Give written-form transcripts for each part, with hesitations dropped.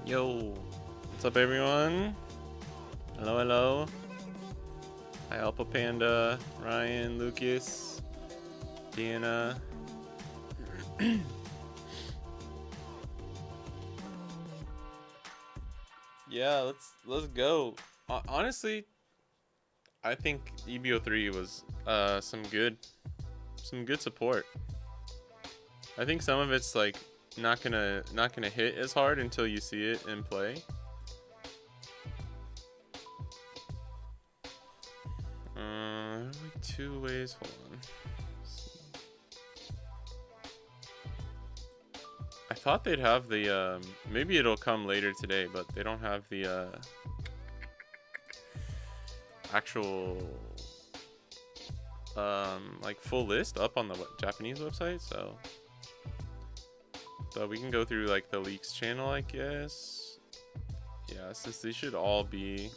Yo, what's up everyone? Hello, hello. Hi Alpha Panda, Ryan, Lucas, Deanna. Yeah, let's go. Honestly, I think EB03 was some good support. I think some of it's like not gonna hit as hard until you see it in play. Like 2 ways. Hold on. I thought they'd have the maybe it'll come later today, but they don't have the actual like full list up on the Japanese website, so we can go through like the leaks channel, I guess. Yeah, since they should all be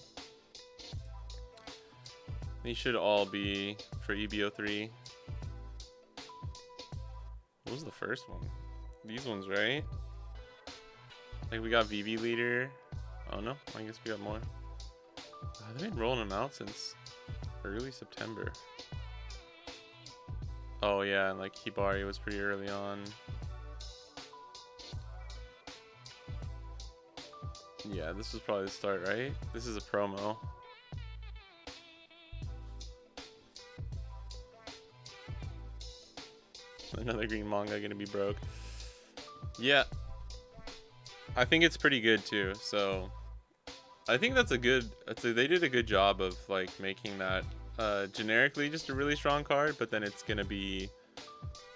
for EB03. What was the first one? These ones, right? Like we got VV leader. Oh no, I guess we got more. They've been rolling them out since early September. Oh yeah, and like Hibari was pretty early on. Yeah, this was probably the start, right? This is a promo. Another green manga gonna be broke. Yeah, I think it's pretty good too. So I think that's a good. They did a good job of like making that generically just a really strong card, but then it's gonna be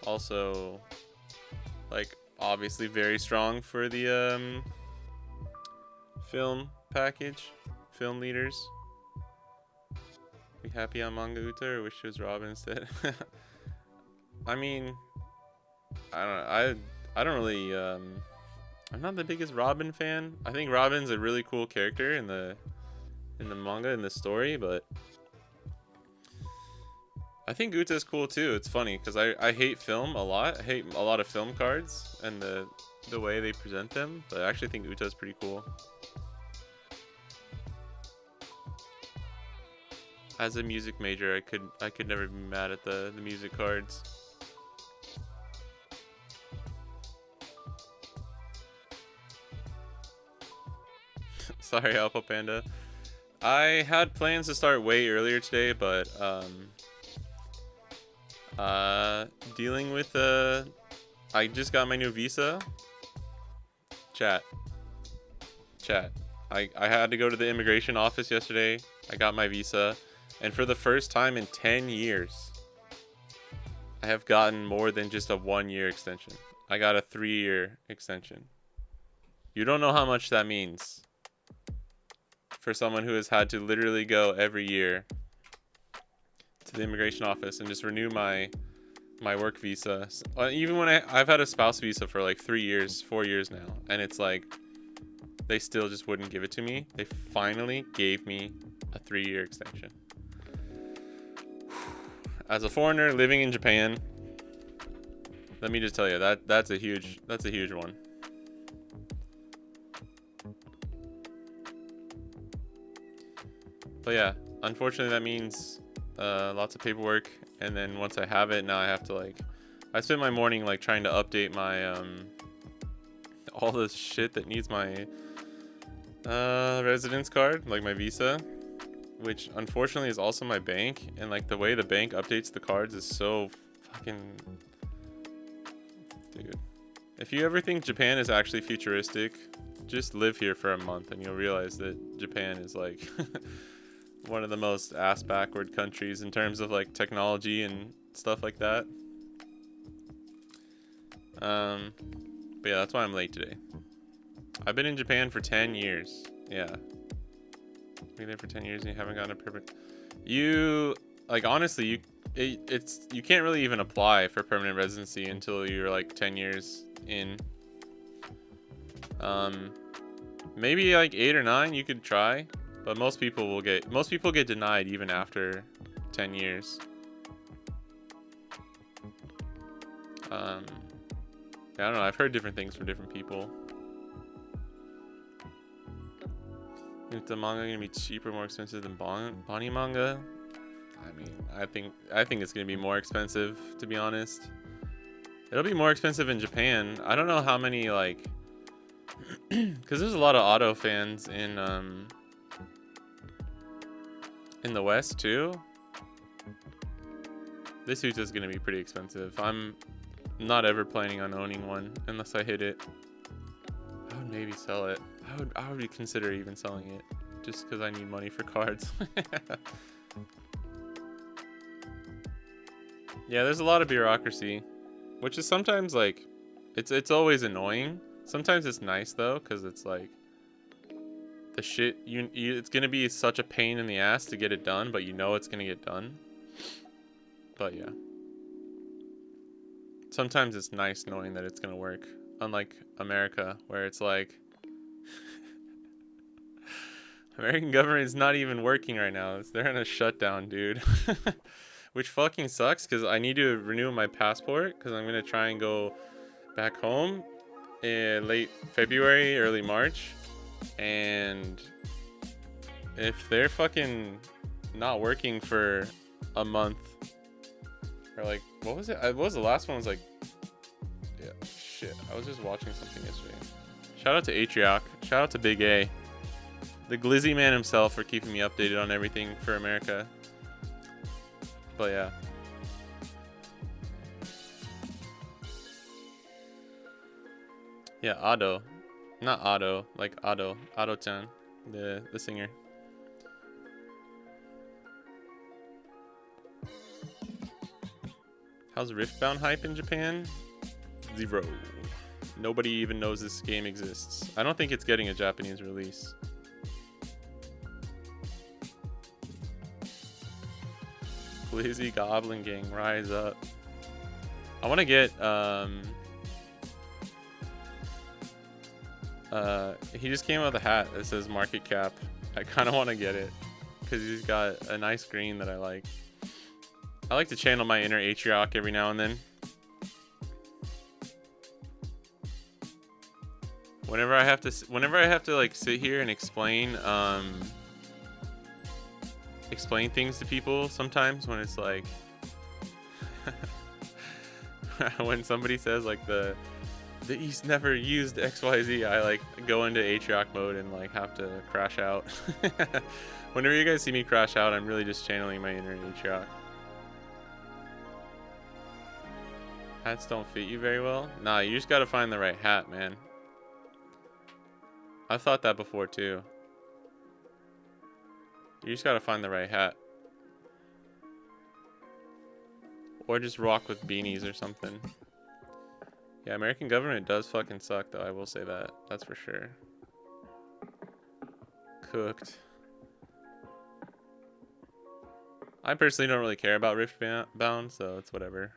also like obviously very strong for the film package, film leaders. We happy on Manga Uta or wish it was Robin instead? I mean, I don't really I'm not the biggest Robin fan. I think Robin's a really cool character in the manga, in the story, but I think Uta's cool too. It's funny because I hate film a lot. I hate a lot of film cards and the way they present them, but I actually think Uta's pretty cool. As a music major, I could never be mad at the music cards. Sorry, Alpha Panda. I had plans to start way earlier today, but dealing with I just got my new visa. Chat. I had to go to the immigration office yesterday. I got my visa, and for the first time in 10 years, I have gotten more than just a 1-year extension. I got a 3-year extension. You don't know how much that means for someone who has had to literally go every year to the immigration office and just renew my work visa. Even when I've had a spouse visa for like 3 years, 4 years now, and it's like they still just wouldn't give it to me. They finally gave me a 3-year extension. As a foreigner living in Japan, let me just tell you that's a huge one. But yeah, unfortunately that means lots of paperwork, and then once I have it, now I have to like, I spent my morning like trying to update my all the shit that needs my residence card, like my visa, which unfortunately is also my bank, and like the way the bank updates the cards is so fucking, dude. If you ever think Japan is actually futuristic, just live here for a month and you'll realize that Japan is like one of the most ass backward countries in terms of like technology and stuff like that. But yeah, that's why I'm late today. I've been in Japan for 10 years. Yeah. Been there for 10 years and you haven't gotten a permit. You, like, honestly, you can't really even apply for permanent residency until you're like 10 years in. Maybe like 8 or 9 you could try, but most people get denied even after 10 years. I don't know, I've heard different things from different people. Is the manga gonna be cheaper, more expensive than Bonnie manga? I mean, I think it's gonna be more expensive, to be honest. It'll be more expensive in Japan. I don't know how many, like, because there's a lot of auto fans in the West too. This suit is gonna be pretty expensive. I'm not ever planning on owning one unless I hit it. I would maybe sell it. I would consider even selling it just because I need money for cards. Yeah, there's a lot of bureaucracy, which is sometimes like, it's always annoying. Sometimes it's nice though, because it's like the shit it's gonna be such a pain in the ass to get it done, but you know it's gonna get done. But yeah, sometimes it's nice knowing that it's gonna work. Unlike America, where it's like American government is not even working right now. They're in a shutdown, dude. Which fucking sucks, because I need to renew my passport, because I'm gonna try and go back home in late February, early March. And if they're fucking not working for a month, or like, what was it? What was the last one? It was like, yeah, shit. I was just watching something yesterday. Shout out to Atrioc. Shout out to Big A. The Glizzy man himself for keeping me updated on everything for America. But yeah. Yeah, Ado. Not Otto, like Ado. Ado-chan, the singer. How's Riftbound hype in Japan? 0. Nobody even knows this game exists. I don't think it's getting a Japanese release. Glizzy Goblin Gang, rise up. I want to get, he just came out with a hat that says market cap. I kind of want to get it because he's got a nice green that I like. I like to channel my inner Atrioc every now and then. Whenever I have to like sit here and explain explain things to people sometimes when it's like when somebody says like the East never used XYZ, I like go into atriarch mode and like have to crash out. Whenever you guys see me crash out, I'm really just channeling my inner atriarch. Hats don't fit you very well? Nah, you just gotta find the right hat, man. I've thought that before too. You just gotta find the right hat. Or just rock with beanies or something. Yeah, American government does fucking suck though, I will say that. That's for sure. Cooked. I personally don't really care about Riftbound, so it's whatever.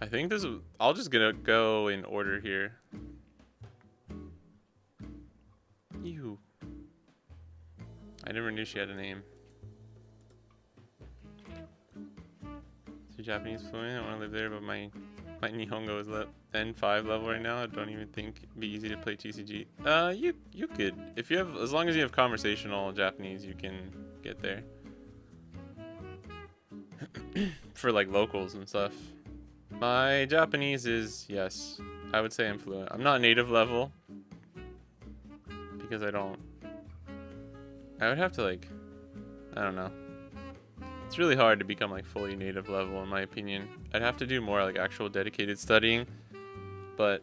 I think this is... I'll just gonna go in order here. Ew. I never knew she had a name. So Japanese fluent, I want to live there, but my Nihongo is N5 level right now. I don't even think it'd be easy to play TCG. You could. If you have... As long as you have conversational Japanese, you can get there. For like locals and stuff. My Japanese is, yes, I would say I'm fluent. I'm not native level because I would have to like, I don't know. It's really hard to become like fully native level in my opinion. I'd have to do more like actual dedicated studying. But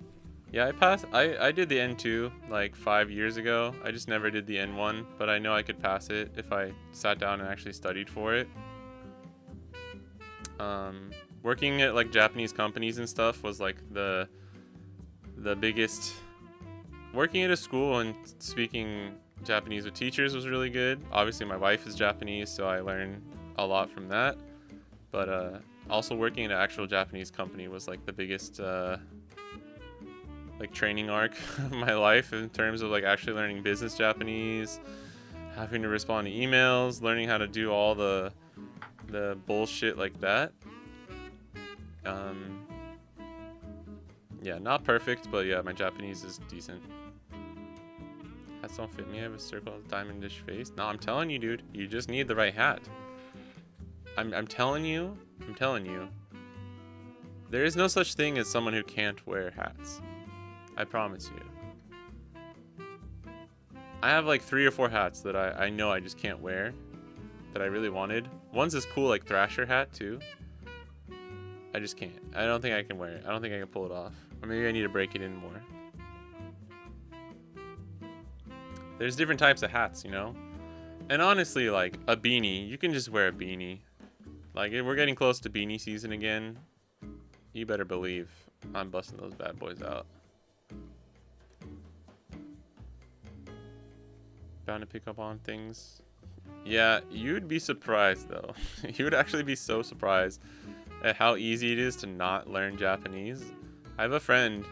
yeah, I did the N2 like 5 years ago. I just never did the N1, but I know I could pass it if I sat down and actually studied for it. Working at like Japanese companies and stuff was like the biggest. Working at a school and speaking Japanese with teachers was really good. Obviously my wife is Japanese, so I learned a lot from that. But also working at an actual Japanese company was like the biggest like training arc of my life in terms of like actually learning business Japanese, having to respond to emails, learning how to do all the bullshit like that. Yeah, not perfect, but yeah, my Japanese is decent. Hats don't fit me. I have a circle of diamond-ish face. No, I'm telling you, dude. You just need the right hat. I'm telling you. I'm telling you. There is no such thing as someone who can't wear hats. I promise you. I have like 3 or 4 hats that I know I just can't wear. That I really wanted. One's this cool like Thrasher hat too. I just can't. I don't think I can wear it. I don't think I can pull it off. Or maybe I need to break it in more. There's different types of hats, you know? And honestly, like, a beanie, you can just wear a beanie. Like, we're getting close to beanie season again. You better believe I'm busting those bad boys out. Bound to pick up on things. Yeah, you'd be surprised, though. You would actually be so surprised at how easy it is to not learn Japanese. I have a friend.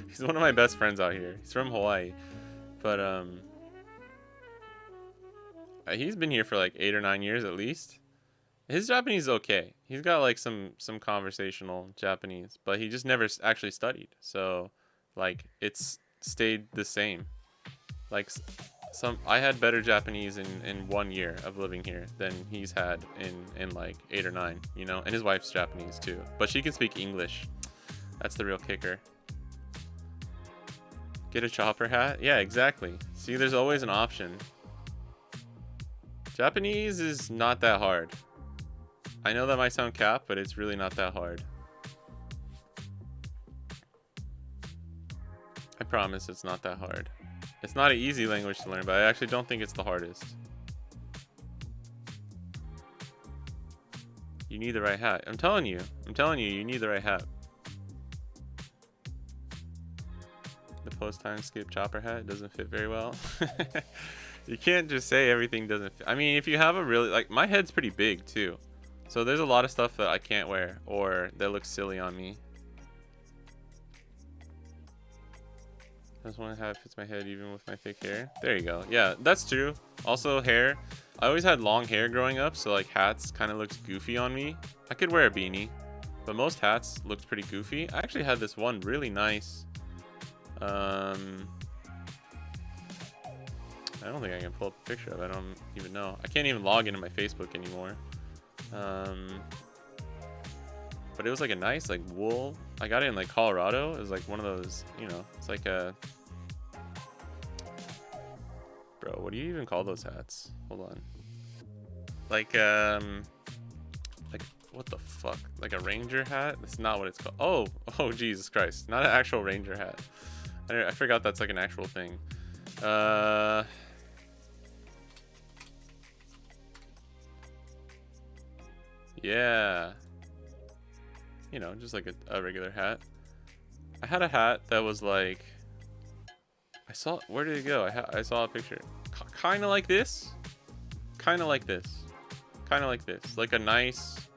He's one of my best friends out here. He's from Hawaii. But, he's been here for like 8 or 9 years at least. His Japanese is okay. He's got like some conversational Japanese, but he just never actually studied. So, like, it's stayed the same. Like, I had better Japanese in 1 year of living here than he's had in like 8 or 9, you know? And his wife's Japanese too. But she can speak English. That's the real kicker. Get a chopper hat? Yeah, exactly. See, there's always an option. Japanese is not that hard. I know that might sound cap, but it's really not that hard. I promise it's not that hard. It's not an easy language to learn, but I actually don't think it's the hardest. You need the right hat. I'm telling you, you need the right hat. The post-time skip chopper hat doesn't fit very well. You can't just say everything doesn't fit. I mean, if you have a really, like, my head's pretty big too. So there's a lot of stuff that I can't wear or that looks silly on me. I just want to have it fits my head even with my thick hair. There you go. Yeah, that's true. Also hair. I always had long hair growing up, so like hats kind of looks goofy on me. I could wear a beanie, but most hats looked pretty goofy. I actually had this one really nice I don't think I can pull up a picture of it. I don't even know. I can't even log into my Facebook anymore. But it was like a nice like wool. I got it in like Colorado. It was like one of those, you know, it's like a, bro, what do you even call those hats? Hold on. Like what the fuck? Like a ranger hat? That's not what it's called. Oh Jesus Christ. Not an actual ranger hat. I forgot that's like an actual thing. Yeah. You know, just like a regular hat. I had a hat that was like, I saw, where did it go? I saw a picture. Kind of like this. Kind of like this. Kind of like this. Like a nice,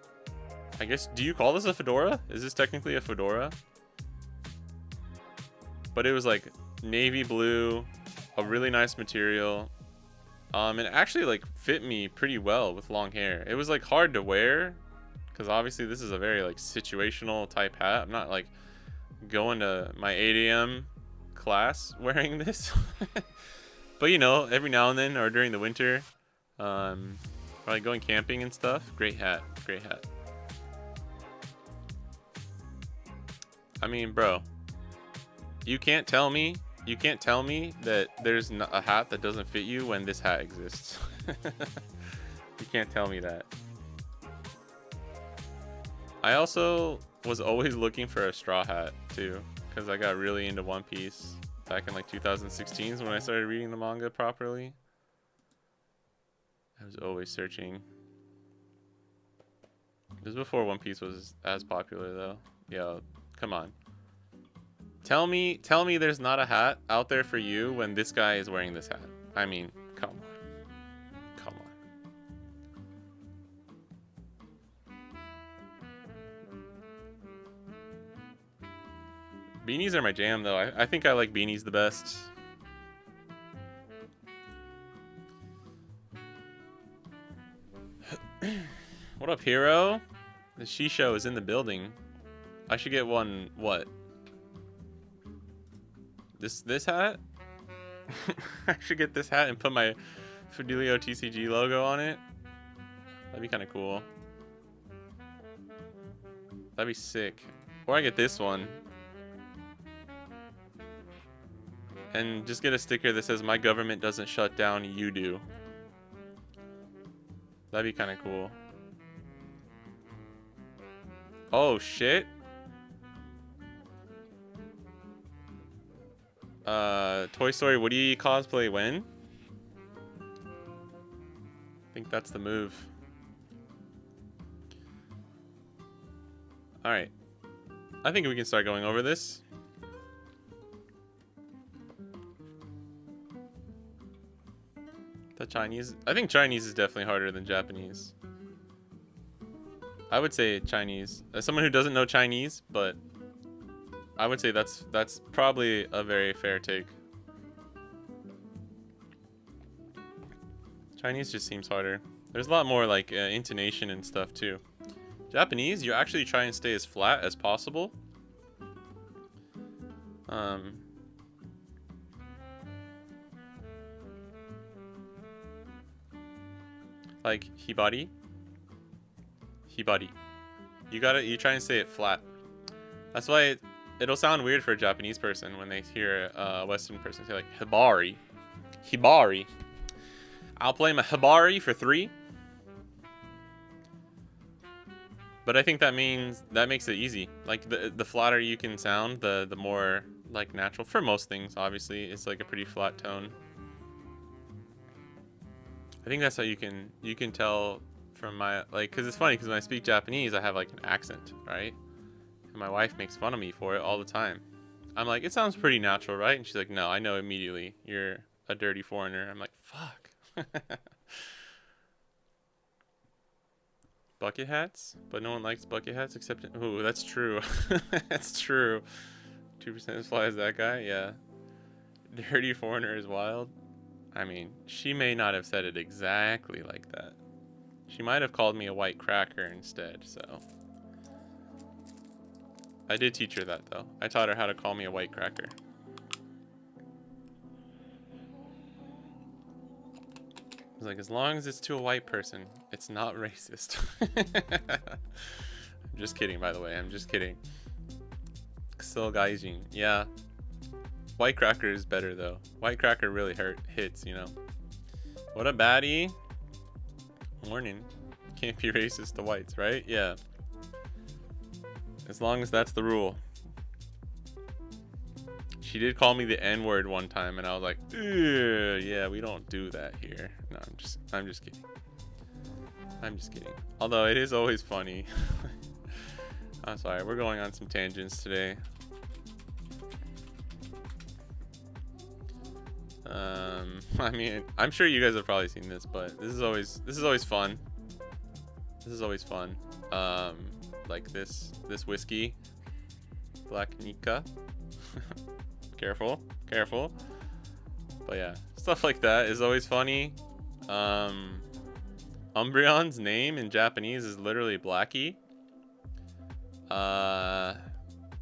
I guess, do you call this a fedora? Is this technically a fedora? But it was like navy blue, a really nice material. And it actually like fit me pretty well with long hair. It was like hard to wear because obviously this is a very like situational type hat. I'm not like going to my 8 a.m. class wearing this. But you know, every now and then or during the winter, or like going camping and stuff. Great hat. Great hat. I mean, bro, you can't tell me that there's a hat that doesn't fit you when this hat exists. You can't tell me that. I also was always looking for a straw hat too, because I got really into One Piece back in like 2016 when I started reading the manga properly. I was always searching. This was before One Piece was as popular though. Yo, come on. Tell me there's not a hat out there for you when this guy is wearing this hat. I mean, come on. Come on. Beanies are my jam though. I think I like beanies the best. What up, hero? The Shisho is in the building. I should get one, what? This hat? I should get this hat and put my Fidelio TCG logo on it. That'd be kind of cool. That'd be sick. Or I get this one. And just get a sticker that says, "My government doesn't shut down, you do." That'd be kind of cool. Oh, shit. Toy Story Woody cosplay when? I think that's the move. Alright. I think we can start going over this. The Chinese. I think Chinese is definitely harder than Japanese. I would say Chinese. As someone who doesn't know Chinese, but I would say that's probably a very fair take. Chinese just seems harder. There's a lot more like intonation and stuff too. Japanese, you actually try and stay as flat as possible. Like hibari. Hibari. You try and say it flat. That's why it'll sound weird for a Japanese person when they hear a Western person say like hibari. Hibari. I'll play my hibari for 3. But I think that makes it easy. Like the flatter you can sound, the more like natural for most things. Obviously, it's like a pretty flat tone. I think that's how you can tell from my like, because it's funny because when I speak Japanese, I have like an accent, right? And my wife makes fun of me for it all the time. I'm like, it sounds pretty natural, right? And she's like, no, I know immediately. You're a dirty foreigner. I'm like, fuck. Bucket hats, but no one likes bucket hats except. Ooh, that's true. That's true. 2% as fly as that guy. Yeah. Dirty foreigner is wild. I mean, she may not have said it exactly like that. She might have called me a white cracker instead, so. I did teach her that, though. I taught her how to call me a white cracker. was like, as long as it's to a white person, it's not racist. I'm just kidding, by the way. I'm just kidding. Still Gaijin. Yeah. White Cracker is better, though. White Cracker really hits, you know. What a baddie. Warning. Can't be racist to whites, right? Yeah. As long as that's the rule. She did call me the N-word one time, and I was like, yeah, we don't do that here. No, I'm just kidding. I'm just kidding. Although it is always funny. I'm sorry, we're going on some tangents today. I mean, I'm sure you guys have probably seen this, but this is always fun. This is always fun. Like this whiskey, Black Nika. Careful. But yeah, stuff like that is always funny. Umbreon's name in Japanese is literally Blackie.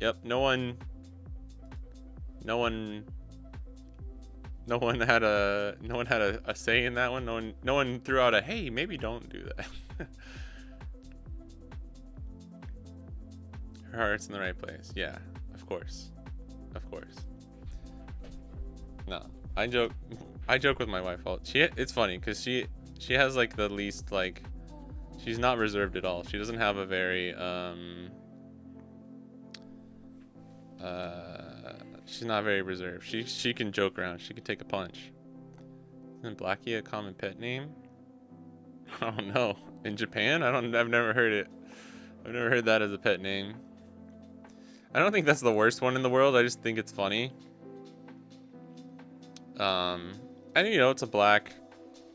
Yep, no one had a say in that one. No one threw out a, hey, maybe don't do that. Her heart's in the right place. Yeah, of course. No, I joke with my wife. It's funny because she has like the least, like, she's not reserved at all. She doesn't have a very she's not very reserved. She can joke around. She can take a punch. Isn't Blackie a common pet name? I don't know. In Japan, I've never heard it. I've never heard that as a pet name. I don't think that's the worst one in the world. I just think it's funny. And you know, it's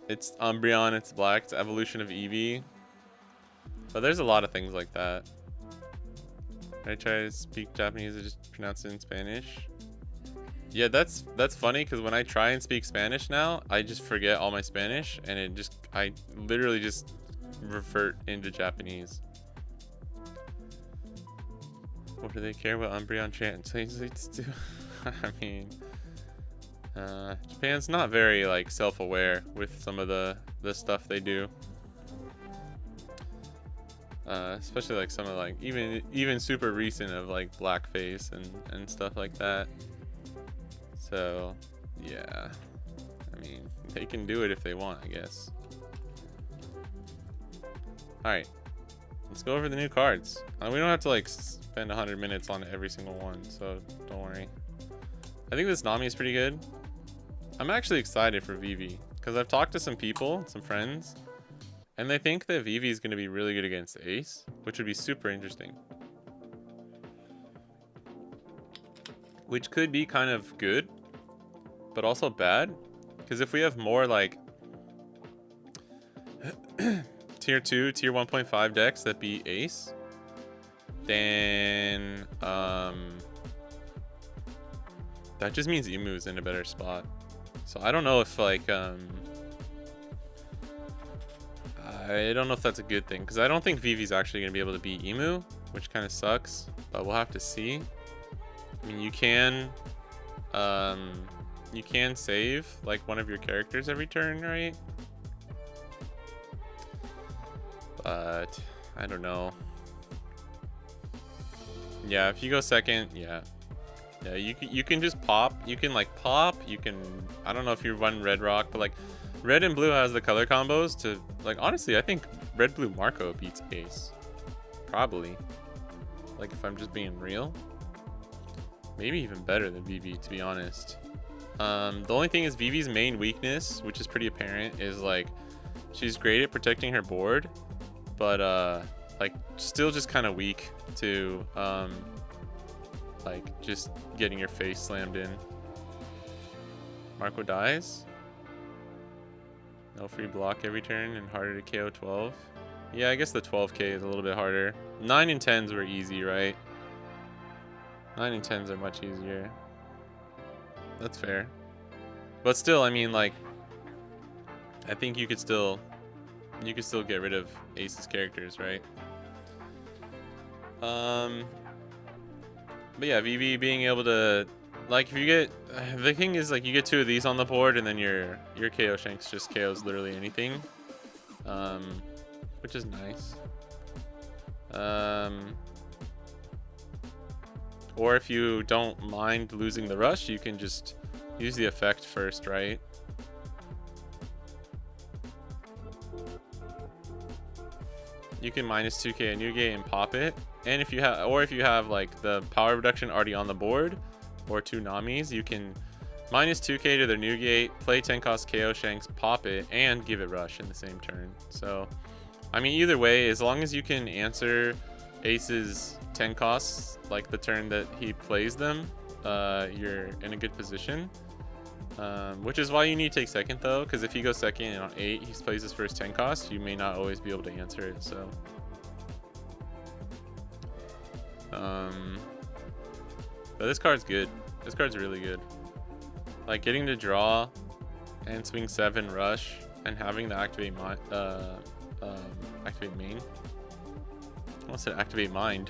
it's Umbreon, it's black, it's evolution of Eevee. But there's a lot of things like that. I try to speak Japanese, I just pronounce it in Spanish. Yeah, that's funny because when I try and speak Spanish now, I just forget all my Spanish and I literally just revert into Japanese. What do they care what Umbreon translates to? I mean, Japan's not very like self-aware with some of the stuff they do. Especially like some of like even super recent of like blackface and stuff like that. So yeah, I mean, they can do it if they want, I guess. All right, let's go over the new cards. We don't have to like spend 100 minutes on every single one, so don't worry. I think this Nami is pretty good. I'm actually excited for Vivi because I've talked to some people, some friends, and they think that Vivi is going to be really good against Ace, which would be super interesting. Which could be kind of good, but also bad. Because if we have more like tier 2, tier 1.5 decks that beat Ace, then that just means Emu's in a better spot. So I don't know if like I don't know if that's a good thing, because I don't think Vivi's actually going to be able to beat Emu, which kind of sucks, but we'll have to see. I mean, you can save like one of your characters every turn, right? But I don't know. Yeah, if you go second, yeah, you can just pop. You can like pop. You can, I don't know if you run Red Rock, but like Red and Blue has the color combos to, like, honestly, I think Red Blue Marco beats Ace. Probably. Like, if I'm just being real. Maybe even better than Vivi, to be honest. The only thing is Vivi's main weakness, which is pretty apparent, is like she's great at protecting her board, but like still just kind of weak to like just getting your face slammed in. Marco dies. No free block every turn and harder to KO 12. Yeah, I guess the 12k is a little bit harder. 9 and 10s were easy, right? 9 and 10s are much easier. That's fair. But still, I mean, like, I think you could still get rid of Ace's characters, right? But yeah, Vivi being able to Like if you get, the thing is like you get 2 of these on the board and then your KO Shanks just KOs literally anything, which is nice. Or if you don't mind losing the rush, you can just use the effect first, right? You can minus 2k a Newgate and pop it, and if you have like the power reduction already on the board, or 2 Namis, you can minus 2k to their Newgate, play 10 cost KO Shanks, pop it, and give it rush in the same turn. So, I mean, either way, as long as you can answer Ace's 10 costs like the turn that he plays them, you're in a good position. Which is why you need to take second though, because if he goes second and on 8 he plays his first 10 cost, you may not always be able to answer it. So but this card's good. This card's really good. Like getting to draw and swing 7 rush and having the activate activate main. I almost said activate mind.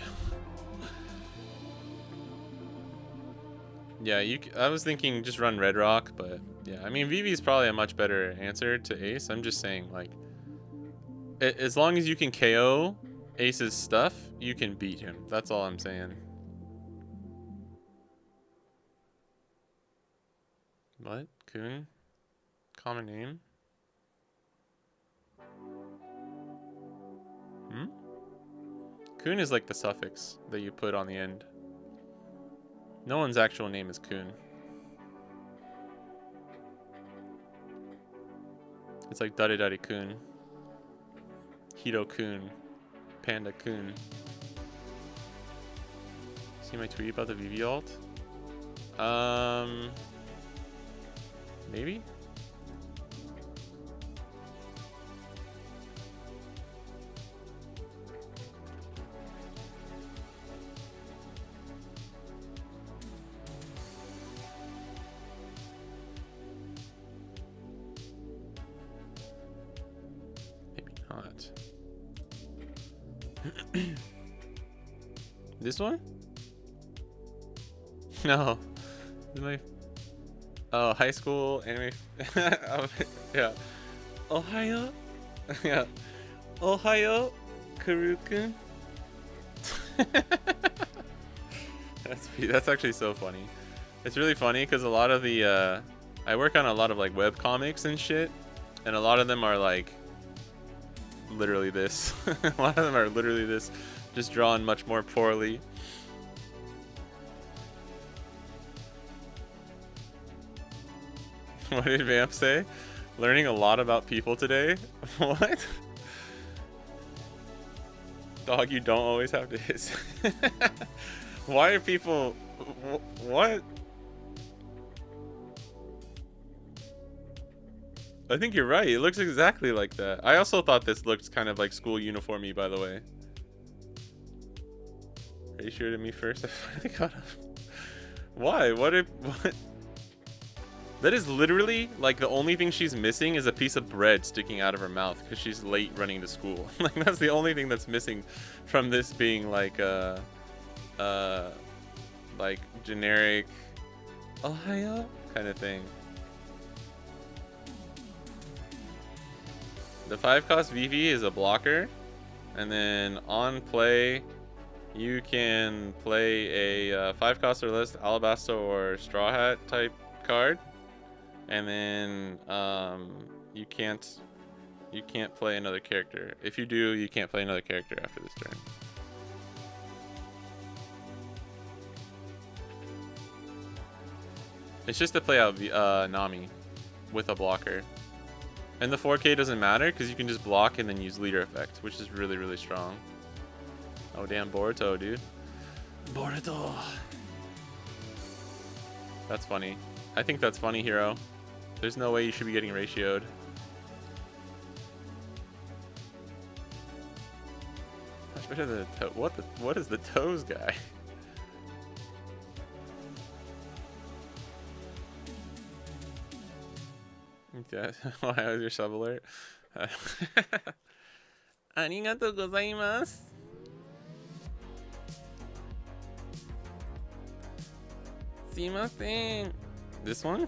Yeah, I was thinking just run Red Rock, but yeah, I mean VV is probably a much better answer to Ace. I'm just saying, like, as long as you can KO Ace's stuff, you can beat him. That's all I'm saying. What? Kun? Common name? Kun is like the suffix that you put on the end. No one's actual name is Kun. It's like Dade Dade Kun, Hito Kun, Panda Kun. See my tweet about the VV alt? Maybe? This one? No. This is my... Oh, high school anime. Yeah. Ohio? Yeah. Ohio, Karukun. That's actually so funny. It's really funny because a lot of the I work on a lot of like web comics and shit, and a lot of them are like literally this. A lot of them are literally this, just drawn much more poorly. What did Vamp say? Learning a lot about people today? What? Dog, you don't always have to hit. Why are people... What? I think you're right. It looks exactly like that. I also thought this looked kind of like school uniform-y, by the way. Are you sure to me first? I finally got up. Why? What? That is literally like the only thing she's missing is a piece of bread sticking out of her mouth because she's late running to school. Like that's the only thing that's missing from this being like generic Ohio kind of thing. The 5-cost VV is a blocker, and then on play you can play a 5-cost or less Alabaster or Straw Hat type card, and then you can't play another character. If you do, you can't play another character after this turn. It's just to play out Nami with a blocker. And the 4K doesn't matter because you can just block and then use leader effect, which is really, really strong. Oh, damn, Boruto, dude. Boruto. That's funny. I think that's funny, Hero. There's no way you should be getting ratioed. Much better than the toe. What is the toes guy? Yeah, why was your sub alert? Arigatou gozaimasu. Sumimasen. This one?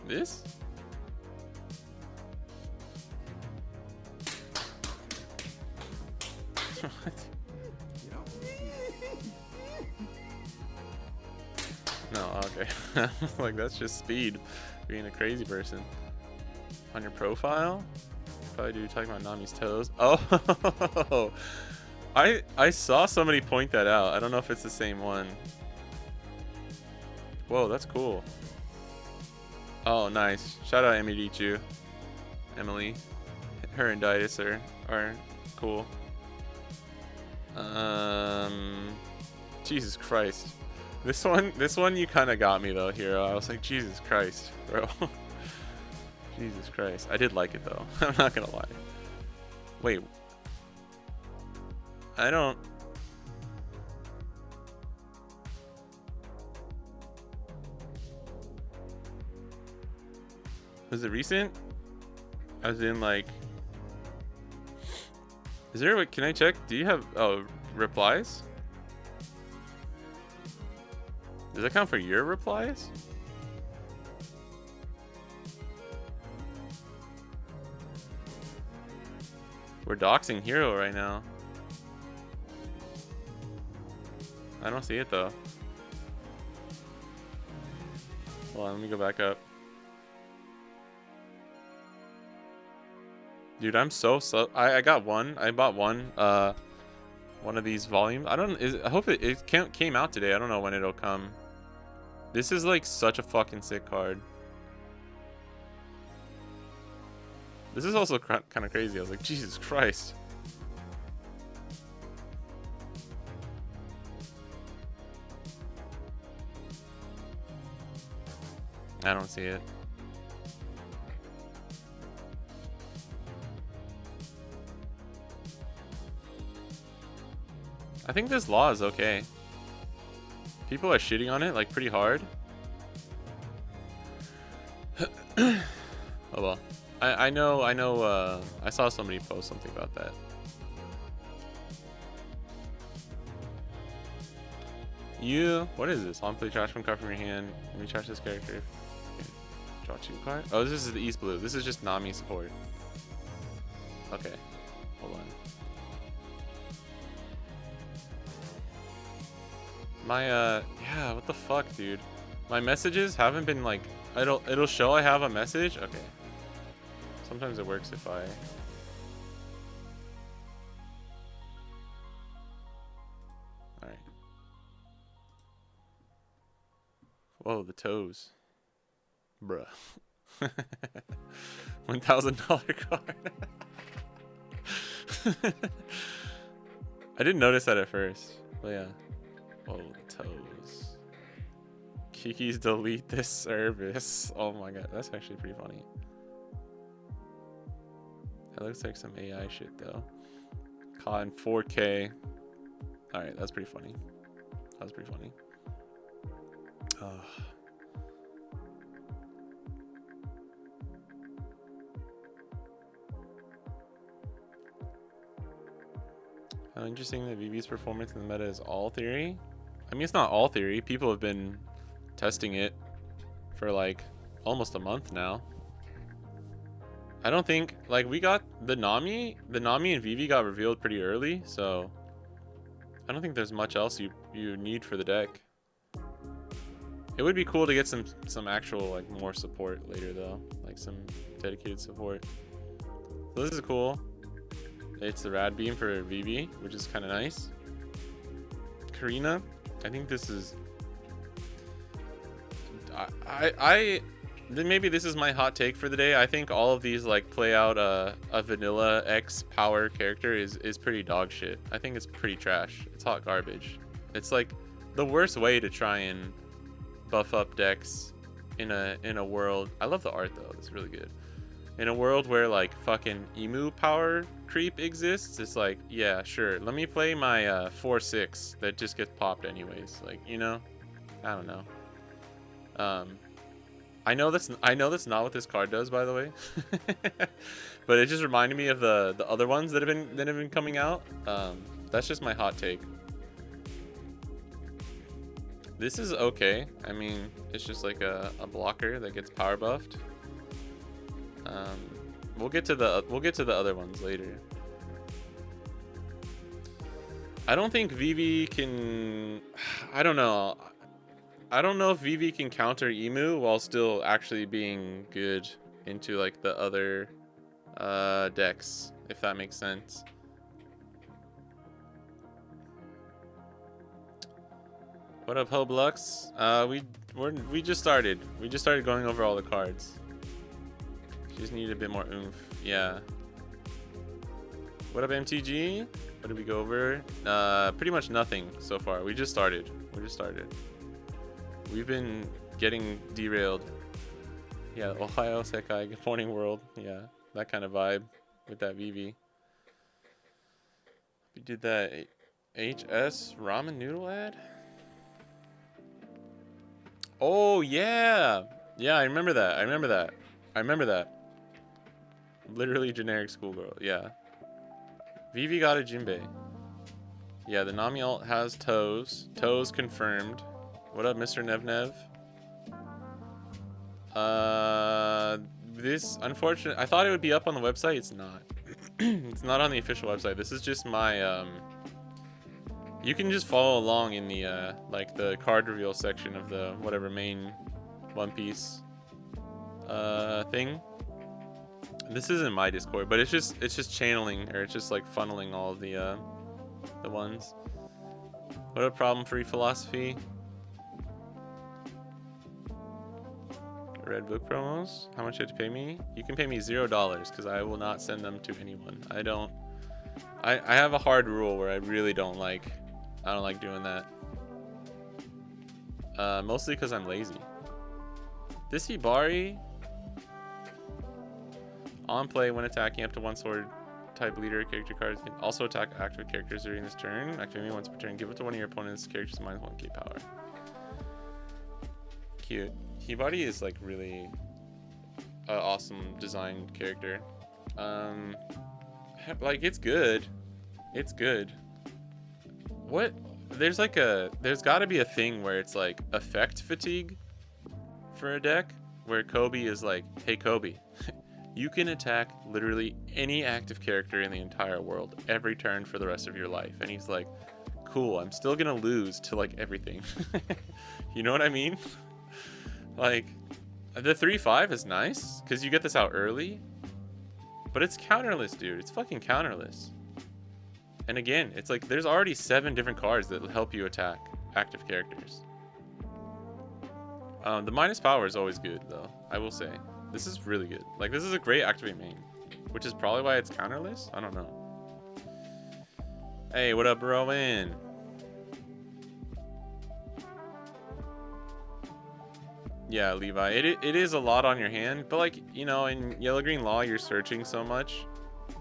This? What? No, okay. Like, that's just speed. Being a crazy person. On your profile? Probably do talking about Nami's toes. Oh! I saw somebody point that out. I don't know if it's the same one. Whoa, that's cool. Oh, nice. Shout out Emirichu. Emily. Her and Ditus are cool. Jesus Christ. This one you kind of got me though, Hero. I was like, Jesus Christ, bro. Jesus Christ. I did like it though. I'm not gonna lie. Wait. I don't... Was it recent? As in, like... Is there... What, can I check? Do you have... Oh, replies? Does that count for your replies? We're doxing Hero right now. I don't see it though. Hold on, let me go back up. Dude, I'm so I got one. I bought one of these volumes. I hope it came out today. I don't know when it'll come. This is like such a fucking sick card. This is also kind of crazy. I was like, Jesus Christ. I don't see it. I think this law is okay. People are shitting on it like pretty hard. Oh well. I know I saw somebody post something about that. What is this? On play trash one card from your hand. Let me trash this character. Okay. Draw 2 cards. Oh, this is the East Blue. This is just Nami support. Okay. Hold on. My yeah, what the fuck, dude? My messages haven't been like it'll show I have a message. Okay. Sometimes it works if I... Alright. Whoa, the toes. Bruh. $1,000 card. I didn't notice that at first. But yeah. Whoa, the toes. Kiki's delete this service. Oh my god, that's actually pretty funny. That looks like some AI shit though. Caught in 4K. Alright, that's pretty funny. That was pretty funny. How interesting that VV's performance in the meta is all theory. I mean, it's not all theory. People have been testing it for like almost a month now. I don't think, like, we got the Nami and Vivi got revealed pretty early, so I don't think there's much else you need for the deck. It would be cool to get some actual, like, more support later though, like some dedicated support. So this is cool. It's the Rad Beam for Vivi, which is kind of nice. Karina, I think this is... Then maybe this is my hot take for the day. I think all of these like play out a vanilla X power character is pretty dog shit. I think it's pretty trash. It's hot garbage. It's like the worst way to try and buff up decks in a world. I love the art though. It's really good. In a world where like fucking emu power creep exists, it's like, yeah, sure. Let me play my 4/6 that just gets popped anyways. Like, you know, I don't know. I know that's not what this card does, by the way. But it just reminded me of the other ones that have been coming out. That's just my hot take. This is okay. I mean, it's just like a blocker that gets power buffed. We'll get to the other ones later. I don't think Vivi can. I don't know. I don't know if Vivi can counter Emu while still actually being good into like the other decks, if that makes sense. What up, Hoblux? We just started. We just started going over all the cards. Just need a bit more oomph. Yeah. What up, MTG? What did we go over? Pretty much nothing so far. We just started. We've been getting derailed. Yeah, Ohio Sekai, good morning world. Yeah, that kind of vibe with that Vivi. We did that HS ramen noodle ad. Oh yeah, yeah, I remember that. Literally generic schoolgirl. Yeah. Vivi got a Jinbei. Yeah, the Nami ult has toes. Toes confirmed. What up, Mr. Nevnev? This, unfortunate. I thought it would be up on the website. It's not. It's not on the official website. This is just my, you can just follow along in the, like, the card reveal section of the, whatever, main One Piece, thing. This isn't my Discord, but it's just channeling, or it's just, like, funneling all of the ones. What a problem-free philosophy. Red book promos. How much you have to pay me? You can pay me $0 because I will not send them to anyone. I have a hard rule where I really don't like doing that. Mostly because I'm lazy. This Hibari on play when attacking up to one sword type leader character cards can also attack active characters during this turn. Activate once per turn. Give it to one of your opponent's characters minus 1k power. Cute. Hibari is like really awesome designed character. Like it's good. It's good. What? There's got to be a thing where it's like effect fatigue for a deck where Kobe is like, hey Kobe, you can attack literally any active character in the entire world every turn for the rest of your life. And he's like, cool, I'm still gonna lose to like everything. You know what I mean? Like, the 3/5 is nice because you get this out early, but it's counterless, dude. It's fucking counterless. And again, it's like there's already 7 different cards that will help you attack active characters. The minus power is always good, though. I will say this is really good. Like, this is a great activate main, which is probably why it's counterless. I don't know. Hey, what up, Rowan? Yeah, Levi, it is a lot on your hand, but like, you know, in Yellow Green Law, you're searching so much.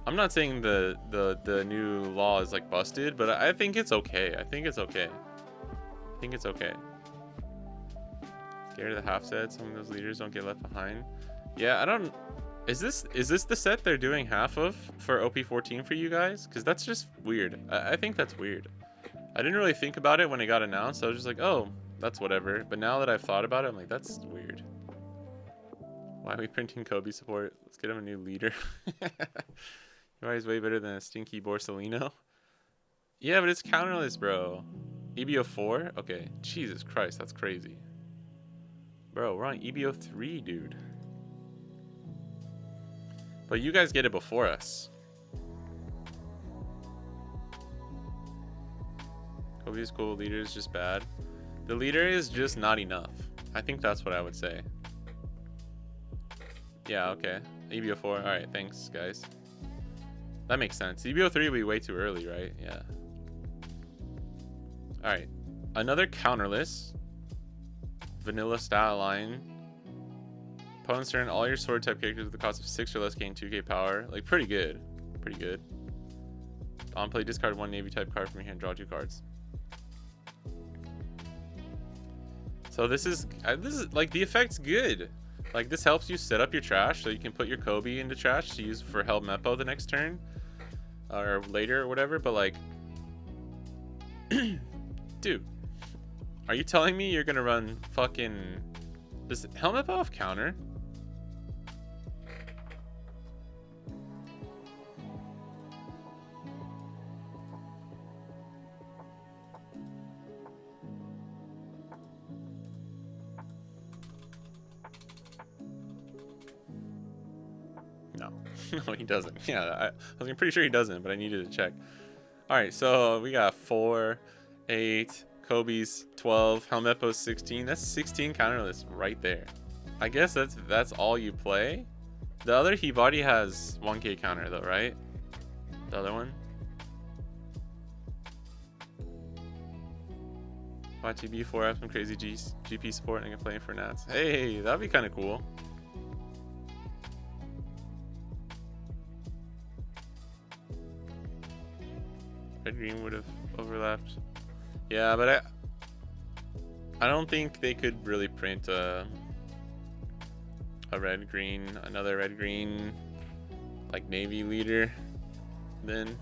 I'm not saying the new law is like busted, but I think it's okay. I think it's okay. Scared of the half set. Some of those leaders don't get left behind. Yeah, I don't. Is this the set they're doing half of for OP14 for you guys? Because that's just weird. I think that's weird. I didn't really think about it when it got announced. I was just like, oh, that's whatever. But now that I've thought about it, I'm like, that's weird. Why are we printing Kobe support? Let's get him a new leader. He's way better than a stinky Borsalino. Yeah, but it's counterless, bro. EB04? Okay. Jesus Christ, that's crazy. Bro, we're on EB03, dude. But you guys get it before us. Kobe's cool, leader is just bad. The leader is just not enough. I think that's what I would say. Yeah, okay. EB04, alright, thanks, guys. That makes sense. EB03 will be way too early, right? Yeah. Alright. Another counterless. Vanilla style line. Opponents turn all your sword type characters with the cost of 6 or less gain 2k power. Like, pretty good. Pretty good. On play, discard 1 navy type card from your hand, draw 2 cards. So this is like, the effect's good. Like, this helps you set up your trash so you can put your Kobe into trash to use for Held Meppo the next turn. Or later or whatever, but like, Dude, are you telling me you're gonna run fucking... Does helmet buff counter? No. No, he doesn't. Yeah, I was pretty sure he doesn't, but I needed to check. Alright, so we got 4, 8, Kobe's 12, Helmeppo's 16. That's 16 counterless right there. I guess that's all you play. The other Hibari has 1k counter though, right? The other one. Watch EB04 have some crazy GP support and I can play for Nats. Hey, that'd be kind of cool. Red green would have overlapped. Yeah, but I don't think they could really print a red green, another red green, like navy leader. Then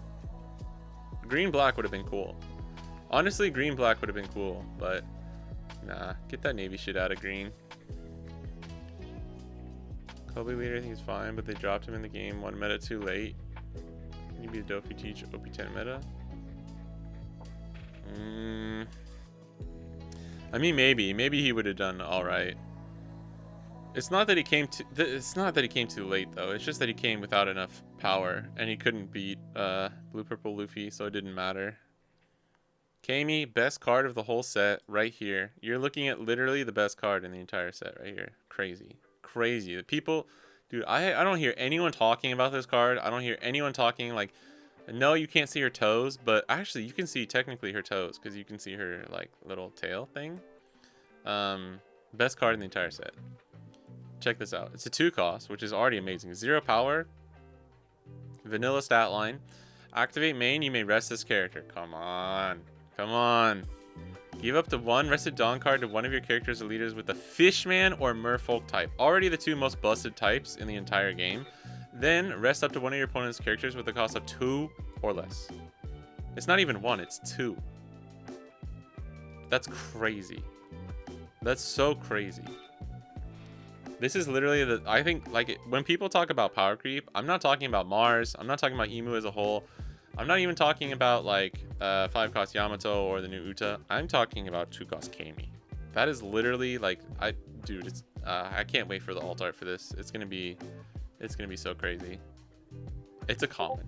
green black would have been cool. Honestly, green black would have been cool, but nah, get that navy shit out of green. Kobe leader, I think he's fine, but they dropped him in the game 1 meta too late. Can you be a Dofi teach OP10 meta? I mean, maybe he would have done all right. It's not that he came too late though. It's just that he came without enough power and he couldn't beat blue purple Luffy, so it didn't matter. Kami, best card of the whole set right here. You're looking at literally the best card in the entire set right here. Crazy. The people, dude, I don't hear anyone talking about this card. I don't hear anyone talking like, no, you can't see her toes, but actually you can see technically her toes because you can see her like little tail thing. Best card in the entire set. Check this out. It's a 2 cost, which is already amazing. 0 power, vanilla stat line. Activate main, you may rest this character. Come on. Give up to 1 rested Dawn card to one of your characters or leaders with the Fishman or Merfolk type. Already the 2 most busted types in the entire game. Then rest up to one of your opponent's characters with a cost of 2 or less. It's not even 1, it's 2. That's crazy. That's so crazy. This is literally I think, like, when people talk about power creep, I'm not talking about Mars. I'm not talking about Emu as a whole. I'm not even talking about, like, 5 cost Yamato or the new Uta. I'm talking about 2 cost Kami. That is literally, like, dude, it's, I can't wait for the alt art for this. It's gonna be so crazy. It's a common.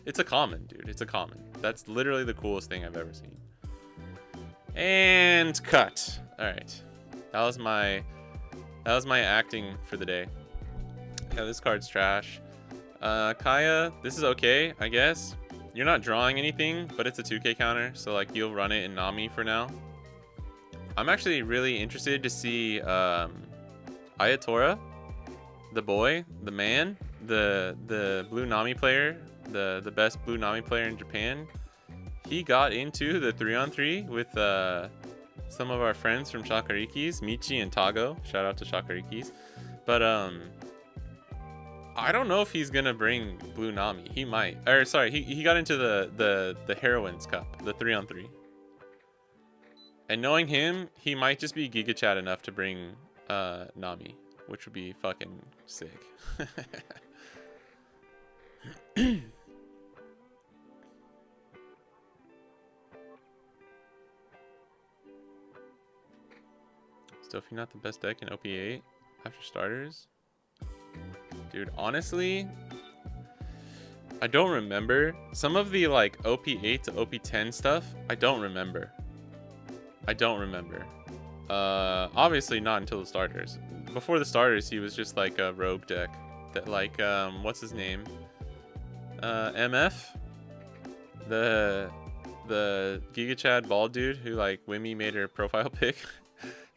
It's a common, dude. It's a common. That's literally the coolest thing I've ever seen. And cut. All right. That was my acting for the day. Yeah, this card's trash. Kaya, this is okay, I guess. You're not drawing anything, but it's a 2k counter, so like you'll run it in Nami for now. I'm actually really interested to see Ayatora, the boy, the man, the blue Nami player, the best blue Nami player in Japan. He got into the 3-on-3 with some of our friends from Shakarikis, Michi and Tago. Shout out to Shakarikis. But I don't know if he's gonna bring blue Nami. He might. Or sorry, he got into the Heroines Cup, the 3-on-3. And knowing him, he might just be Giga Chat enough to bring Nami, which would be fucking sick. Still, if you're not the best deck in OP8 after starters, dude, honestly, I don't remember some of the like OP8 to OP10 stuff. I don't remember. Obviously not until the starters. Before the starters, he was just like a rogue deck that, like, what's his name? MF, the Giga Chad bald dude who like Wimmy made her profile pic.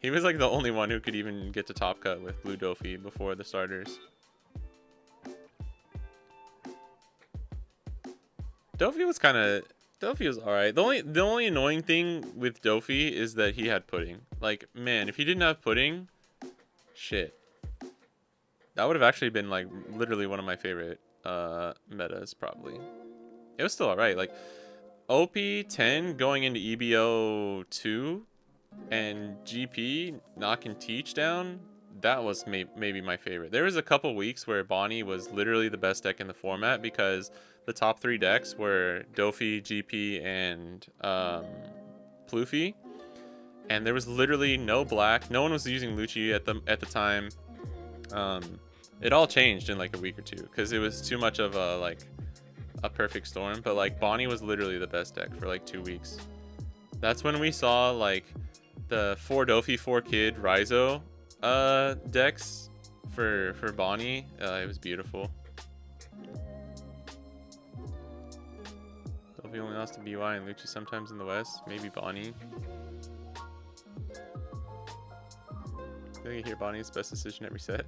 He was like the only one who could even get to top cut with blue Dofi before the starters. Dofi was alright. The only annoying thing with Dofi is that he had pudding. Like, man, if he didn't have pudding, shit. That would have actually been like literally one of my favorite metas, probably. It was still alright. Like, OP10 going into EB02 and GP knocking Teach down, that was maybe my favorite. There was a couple weeks where Bonnie was literally the best deck in the format because the top 3 decks were Dofi, GP, and Ploofy. And there was literally no black. No one was using Lucci at the time. It all changed in like a week or two because it was too much of a perfect storm. But like Bonnie was literally the best deck for like 2 weeks. That's when we saw like the 4 Dofi, 4 Kid, Raizo decks for Bonnie. It was beautiful. Dofi only lost to BY and Lucci sometimes in the West. Maybe Bonnie. I think you hear Bonnie's best decision every set.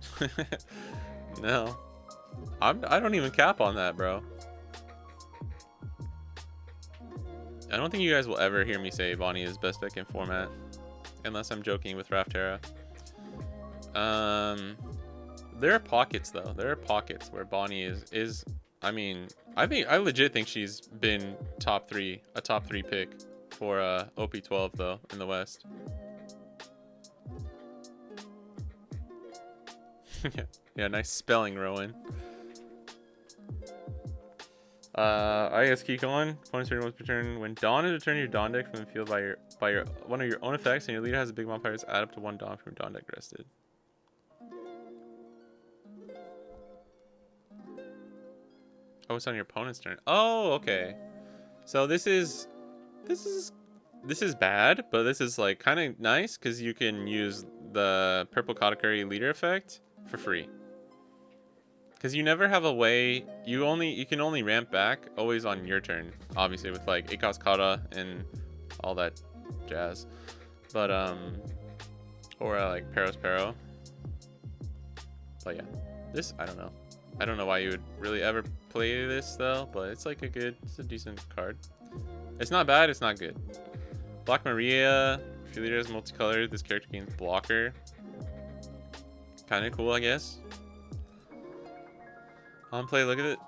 No. I don't even cap on that, bro. I don't think you guys will ever hear me say Bonnie is best deck in format. Unless I'm joking with Raftera. There are pockets though. There are pockets where Bonnie is I mean, I legit think she's been a top 3 pick for OP12 though in the West. Yeah, nice spelling, Rowan. I guess keep going. Points for once per turn. When Dawn is returned your Dawn deck from the field by your one of your own effects, and your leader has a big vampires, add up to 1 Dawn from your Dawn deck rested. Oh, it's on your opponent's turn. Oh, okay. So this is bad, but this is like kind of nice because you can use the purple Katakuri leader effect for free. Because you never have a way, you can only ramp back always on your turn, obviously with like Ikaz Kata and all that jazz. But or like Peros Pero. But yeah, this I don't know. I don't know why you would really ever play this though, but it's like it's a decent card. It's not bad, it's not good. Black Maria, if your leader is multicolored, this character gains blocker. Kind of cool, I guess. On play, look at it.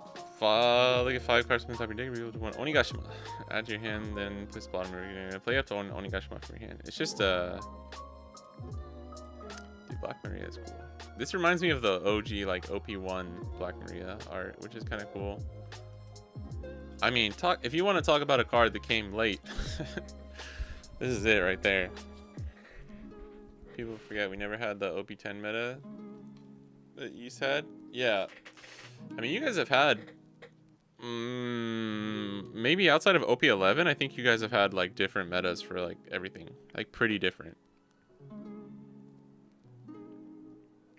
Look at 5 cards from the top of your deck. Be able to 1 Onigashima. Add to your hand, then place the bottom of your hand. Play up to 1 Onigashima from your hand. It's just dude, Black Maria is cool. This reminds me of the OG like OP1 Black Maria art, which is kind of cool. I mean, if you want to talk about a card that came late, this is it right there. People forget we never had the OP10 meta that you said. Yeah. I mean, you guys have had maybe outside of OP11, I think you guys have had like different metas for like everything, like pretty different.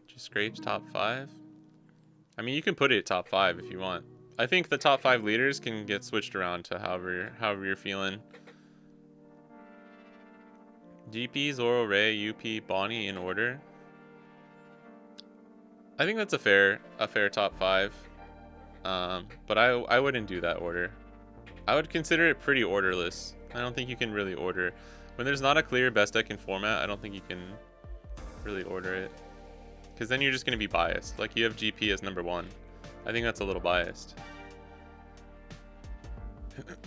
Just scrapes top 5. I mean, you can put it at top 5 if you want. I think the top 5 leaders can get switched around to however you're feeling. GP, Zoro, Ray, UP, Bonnie in order. I think that's a fair top 5. But I wouldn't do that order. I would consider it pretty orderless. I don't think you can really order. When there's not a clear best deck in format, I don't think you can really order it. Because then you're just going to be biased. Like you have GP as number 1. I think that's a little biased.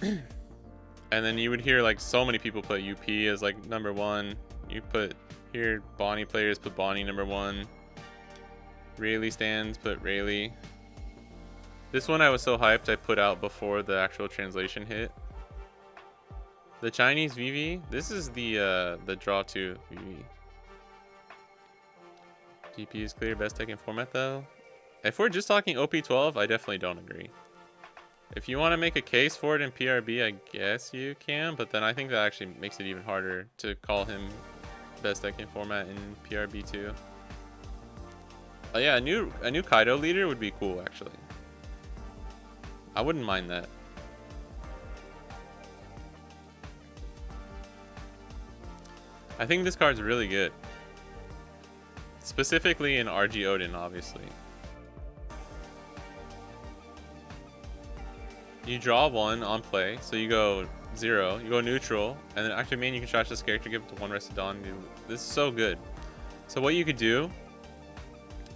And then you would hear like so many people put UP as like number 1. You put here Bonnie players put Bonnie number 1. Rayleigh stands put Rayleigh. This one I was so hyped I put out before the actual translation hit. The Chinese VV. This is the draw 2 VV. GP is clear best deck in format though. If we're just talking OP12, I definitely don't agree. If you want to make a case for it in PRB, I guess you can, but then I think that actually makes it even harder to call him best deck in format in PRB too. Yeah, a new Kaido leader would be cool actually. I wouldn't mind that. I think this card's really good. Specifically in RG Odin, obviously. You draw 1 on play, so you go 0, you go neutral, and then after main you can trash this character, give it to 1 Rested Dawn. This is so good. So what you could do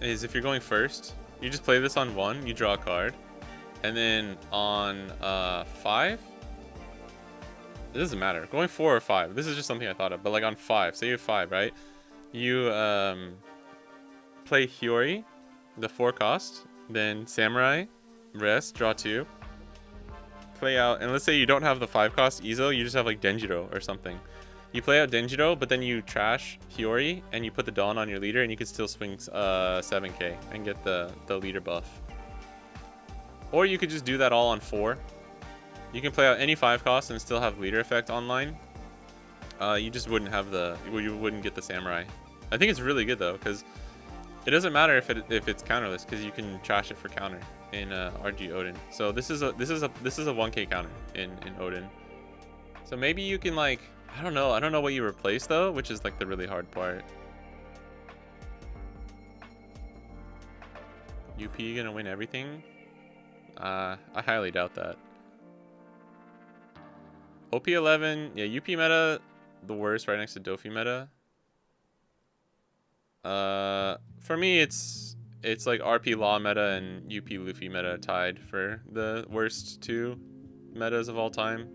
is if you're going first, you just play this on 1, you draw a card, and then on 5, it doesn't matter. Going 4 or 5. This is just something I thought of. But like on 5, say you have 5, right? You play Hiyori, the 4 cost, then Samurai, rest, draw 2, play out, and let's say you don't have the 5 cost Izo, you just have like Denjiro or something. You play out Denjiro, but then you trash Hiyori and you put the Dawn on your leader, and you can still swing 7k and get the leader buff. Or you could just do that all on 4. You can play out any 5 costs and still have leader effect online. You just wouldn't have you wouldn't get the Samurai. I think it's really good though, because it doesn't matter if it's counterless, because you can trash it for counter in RG Odin. So this is a 1k counter in Odin. So maybe you can like, I don't know what you replace though, which is like the really hard part. UP gonna win everything? I highly doubt that. OP11, yeah, UP meta, the worst, right next to Dofi meta. For me, it's like RP Law meta and UP Luffy meta tied for the worst 2 metas of all time.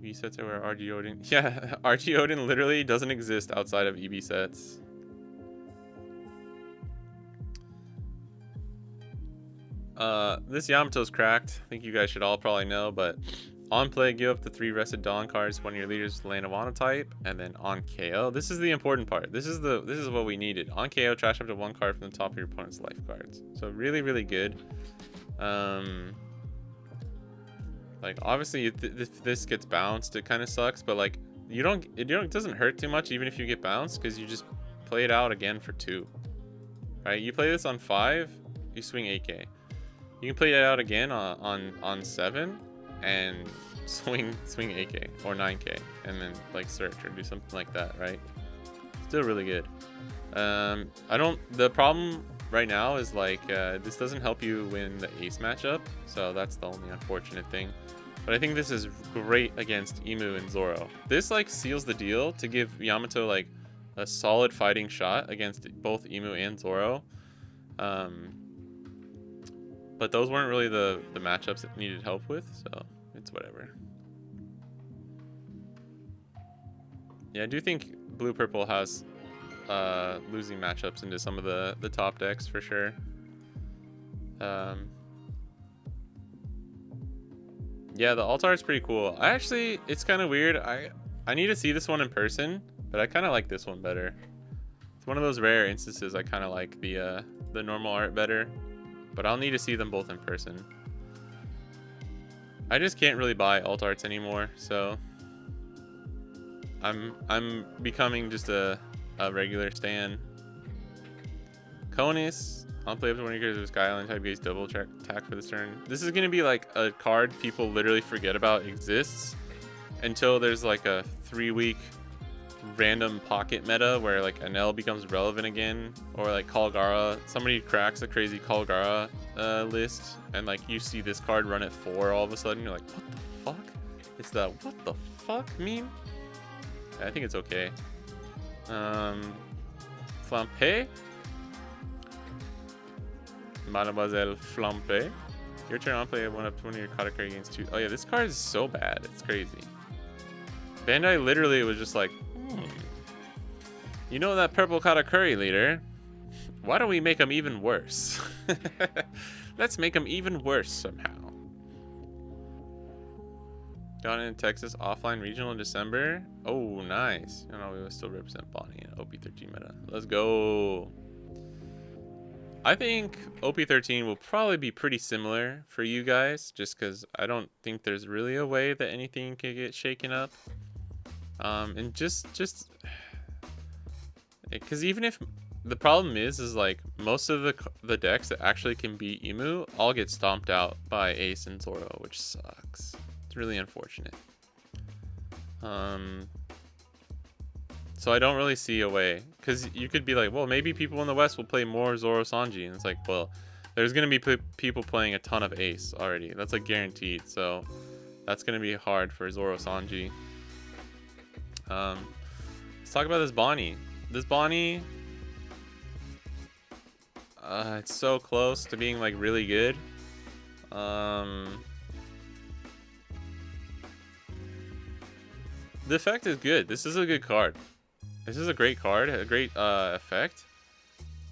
EB sets are where RG Odin. Yeah, RG Odin literally doesn't exist outside of EB sets. This Yamato's cracked. I think you guys should all probably know, but on play, give up the 3 rested Dawn cards when your leaders land a Wana type, and then on KO. This is the important part. This is what we needed. On KO, trash up to 1 card from the top of your opponent's life cards. So really, really good. Like obviously, if this gets bounced, it kind of sucks, but like it doesn't hurt too much even if you get bounced, because you just play it out again for 2. Right? You play this on 5, you swing 8k. You can play it out again on 7 and swing 8k or 9k, and then like search or do something like that, right? Still really good. The problem right now is like this doesn't help you win the ace matchup, so that's the only unfortunate thing. But I think this is great against Imu and Zoro. This like seals the deal to give Yamato like a solid fighting shot against both Imu and Zoro. But those weren't really the matchups it needed help with, so it's whatever. Yeah, I do think blue-purple has losing matchups into some of the top decks for sure. Yeah, the alt art's pretty cool. It's kind of weird. I need to see this one in person, but I kind of like this one better. It's one of those rare instances I kind of like the normal art better, but I'll need to see them both in person. I just can't really buy alt arts anymore, so I'm becoming just a regular stan. Konis, I'll play up to 1 of your Sky Island type gaze double attack for this turn. This is gonna be like a card people literally forget about exists until there's like a 3-week random pocket meta where like Anel becomes relevant again, or like Kalgara, somebody cracks a crazy Kalgara list, and like you see this card run at 4 all of a sudden, you're like, what the fuck? It's the what the fuck meme? I think it's okay. Flampe? Mademoiselle Flampe. Your turn on play, 1 up to 1 of your Katakuri against 2. Oh yeah, this card is so bad, it's crazy. Bandai literally was just like, you know that purple Katakuri leader? Why don't we make him even worse? Let's make him even worse somehow. Got in Texas offline regional in December. Oh, nice. You know, we will still represent Bonnie in OP13 meta. Let's go. I think OP13 will probably be pretty similar for you guys, just because I don't think there's really a way that anything can get shaken up. And just because even if the problem is like most of the decks that actually can beat Imu all get stomped out by Ace and Zoro, which sucks. It's really unfortunate. So I don't really see a way, because you could be like, well, maybe people in the West will play more Zoro Sanji, and it's like, well, there's gonna be people playing a ton of Ace already. That's like guaranteed. So that's gonna be hard for Zoro Sanji. Let's talk about this Bonnie. This Bonnie, it's so close to being like really good. The effect is good. This is a good card. This is a great card, a great effect.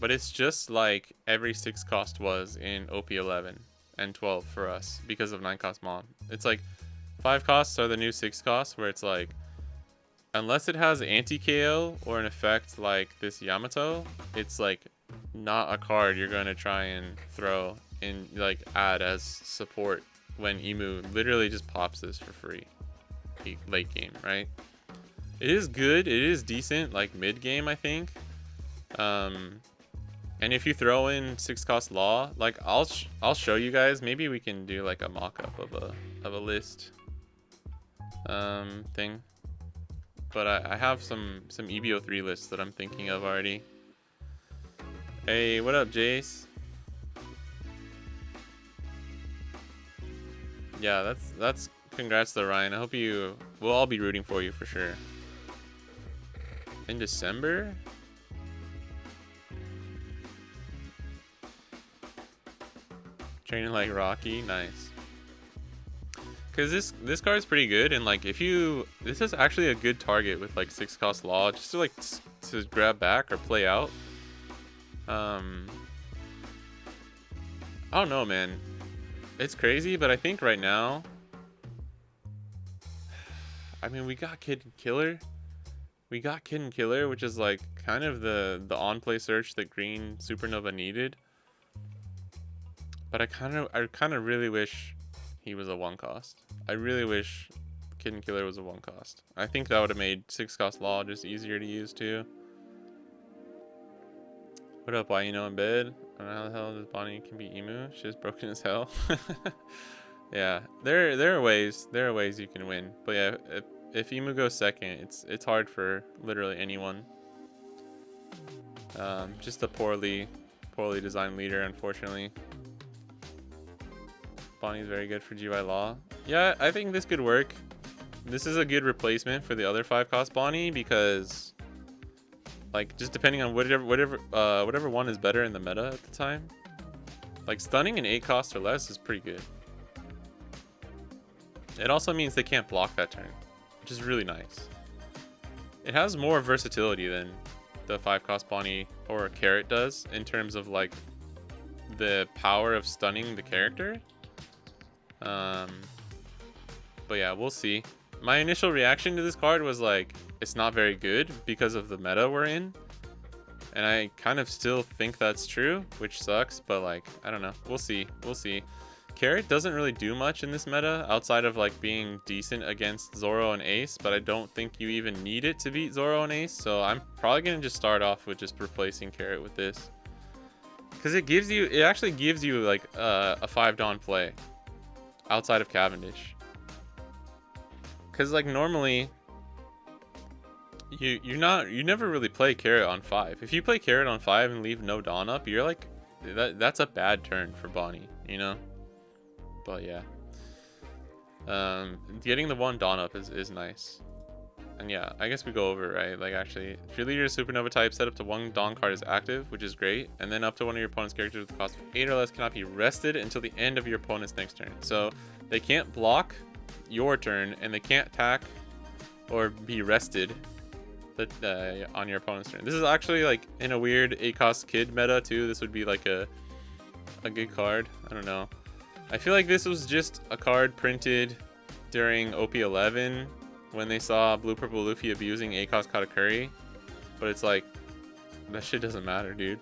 But it's just like every 6 cost was in OP11 and 12 for us because of 9 cost Mon. It's like 5 costs are the new 6 costs, where it's like, unless it has anti-KO or an effect like this Yamato, it's like not a card you're going to try and throw in, like add as support when Emu literally just pops this for free late game, right? It is good. It is decent, like mid game, I think. And if you throw in 6 cost Law, like I'll show you guys. Maybe we can do like a mock-up of a list thing. But I have some EB03 lists that I'm thinking of already. Hey, what up, Jace? Yeah, that's congrats to Ryan. I hope we'll all be rooting for you for sure. In December? Training like Rocky, nice. Cause this card's pretty good, and like this is actually a good target with like 6 cost Law, just to like to grab back or play out. I don't know, man. It's crazy, but I think right now, I mean, we got Kid and Killer. We got Kid and Killer, which is like kind of the on-play search that Green Supernova needed. But I kind of really wish he was a 1 cost. I really wish Kid and Killer was a 1 cost. I think that would have made 6 cost Law just easier to use too. What up, why you know in bed? I don't know how the hell this Bonnie can be Emu. She's broken as hell. Yeah, there are ways you can win. But yeah, if Emu goes second, it's hard for literally anyone. Just a poorly designed leader, unfortunately. Bonnie's very good for GY Law. Yeah, I think this could work. This is a good replacement for the other 5 cost Bonnie, because like just depending on whatever one is better in the meta at the time. Like stunning an 8 cost or less is pretty good. It also means they can't block that turn, which is really nice. It has more versatility than the 5 cost Bonnie or Carrot does in terms of like the power of stunning the character. But yeah, we'll see. My initial reaction to this card was like, it's not very good because of the meta we're in. And I kind of still think that's true, which sucks, but like, I don't know. We'll see. We'll see. Carrot doesn't really do much in this meta outside of like being decent against Zoro and Ace, but I don't think you even need it to beat Zoro and Ace. So I'm probably going to just start off with just replacing Carrot with this. Because it actually gives you like a 5 Dawn play outside of Cavendish. Because like normally you never really play Carrot on 5. If you play Carrot on 5 and leave no Dawn up, you're like, that's a bad turn for Bonnie, you know? But yeah. Getting the 1 Dawn up is nice. And yeah, I guess we go over, right? Like actually, if your leader is Supernova type, set up to 1 Dawn card is active, which is great. And then up to one of your opponent's characters with a cost of 8 or less cannot be rested until the end of your opponent's next turn. So they can't block your turn, and they can't attack or be rested on your opponent's turn. This is actually like in a weird 8 cost Kid meta too. This would be like a good card. I don't know. I feel like this was just a card printed during OP11 when they saw Blue Purple Luffy abusing 8 cost Katakuri. But it's like, that shit doesn't matter, dude.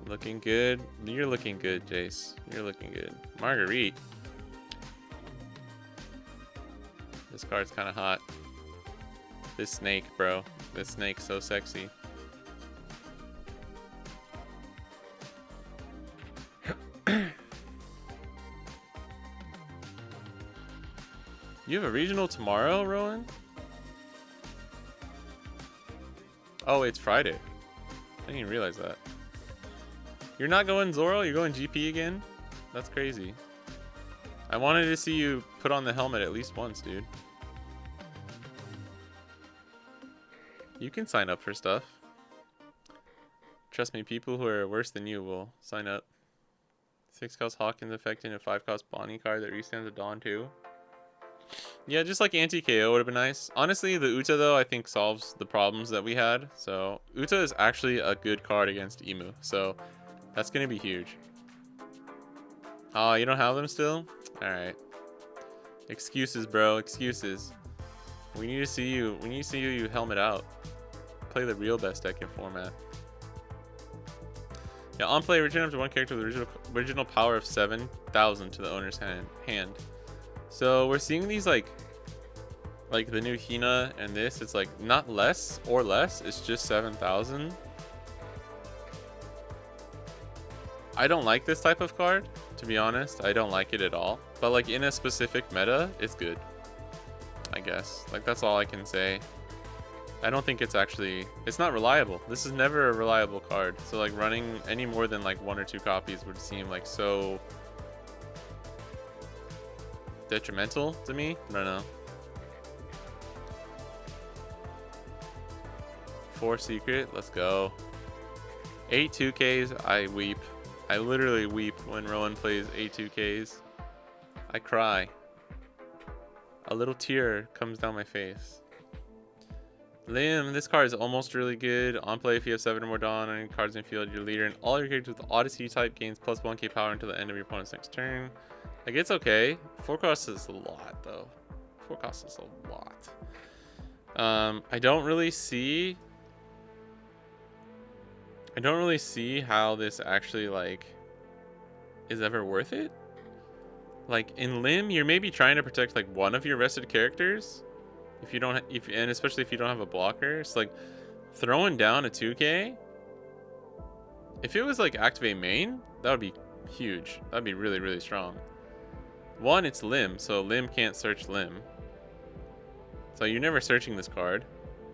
Looking good. You're looking good, Jace. You're looking good. Marguerite. This card's kind of hot. This snake, bro. This snake's so sexy. You have a regional tomorrow, Rowan? Oh, it's Friday. I didn't even realize that. You're not going Zoro? You're going GP again? That's crazy. I wanted to see you put on the helmet at least once, dude. You can sign up for stuff. Trust me, people who are worse than you will sign up. 6 cost Hawkins effect in a 5 cost Bonnie card that restands a Dawn too. Yeah, just like anti-KO would have been nice. Honestly, the Uta though I think solves the problems that we had. So Uta is actually a good card against Emu. So that's gonna be huge. Oh, you don't have them still? Alright. Excuses, bro. Excuses. We need to see you. We need to see you helmet out. Play the real best deck in format. Yeah, on play, return up to one character with original power of 7,000 to the owner's hand. So we're seeing these like the new Hina and this. It's like not less or less. It's just 7,000. I don't like this type of card, to be honest. I don't like it at all. But like in a specific meta, it's good. I guess. Like that's all I can say. I don't think it's actually... It's not reliable. This is never a reliable card. So like running any more than like 1 or 2 copies would seem like so... detrimental to me. I don't know. 4 secret. Let's go. 8 2Ks. I weep. I literally weep when Rowan plays 8 2Ks. I cry. A little tear comes down my face. Lim, this card is almost really good. On play, if you have 7 or more Dawn on any cards in field, your leader and all your characters with Odyssey type gains plus 1k power until the end of your opponent's next turn. Like, it's okay. 4 costs is a lot, though. 4 costs is a lot. I don't really see how this actually, like, is ever worth it. Like, in Lim, you're maybe trying to protect, like, one of your rested characters. If you don't, and especially if you don't have a blocker. It's like throwing down a 2k. If it was like activate main, that would be huge. That'd be really, really strong. One, it's Lim, so Lim can't search Lim. So you're never searching this card.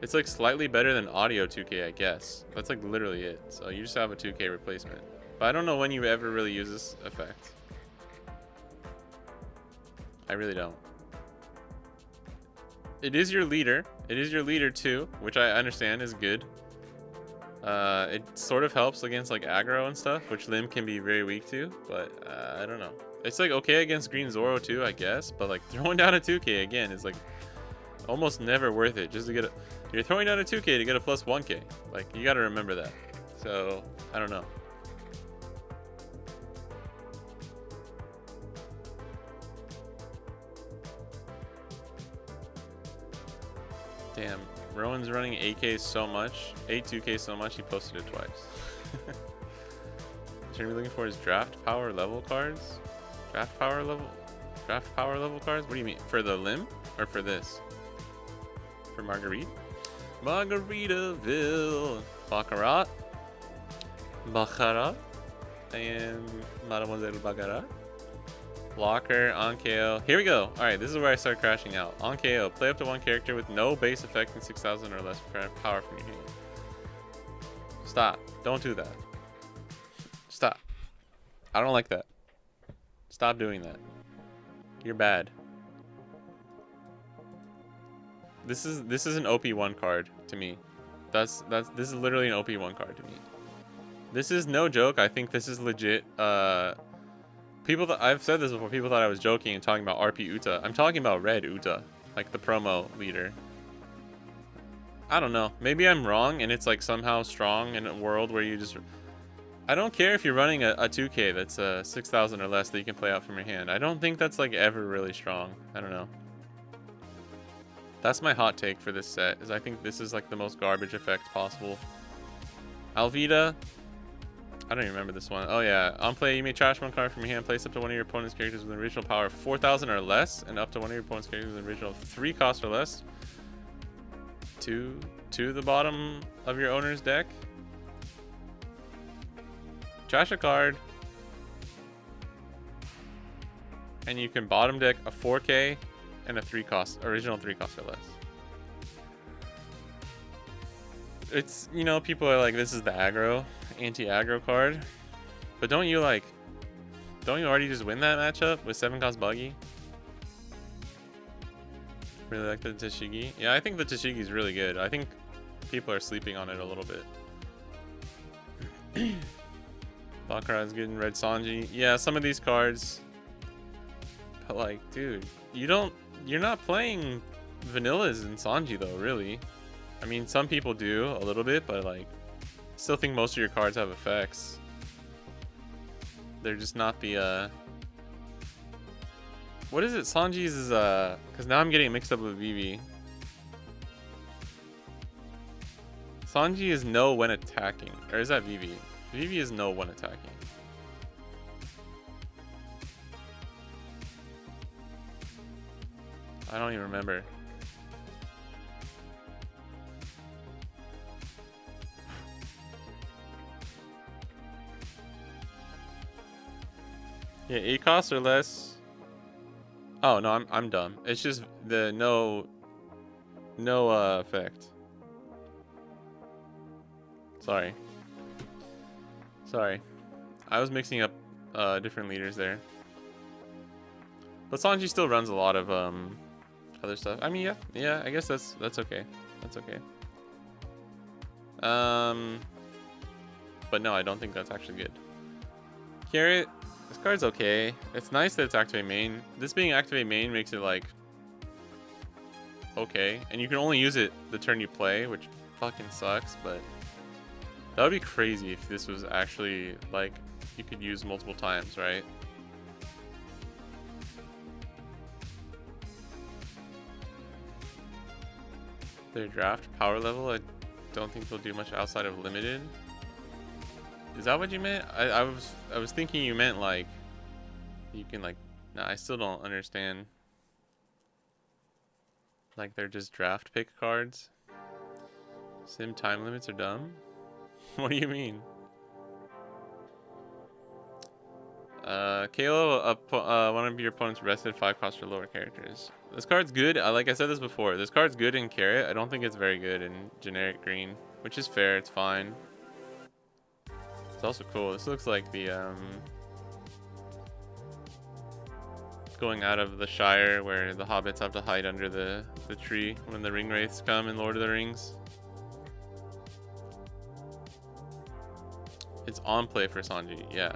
It's like slightly better than audio 2k, I guess. That's like literally it. So you just have a 2k replacement. But I don't know when you ever really use this effect. I really don't. It is your leader. It is your leader too, which I understand is good. It sort of helps against like aggro and stuff, which Lim can be very weak to, but I don't know. It's like okay against Green Zoro too, I guess, but like throwing down a 2k again is like almost never worth it just to get a... You're throwing down a 2k to get a plus 1k. Like, you gotta remember that. So, I don't know. Damn, Rowan's running 8k so much, 2k so much, he posted it twice. Should we be looking for his draft power level cards? Draft power level cards? What do you mean? For the Lim? Or for this? For Marguerite? Margaritaville. Baccarat. Baccarat. And Mademoiselle Baccarat. Blocker, on KO. Here we go. Alright, this is where I start crashing out. On KO, play up to one character with no base effect and 6,000 or less power from your hand. Stop. Don't do that. Stop. I don't like that. Stop doing that. You're bad. This is an OP1 card to me. This is literally an OP1 card to me. This is no joke. I think this is legit. People that I've said this before, people thought I was joking and talking about RP Uta. I'm talking about Red Uta, like the promo leader. I don't know. Maybe I'm wrong and it's like somehow strong in a world where you just... I don't care if you're running a 2k that's 6,000 or less that you can play out from your hand. I don't think that's like ever really strong. I don't know. That's my hot take for this set, is I think this is like the most garbage effect possible. Alvida. I don't even remember this one. Oh yeah, on play you may trash one card from your hand, place up to one of your opponent's characters with an original power of 4,000 or less, and up to one of your opponent's characters with an original 3 cost or less to the bottom of your owner's deck. Trash a card, and you can bottom deck a 4k and a 3 cost, original 3 cost or less. It's, you know, people are like, this is the aggro, anti-aggro card. But don't you already just win that matchup with 7 cost Buggy? Really like the Tashigi. Yeah, I think the Tashigi is really good. I think people are sleeping on it a little bit. Baccarat is good in Red Sanji. Yeah, some of these cards. But like, dude, you're not playing vanillas in Sanji though, really. I mean, some people do a little bit, but like, still think most of your cards have effects. They're just not the what is it? Sanji's is because now I'm getting mixed up with Vivi. Sanji is no when attacking, or is that Vivi? Vivi is no when attacking. I don't even remember. Yeah, 8 costs or less. Oh no, I'm dumb. It's just the no effect. Sorry. I was mixing up different leaders there. But Sanji still runs a lot of other stuff. I mean, yeah, I guess that's okay. That's okay. But no, I don't think that's actually good. Carrot, this card's okay. It's nice that it's activate main. This being activate main makes it like okay, and you can only use it the turn you play, which fucking sucks. But that would be crazy if this was actually like you could use multiple times, right? Their draft power level, I don't think they'll do much outside of limited. Is that what you meant? I was thinking you meant like you can like. Nah, I still don't understand. Like they're just draft pick cards. Sim time limits are dumb. What do you mean? KO one of your opponents rested 5 costs for lower characters. This card's good. Like I said this before. This card's good in Carrot. I don't think it's very good in generic green, which is fair. It's fine. It's also cool. This looks like the going out of the Shire where the hobbits have to hide under the tree when the ring wraiths come in Lord of the Rings. It's on play for Sanji, yeah.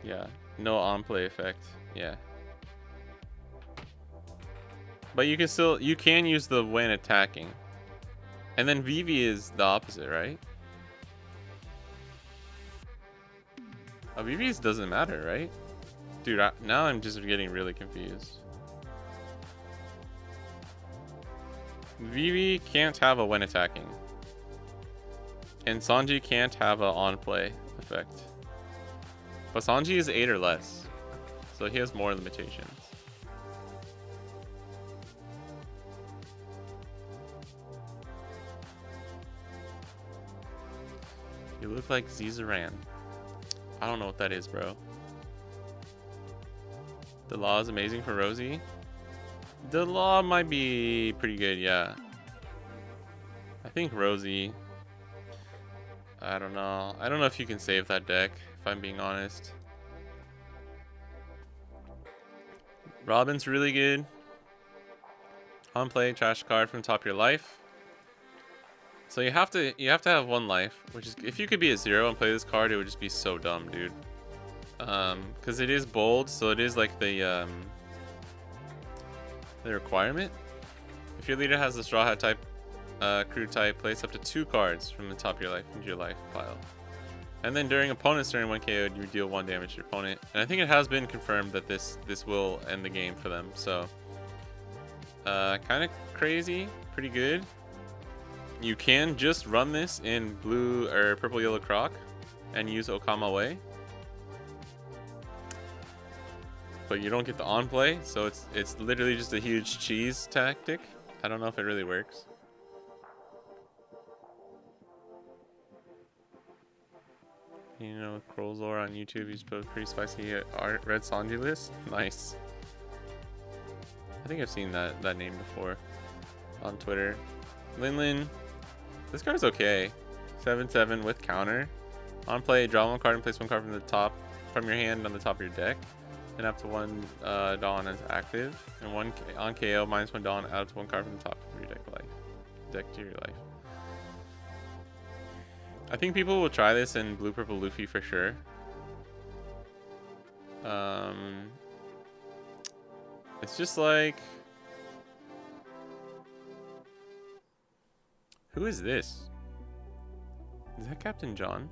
Yeah, no on play effect, yeah. But you can use the when attacking. And then Vivi is the opposite, right? Oh, Vivi's doesn't matter, right? Dude, now I'm just getting really confused. Vivi can't have a when attacking. And Sanji can't have a on play effect. But Sanji is 8 or less. So he has more limitations. You look like Zizaran. I don't know what that is, bro. The law is amazing for Rosie. The law might be pretty good, yeah. I think Rosie. I don't know. I don't know if you can save that deck, if I'm being honest. Robin's really good. On play, trash card from top of your life. So you have to have 1 life, which is, if you could be at 0 and play this card, it would just be so dumb, dude. Because it is bold, so it is like the requirement. If your leader has the Straw Hat type, crew type, place up to 2 cards from the top of your life into your life pile. And then during opponent's turn, when KO'd, you deal 1 damage to your opponent. And I think it has been confirmed that this will end the game for them. So, kind of crazy, pretty good. You can just run this in blue or purple yellow croc and use Okama Way. But you don't get the on play, so it's literally just a huge cheese tactic. I don't know if it really works. You know, Krolzor on YouTube, he's put a pretty spicy red Sanji list. Nice. I think I've seen that name before on Twitter. Linlin. This card's okay. 7/7 with counter. On play, draw 1 card and place 1 card from your hand on the top of your deck. And up to 1 Dawn is active. And 1 on KO, -1 Dawn, out to 1 card from the top of your deck life. deck to your life. I think people will try this in Blue Purple Luffy for sure. It's just like, who is this? Is that Captain John?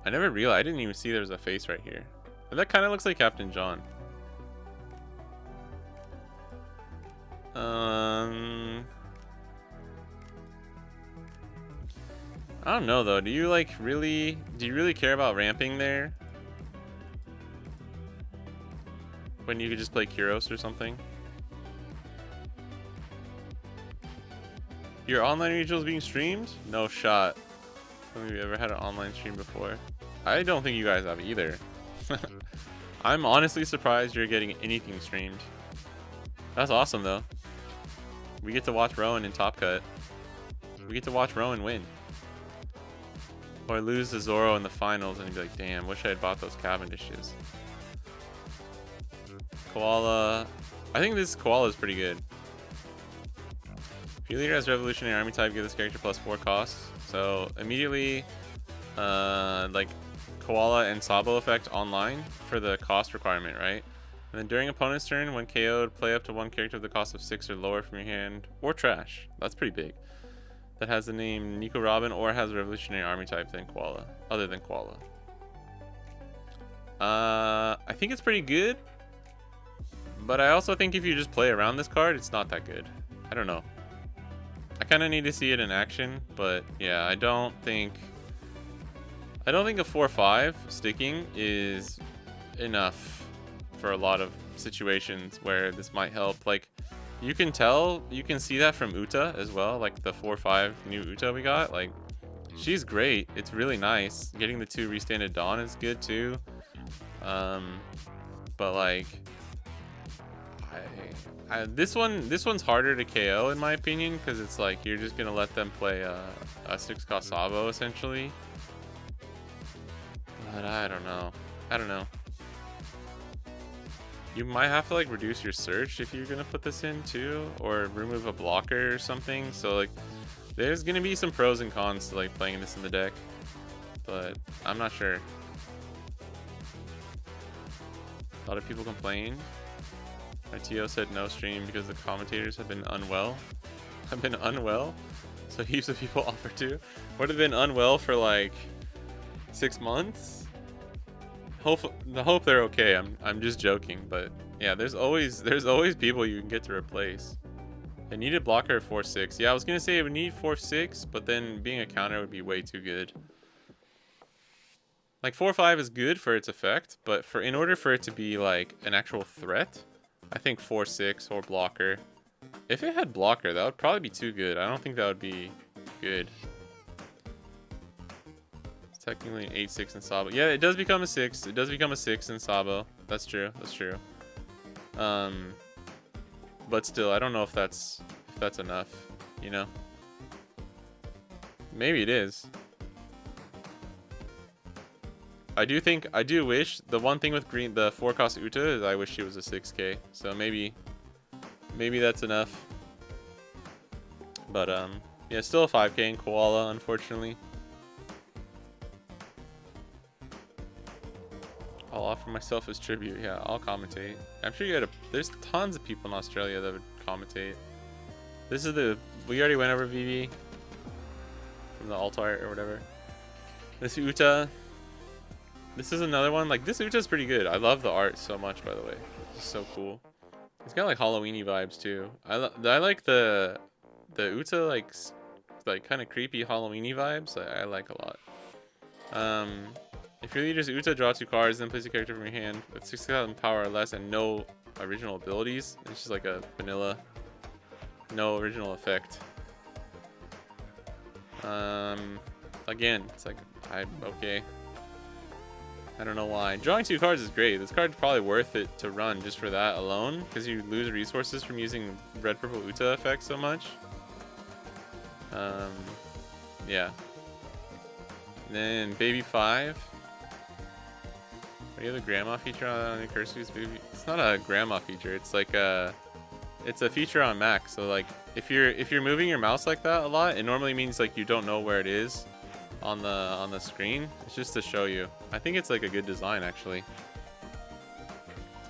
I never realized. I didn't even see there was a face right here. But that kind of looks like Captain John. I don't know though. Do you like really? Do you really care about ramping there? When you could just play Kyros or something? Your online regional is being streamed? No shot. Have you ever had an online stream before? I don't think you guys have either. I'm honestly surprised you're getting anything streamed. That's awesome though. We get to watch Rowan in Top Cut. We get to watch Rowan win. Or lose to Zoro in the finals and be like, damn, wish I had bought those Cavendishes. Koala. I think this Koala is pretty good. If your leader has Revolutionary Army type, give this character +4 costs. So immediately, like Koala and Sabo effect online for the cost requirement, right? And then during opponent's turn, when KO'd, play up to one character of the cost of 6 or lower from your hand, or trash. That's pretty big. That has the name Nico Robin or has a Revolutionary Army type than Koala, other than Koala. I think it's pretty good, but I also think if you just play around this card, it's not that good. I don't know. I kind of need to see it in action, but yeah, I don't think a 4/5 sticking is enough for a lot of situations where this might help. Like, you can see that from Uta as well, like the 4/5 new Uta we got. Like, she's great. It's really nice. Getting the 2 Restand at Dawn is good too. But like, this one's harder to KO in my opinion, because it's like you're just gonna let them play a 6 cost Sabo essentially. But I don't know. You might have to like reduce your search if you're gonna put this in too, or remove a blocker or something. So like, there's gonna be some pros and cons to like playing this in the deck, but I'm not sure. A lot of people complain. RTO said no stream because the commentators have been unwell. Have been unwell? So heaps of people offer to. Would have been unwell for like 6 months? Hope they're okay. I'm just joking, but yeah, there's always people you can get to replace. I needed blocker 4/6. Yeah, I was gonna say it would need 4/6, but then being a counter would be way too good. Like 4/5 is good for its effect, but in order for it to be like an actual threat, I think 4/6 or blocker. If it had blocker, that would probably be too good. I don't think that would be good. It's technically an 8/6 in Sabo. Yeah, it does become a 6. It does become a 6 in Sabo. That's true. That's true. But still, I don't know if that's enough. You know. Maybe it is. I do wish, the one thing with the 4 cost Uta is I wish she was a 6k. So maybe that's enough. But yeah, still a 5k in Koala, unfortunately. I'll offer myself as tribute. Yeah, I'll commentate. I'm sure there's tons of people in Australia that would commentate. This is we already went over VV from the alt art or whatever. This Uta. This is another one. Like, this Uta is pretty good. I love the art so much, by the way. It's so cool. It's got like Halloween-y vibes too. I like the Uta like kind of creepy Halloween-y vibes. I like a lot. If your leader's Uta, draw 2 cards, then place a character from your hand with 6,000 power or less and no original abilities. It's just like a vanilla, no original effect. Again, it's like, okay. I don't know why. Drawing 2 cards is great. This card's probably worth it to run just for that alone, because you lose resources from using red purple Uta effect so much. Yeah. And then Baby 5. What do you have the grandma feature on your curses? Baby? It's not a grandma feature. It's like a It's a feature on Mac. So like if you're moving your mouse like that a lot, it normally means like you don't know where it is on the screen. It's just to show you. I think it's like a good design actually.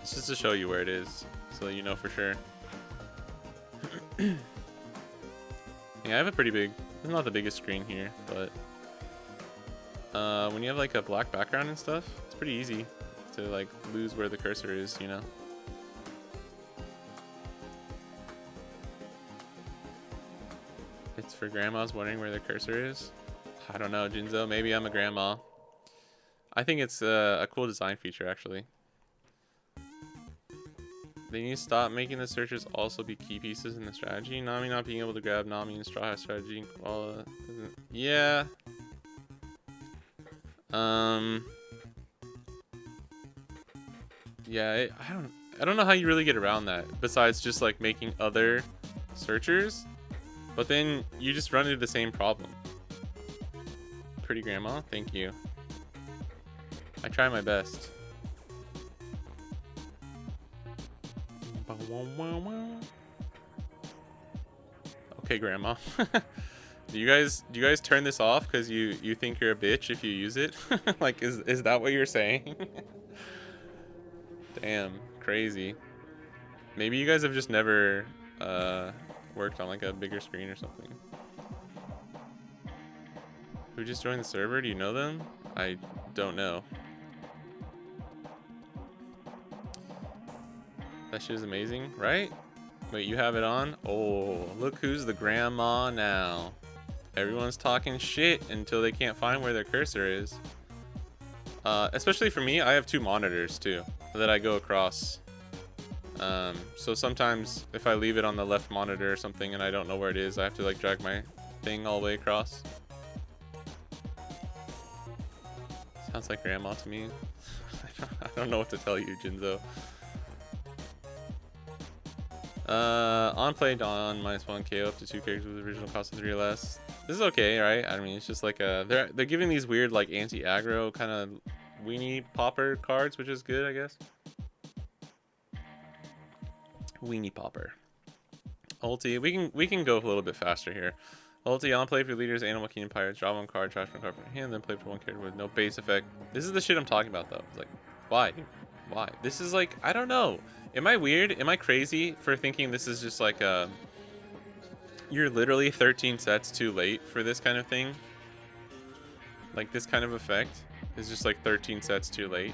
It's just to show you where it is, so you know for sure. Yeah, I have a pretty big. It's not the biggest screen here, but when you have like a black background and stuff, it's pretty easy to like lose where the cursor is, you know. It's for grandmas wondering where their cursor is. I don't know, Jinzo. Maybe I'm a grandma. I think it's a cool design feature actually. They need to stop making the searches also be key pieces in the strategy. Nami not being able to grab Nami and Straw Hat strategy. Yeah. Yeah, I don't know how you really get around that besides just like making other searchers, but then you just run into the same problem. Pretty grandma, thank you. I try my best. Okay, grandma. Do you guys turn this off because you think you're a bitch if you use it? Like is that what you're saying? Damn, crazy. Maybe you guys have just never worked on like a bigger screen or something. Who just joined the server? Do you know them? I don't know. That shit is amazing, right? Wait, you have it on? Oh, look who's the grandma now. Everyone's talking shit until they can't find where their cursor is. Especially for me, I have two monitors too that I go across. So sometimes if I leave it on the left monitor or something and I don't know where it is, I have to like drag my thing all the way across. Sounds like grandma to me. I don't know what to tell you, Jinzo. On play Dawn -1 KO up to 2 characters with original cost of 3 or less. This is okay, right? I mean, it's just like they're giving these weird like anti-aggro kind of weenie popper cards, which is good, I guess. Weenie popper. Ulti, we can go a little bit faster here. Ulti on play for leaders, Animal Kingdom Pirates, draw 1 card, trash 1 card from your hand, then play for 1 character with no base effect. This is the shit I'm talking about though. It's like, why? Why? This is like, I don't know. Am I weird? Am I crazy for thinking this is just like you're literally 13 sets too late for this kind of thing? Like this kind of effect is just like 13 sets too late.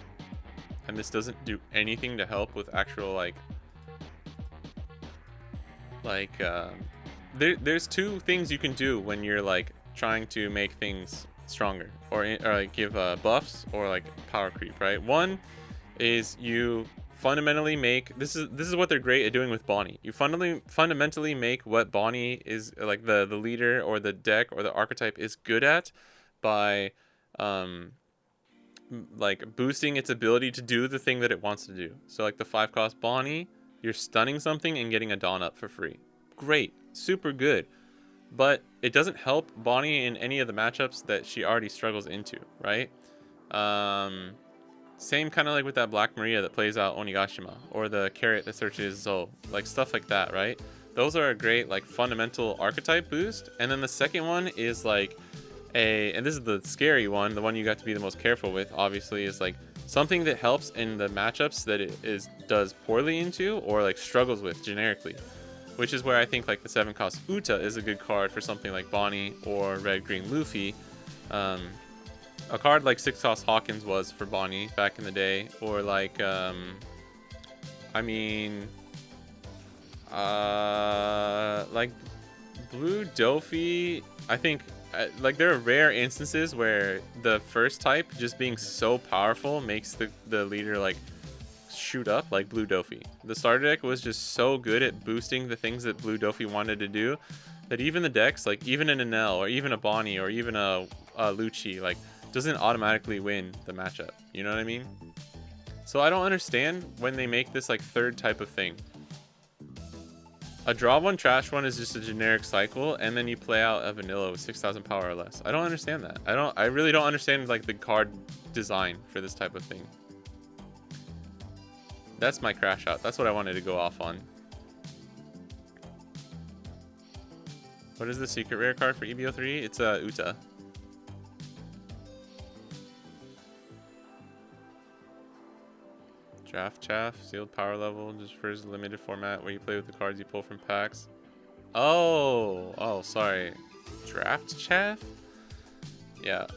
And this doesn't do anything to help with actual there's two things you can do when you're like trying to make things stronger or like give buffs or like power creep, right? One is you fundamentally make this is what they're great at doing with Bonnie. You fundamentally make what Bonnie is like the leader or the deck or the archetype is good at by like boosting its ability to do the thing that it wants to do. So like the 5-cost Bonnie, you're stunning something and getting a Dawn up for free. Great, super good. But it doesn't help Bonnie in any of the matchups that she already struggles into, right? Same kind of like with that Black Maria that plays out Onigashima, or the Carrot that searches Zou, like stuff like that, right? Those are a great like fundamental archetype boost. And then the second one is like and this is the scary one, the one you got to be the most careful with, obviously, is like something that helps in the matchups that it does poorly into or like struggles with generically. Which is where I think like the 7-cost Uta is a good card for something like Bonnie or Red Green Luffy. A card like 6-cost Hawkins was for Bonnie back in the day, or like I mean like Blue Dofi. I think like there are rare instances where the first type just being so powerful makes the leader like shoot up, like Blue Dofi. The starter deck was just so good at boosting the things that Blue Dofi wanted to do that even the decks, like even an Enel or even a Bonnie or even a Lucci, like doesn't automatically win the matchup. You know what I mean? So I don't understand when they make this like third type of thing. A draw 1, trash 1 is just a generic cycle, and then you play out a vanilla with 6,000 power or less. I don't understand that. I really don't understand like the card design for this type of thing. That's my crash out. That's what I wanted to go off on. What is the secret rare card for EB03? It's Uta. Draft Chaff, sealed power level, just first limited format where you play with the cards you pull from packs. Oh, sorry. Draft Chaff? Yeah,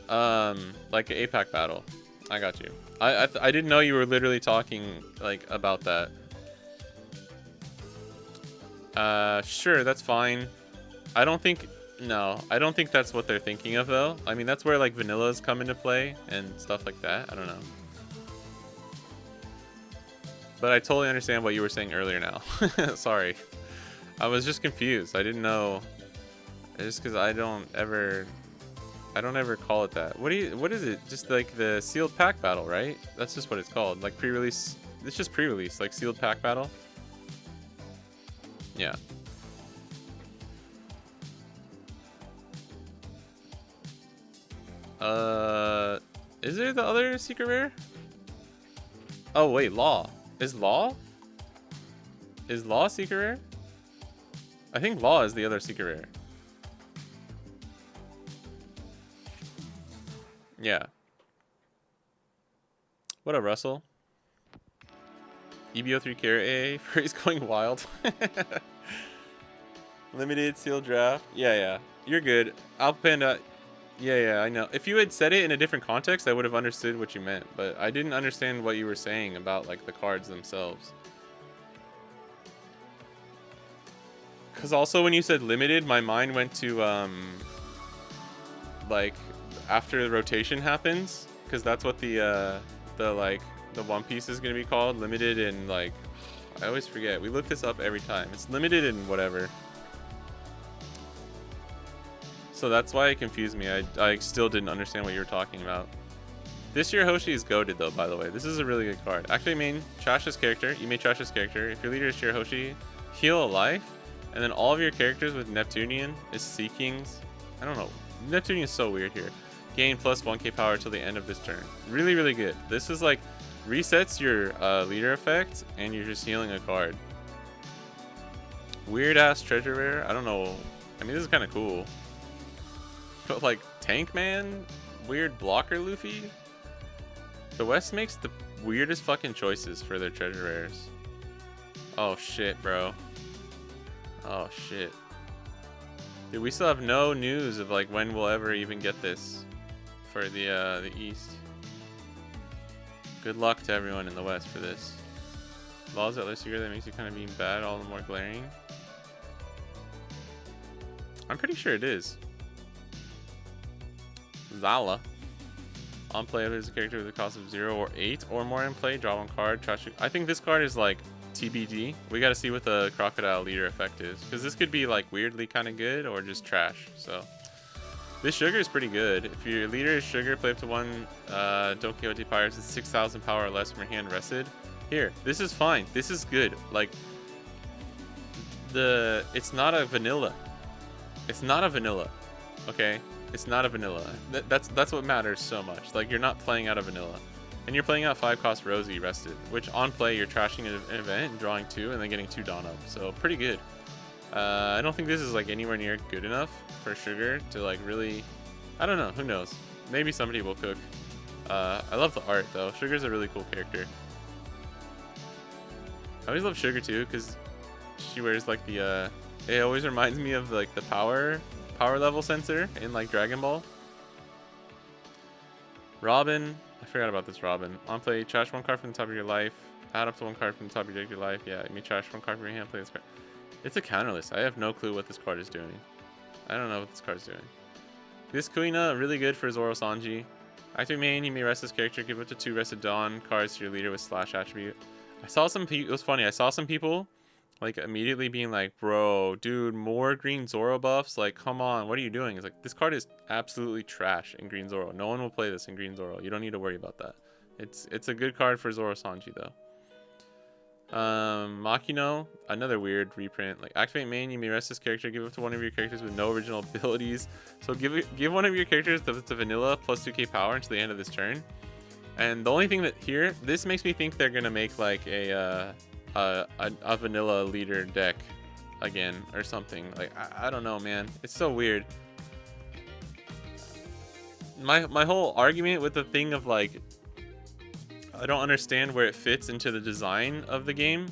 like an APAC battle. I got you. I didn't know you were literally talking like about that. Sure, that's fine. I don't think that's what they're thinking of though. I mean, that's where like vanillas come into play and stuff like that. I don't know. But I totally understand what you were saying earlier now. Sorry. I was just confused. I didn't know. Just because I don't ever call it that. What is it? Just like the sealed pack battle, right? That's just what it's called. Like pre-release. It's just pre-release, like sealed pack battle. Yeah. Is there the other secret rare? Oh wait, Law. Is Law secret rare? I think Law is the other secret rare. Yeah. What up, Russell? EB03 carrot AA. Furry's going wild. Limited sealed draft. Yeah. You're good. Alpanda. Yeah, I know. If you had said it in a different context, I would have understood what you meant. But I didn't understand what you were saying about like the cards themselves. Because also when you said limited, my mind went to like after the rotation happens, because that's what the One Piece is gonna be called, limited in like, I always forget. We look this up every time. It's limited in whatever. So that's why it confused me. I still didn't understand what you were talking about. This year Hoshi is goated though, by the way. This is a really good card. Actually, trash this character. You may trash this character. If your leader is Shir Hoshi, heal a life. And then all of your characters with Neptunian is Seekings. I don't know. Neptunian is so weird here. Gain plus 1k power till the end of this turn. Really, really good. This is like resets your leader effect and you're just healing a card. Weird ass treasure rare. I don't know. I mean, this is kind of cool. But like Tank Man, weird blocker Luffy. The West makes the weirdest fucking choices for their treasure rares. Oh shit, bro. Oh shit. Dude, we still have no news of like when we'll ever even get this for the East. Good luck to everyone in the West for this. Laws that list secret that makes you kind of being bad all the more glaring. I'm pretty sure it is. Zala. On play, if there's a character with a cost of 0 or 8 or more in play, draw one card, trash it. I think this card is like TBD. We gotta see what the crocodile leader effect is, because this could be like weirdly kind of good or just trash. So this sugar is pretty good. If your leader is sugar, play up to one Don Quixote Pirates with 6,000 power or less from your hand rested. Here, this is fine. This is good. Like it's not a vanilla. It's not a vanilla. Okay. It's not a vanilla. That's what matters so much. Like, you're not playing out a vanilla. And you're playing out 5-cost Rosie rested, which on play you're trashing an event and drawing 2 and then getting 2 Dawn up. So pretty good. I don't think this is like anywhere near good enough for Sugar to like really, I don't know, who knows. Maybe somebody will cook. I love the art though. Sugar's a really cool character. I always love Sugar too, because she wears like the it always reminds me of like the power level sensor in like Dragon Ball. Robin, I forgot about this Robin. On play, trash one card from the top of your life. Add up to one card from the top of your life. Yeah, you may trash one card from your hand, play this card. It's a counterless. I have no clue what this card is doing. I don't know what this card's doing. This Kuina, really good for Zoro Sanji. Active main, you may rest this character, give up to 2 rested Dawn cards to your leader with slash attribute. I saw some people, it was funny, I saw some people like immediately being like, bro, dude, more green Zoro buffs, like come on, what are you doing? It's like, this card is absolutely trash in green Zoro. No one will play this in green Zoro. You don't need to worry about that. It's a good card for Zoro Sanji though. Makino, another weird reprint. Like, activate main, you may rest this character, give up to one of your characters with no original abilities. So give one of your characters the vanilla plus 2k power until the end of this turn. And the only thing that here, this makes me think they're gonna make like a vanilla leader deck again or something. Like I don't know, man. It's so weird. My whole argument with the thing of like, I don't understand where it fits into the design of the game,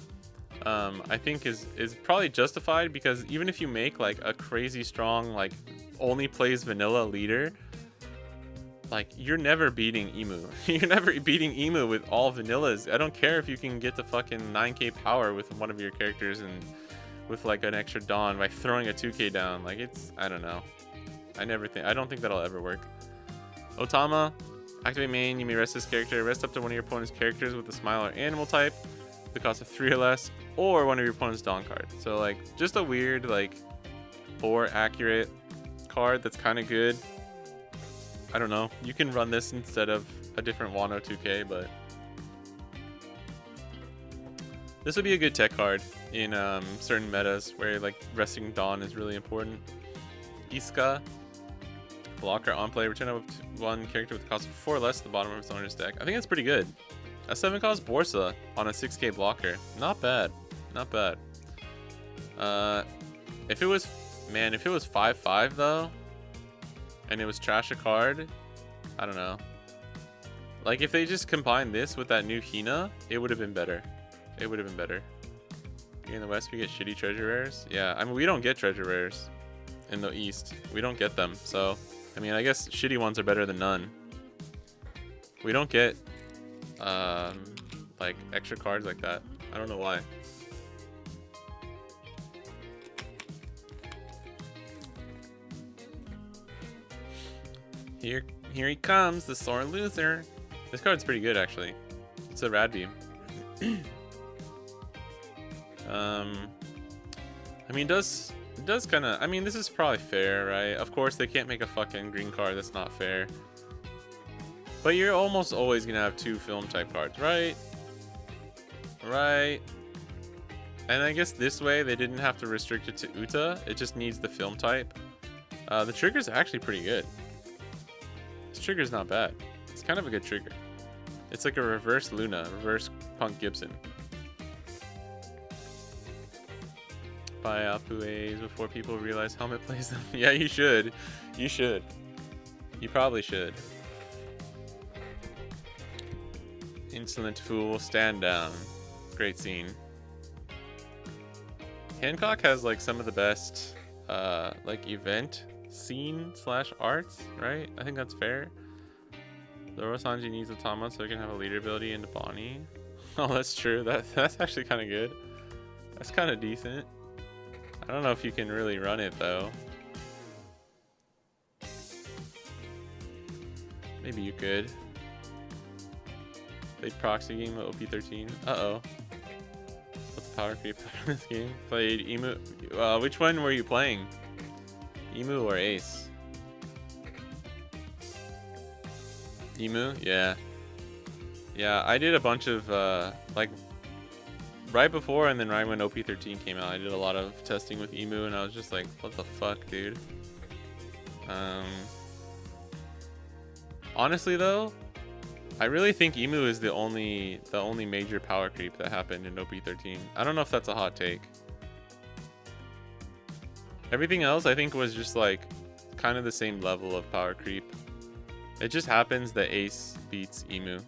I think is probably justified, because even if you make like a crazy strong, like only plays vanilla leader, like you're never beating Emu. You're never beating Emu with all vanillas. I don't care if you can get to fucking 9k power with one of your characters and with like an extra Dawn by throwing a 2k down. Like it's, I don't know. I don't think that'll ever work. Otama, activate main, you may rest this character. Rest up to one of your opponent's characters with a smile or animal type, the cost of 3 or less, or one of your opponent's Dawn card. So like just a weird, like 4 accurate card that's kind of good. I don't know. You can run this instead of a different Wano 2k, but this would be a good tech card in certain metas where like resting Dawn is really important. Iska, blocker on play, return up to one character with a cost of 4 or less at the bottom of its owner's deck. I think that's pretty good. A 7 cost Borsa on a 6k blocker. Not bad. Not bad. If it was 5/5 though, and it was trash a card, I don't know. Like if they just combined this with that new Hina, it would have been better. It would have been better. Here in the West, we get shitty treasure rares. Yeah, I mean, we don't get treasure rares in the East. We don't get them. So, I mean, I guess shitty ones are better than none. We don't get, like, extra cards like that. I don't know why. Here he comes, the sore loser. This card's pretty good, actually. It's a rad beam. I mean, it does kind of. I mean, this is probably fair, right? Of course, they can't make a fucking green card. That's not fair. But you're almost always gonna have 2 film type cards, right? Right. And I guess this way they didn't have to restrict it to Uta. It just needs the film type. The trigger's actually pretty good. This trigger's not bad. It's kind of a good trigger. It's like a reverse Luna, reverse Punk Gibson. Buy Apues before people realize Helmet plays them. Yeah, you should. You should. You probably should. Insolent fool, stand down. Great scene. Hancock has like some of the best like event scene / arts, right? I think that's fair. Zoro Sanji needs Otama so he can have a leader ability into Bonnie. Oh, that's true. That's actually kind of good. That's kind of decent. I don't know if you can really run it though. Maybe you could. Played proxy game with OP13. Uh-oh. What's the power creep in this game? Played Emu. Which one were you playing? Emu or Ace? Emu? Yeah. Yeah, I did a bunch of, like, right before and then right when OP13 came out, I did a lot of testing with Emu, and I was just like, what the fuck, dude? Honestly, though, I really think Emu is the only major power creep that happened in OP13. I don't know if that's a hot take. Everything else, I think, was just, like, kind of the same level of power creep. It just happens that Ace beats Emu.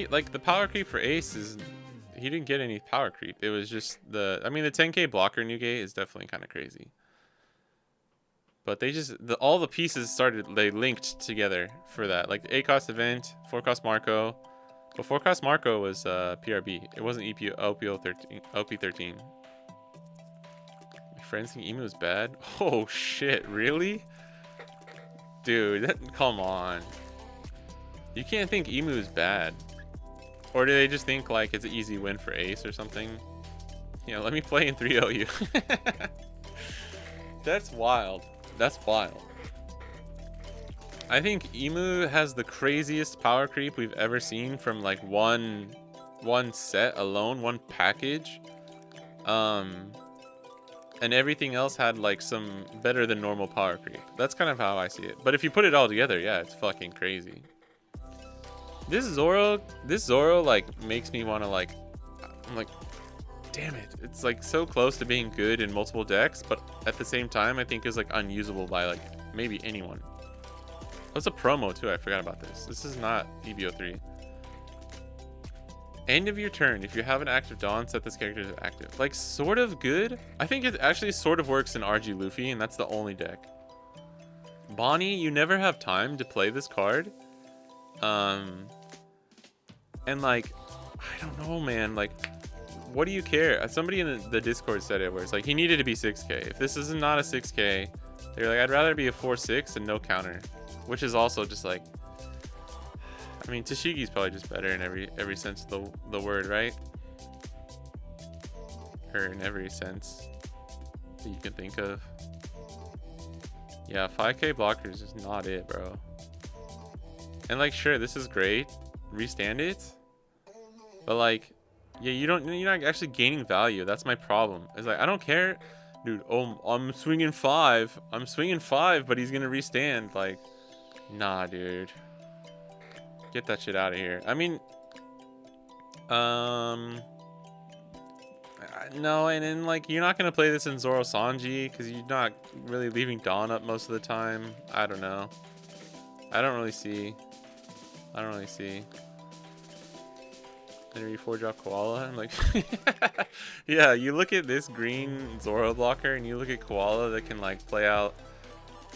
Like, the power creep for Ace is... He didn't get any power creep. It was just the... I mean, the 10k blocker Newgate is definitely kind of crazy. But they just... all the pieces started... They linked together for that. Like, the 8-cost event, 4-cost Marco. But 4-cost Marco was PRB. It wasn't OP13. My friends think Emu is bad? Oh, shit. Really? Dude, come on. You can't think Emu is bad. Or do they just think like it's an easy win for Ace or something? You know, let me play in 3-0 you. That's wild. That's wild. I think Emu has the craziest power creep we've ever seen from like one set alone, one package. And everything else had like some better than normal power creep. That's kind of how I see it. But if you put it all together, yeah, it's fucking crazy. This Zoro like makes me want to like, I'm like, damn it. It's like so close to being good in multiple decks, but at the same time, I think is like unusable by like maybe anyone. That's a promo too. I forgot about this. This is not EB03. End of your turn. If you have an active Dawn, set this character to active. Like, sort of good. I think it actually sort of works in RG Luffy, and that's the only deck. Bonnie, you never have time to play this card. And like, I don't know, man. Like, what do you care? Somebody in the Discord said it, where it's like, he needed to be 6k. If this is not a 6k, they're like, I'd rather be a 4-6 and no counter. Which is also just like, I mean, Tashigi's probably just better in every sense of the word, right? Or in every sense that you can think of. Yeah, 5k blockers is not it, bro. And like, sure, this is great. Restand it. But like, yeah, you're not actually gaining value. That's my problem. It's like, I don't care. Dude, oh, I'm swinging 5. I'm swinging 5, but he's gonna restand. Like, nah, dude. Get that shit out of here. I mean, no, and then like, you're not gonna play this in Zoro Sanji because you're not really leaving Dawn up most of the time. I don't know. I don't really see. Henry 4-drop Koala. I'm like, yeah, you look at this green Zoro blocker and you look at Koala that can like play out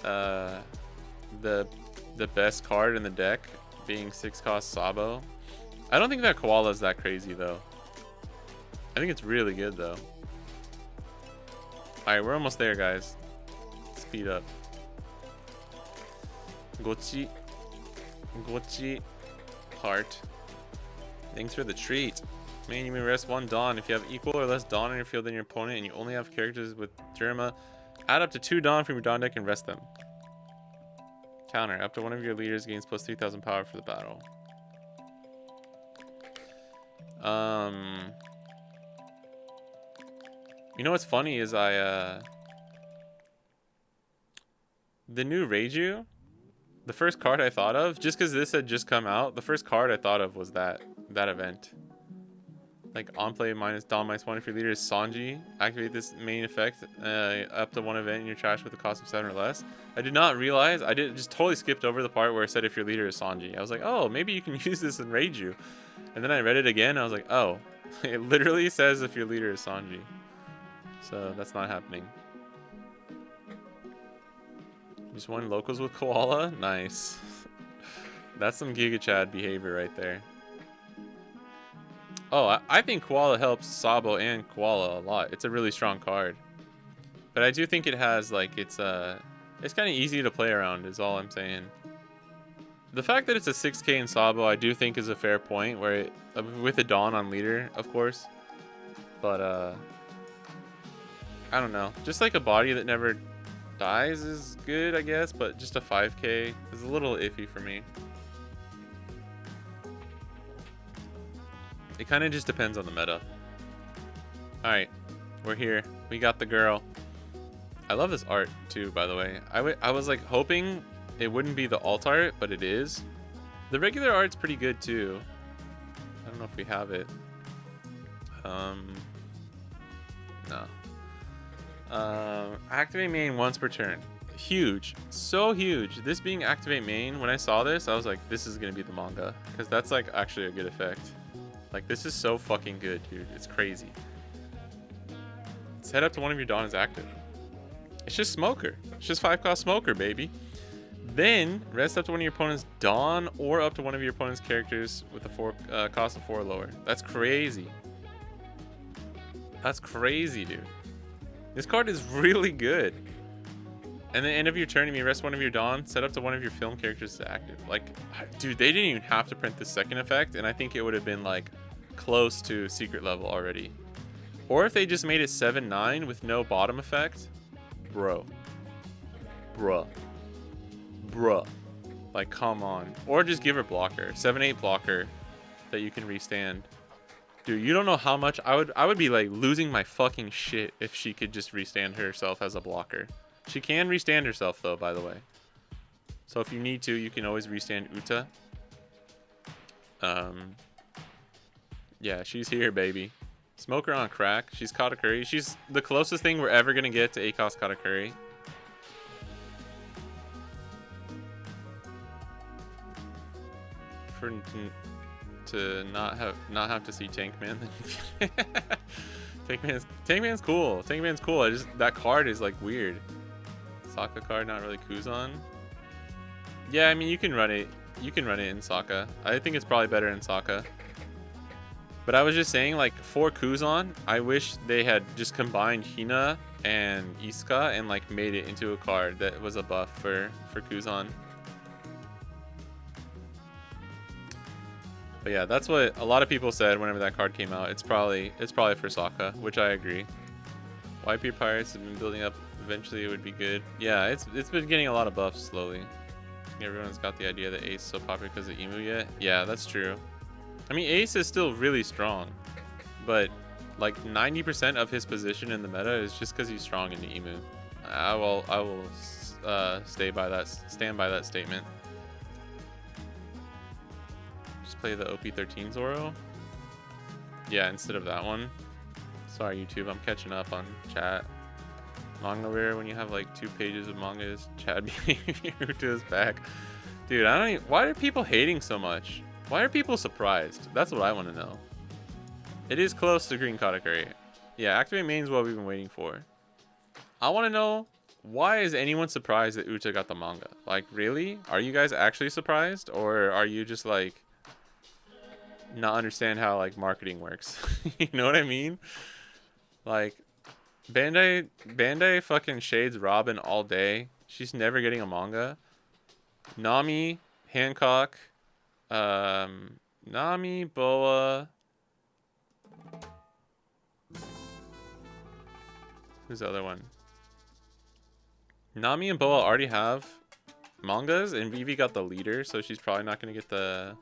the best card in the deck, being 6-cost Sabo. I don't think that Koala is that crazy though. I think it's really good though. Alright, we're almost there, guys. Speed up. Gochi. Heart. Thanks for the treat. Man, you may rest 1 Dawn. If you have equal or less Dawn in your field than your opponent and you only have characters with Jirama, add up to 2 Dawn from your Dawn deck and rest them. Counter. Up to one of your leaders gains plus 3,000 power for the battle. You know what's funny is the new Reiju, the first card I thought of, just because this had just come out, the first card I thought of was that event. Like, on play minus Dawn minus 1 if your leader is Sanji. Activate this main effect up to 1 event in your trash with a cost of 7 or less. I did not realize, just totally skipped over the part where it said if your leader is Sanji. I was like, oh, maybe you can use this in Reiju. And then I read it again, I was like, oh, it literally says if your leader is Sanji. So that's not happening. Just 1 locals with Koala? Nice. That's some Giga Chad behavior right there. Oh, I think Koala helps Sabo and Koala a lot. It's a really strong card. But I do think it has, like, it's kind of easy to play around is all I'm saying. The fact that it's a 6k in Sabo, I do think is a fair point, where with a Dawn on leader, of course. But, I don't know. Just like a body that never dies is good, I guess, but just a 5k is a little iffy for me. It kind of just depends on the meta. Alright, we're here. We got the girl. I love this art too, by the way. I was like hoping it wouldn't be the alt art, but it is. The regular art's pretty good too. I don't know if we have it. No. Activate main once per turn. Huge. So huge. This being activate main, when I saw this, I was like, this is going to be the manga. Because that's like actually a good effect. Like, this is so fucking good, dude. It's crazy. Set up to one of your Dawn is active. It's just Smoker. It's just 5-cost Smoker, baby. Then, rest up to one of your opponent's Dawn or up to one of your opponent's characters with a cost of 4 or lower. That's crazy. That's crazy, dude. This card is really good. And the end of your turn, you may rest one of your Dawn, set up to one of your film characters to active. Like, dude, they didn't even have to print the second effect, and I think it would have been, like, close to secret level already. Or if they just made it 7-9 with no bottom effect. Bruh. Like, come on. Or just give her blocker. 7-8 blocker that you can restand. Dude, you don't know how much I would be, like, losing my fucking shit if she could just restand herself as a blocker. She can restand herself, though, by the way. So if you need to, you can always restand Uta. Yeah, she's here, baby. Smoker on crack. She's Katakuri. She's the closest thing we're ever gonna get to ACOS Katakuri. For to not have to see Tankman. Tankman's cool. Tankman's cool. That card is like weird. Sokka card, not really Kuzan. Yeah, I mean you can run it. You can run it in Sokka. I think it's probably better in Sokka. But I was just saying, like, for Kuzan, I wish they had just combined Hina and Isuka and, like, made it into a card that was a buff for Kuzan. But yeah, that's what a lot of people said whenever that card came out. It's probably for Sokka, which I agree. Whitebeard Pirates have been building up. Eventually it would be good. Yeah, it's been getting a lot of buffs slowly. Everyone's got the idea that Ace is so popular because of Emu yet. Yeah, that's true. I mean, Ace is still really strong, but like 90% of his position in the meta is just because he's strong in the Emu. I will stand by that statement. Just play the OP13 Zoro. Yeah, instead of that one. Sorry, YouTube, I'm catching up on chat. Manga rare when you have like 2 pages of manga is Chad being to his back. Dude, I don't even, why are people hating so much? Why are people surprised? That's what I want to know. It is close to Green Katakuri. Yeah, Activate Main is what we've been waiting for. I want to know, why is anyone surprised that Uta got the manga? Like, really? Are you guys actually surprised? Or are you just like, not understand how like marketing works? You know what I mean? Like, Bandai fucking shades Robin all day. She's never getting a manga. Nami, Hancock, Nami, Boa. Who's the other one? Nami and Boa already have mangas, and Vivi got the leader, so she's probably not gonna get the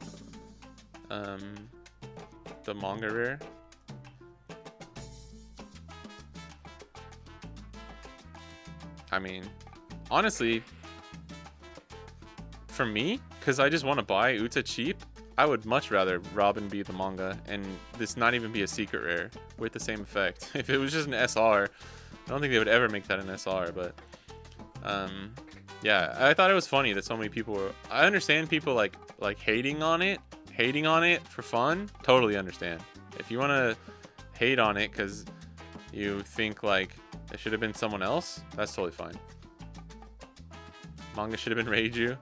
manga rare. I mean, honestly, for me, because I just want to buy Uta cheap, I would much rather Robin be the manga and this not even be a secret rare with the same effect. If it was just an SR, I don't think they would ever make that an SR, but yeah, I thought it was funny that so many people were, I understand people like hating on it for fun, totally understand. If you want to hate on it because you think like it should have been someone else, that's totally fine. Manga should have been Reiju.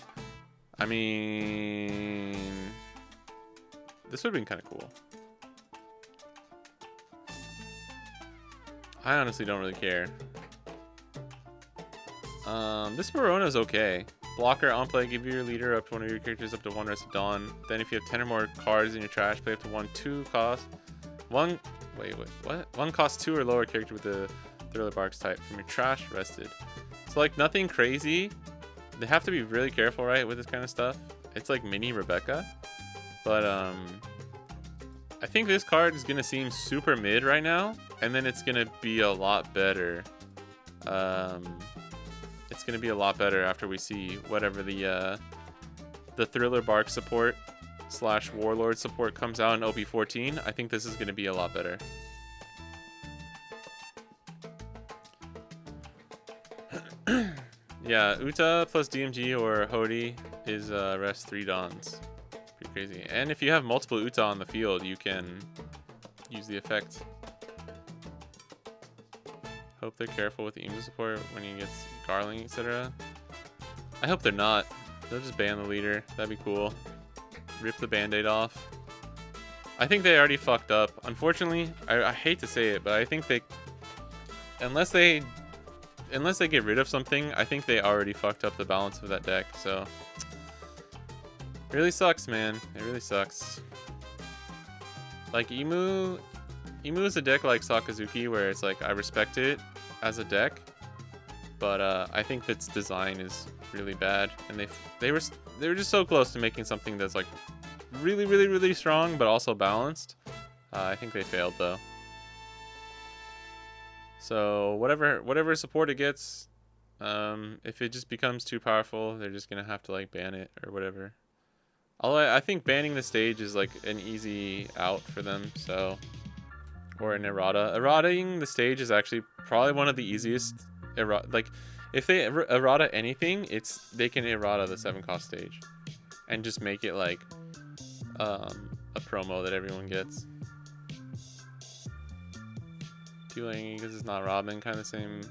I mean, this would have been kind of cool. I honestly don't really care. This Verona is okay. Blocker on play, give your leader up to one of your characters up to 1 Rest of Dawn. Then if you have 10 or more cards in your trash, play up to 2 cost. Wait, what? 1 cost 2 or lower character with the Thriller Barks type from your trash rested. So like nothing crazy. They have to be really careful, right, with this kind of stuff. It's like mini Rebecca. But I think this card is gonna seem super mid right now, and then it's gonna be a lot better. It's gonna be a lot better after we see whatever the Thriller Bark support / Warlord support comes out in OP14. I think this is gonna be a lot better. Yeah, Uta plus DMG or Hody is rest 3 Dons. Pretty crazy. And if you have multiple Uta on the field, you can use the effect. Hope they're careful with the Emu support when he gets Garling, etc. I hope they're not. They'll just ban the leader. That'd be cool. Rip the band-aid off. I think they already fucked up. Unfortunately, I hate to say it, but I think they... Unless they get rid of something, I think they already fucked up the balance of that deck, so... Really sucks, man. It really sucks. Like, Emu is a deck like Sakazuki, where it's like, I respect it as a deck, but I think its design is really bad, and they were just so close to making something that's like really, really, really strong, but also balanced. I think they failed, though. So whatever support it gets, if it just becomes too powerful, they're just gonna have to like ban it or whatever. Although I think banning the stage is like an easy out for them, so or an errata. Errataing the stage is actually probably one of the easiest. Like, if they errata anything, they can errata the 7-cost stage, and just make it like a promo that everyone gets. People are angry because it's not Robin, kind of same.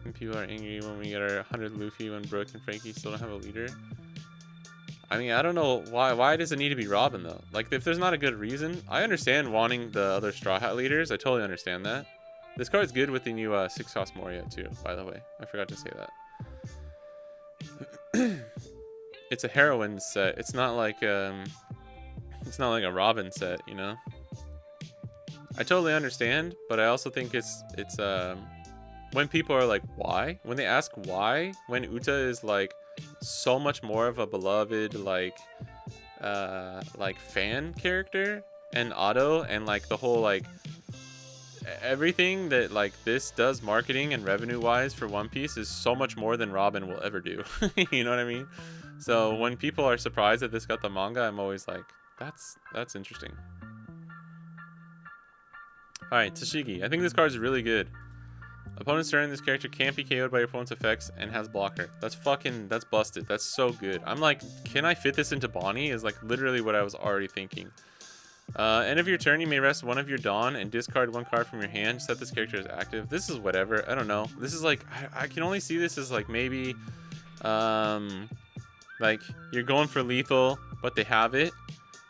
And people are angry when we get our 100 Luffy when Brooke and Frankie still don't have a leader. I mean, I don't know why does it need to be Robin though? Like, if there's not a good reason, I understand wanting the other Straw Hat leaders. I totally understand that. This card's good with the new 6-cost Moria too, by the way. I forgot to say that. It's a heroine set. It's not like a Robin set, you know? I totally understand, but I also think it's when people are like, why? When they ask why, when Uta is like so much more of a beloved like fan character, and Otto and like the whole like everything that like this does marketing and revenue wise for One Piece is so much more than Robin will ever do. You know what I mean? So when people are surprised that this got the manga, I'm always like, that's interesting. Alright, Tashigi. I think this card is really good. Opponent's turn, this character can't be KO'd by your opponent's effects and has blocker. That's busted. That's so good. I'm like, can I fit this into Bonnie? Is like literally what I was already thinking. End of your turn, you may rest one of your Dawn and discard one card from your hand. Set this character as active. This is whatever. I don't know. This is like, I can only see this as like maybe, like you're going for lethal, but they have it.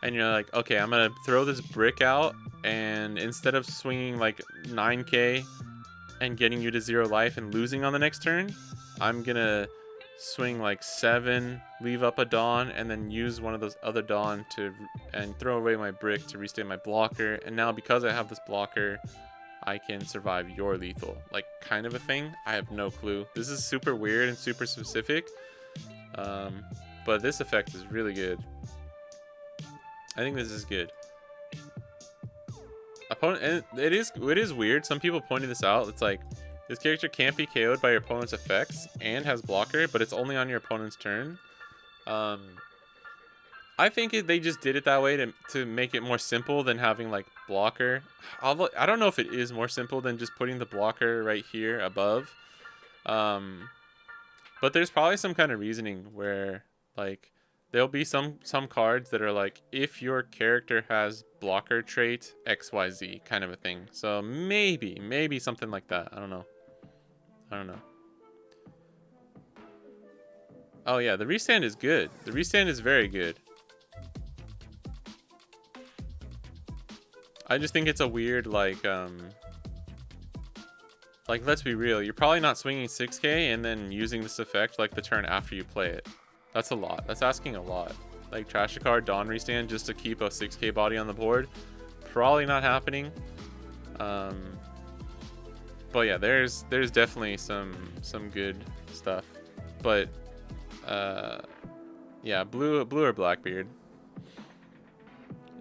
And you're like, okay, I'm going to throw this brick out. And instead of swinging like 9k and getting you to 0 life and losing on the next turn, I'm going to swing like 7, leave up a Dawn, and then use one of those other Dawn and throw away my brick to restate my blocker. And now because I have this blocker, I can survive your lethal, like kind of a thing. I have no clue. This is super weird and super specific, but this effect is really good. I think this is good. Opponent, and it is weird. Some people pointed this out. It's like, this character can't be KO'd by your opponent's effects and has blocker, but it's only on your opponent's turn. I think they just did it that way to make it more simple than having like blocker. I don't know if it is more simple than just putting the blocker right here above. But there's probably some kind of reasoning where like there'll be some cards that are like, if your character has blocker trait XYZ kind of a thing. So maybe something like that. I don't know. Oh yeah, the restand is good. The restand is very good. I just think it's a weird like let's be real. You're probably not swinging 6k and then using this effect like the turn after you play it. That's a lot. That's asking a lot. Like trash a card, Dawn restand just to keep a 6k body on the board. Probably not happening. But yeah, there's definitely some good stuff. But yeah, blue or Blackbeard.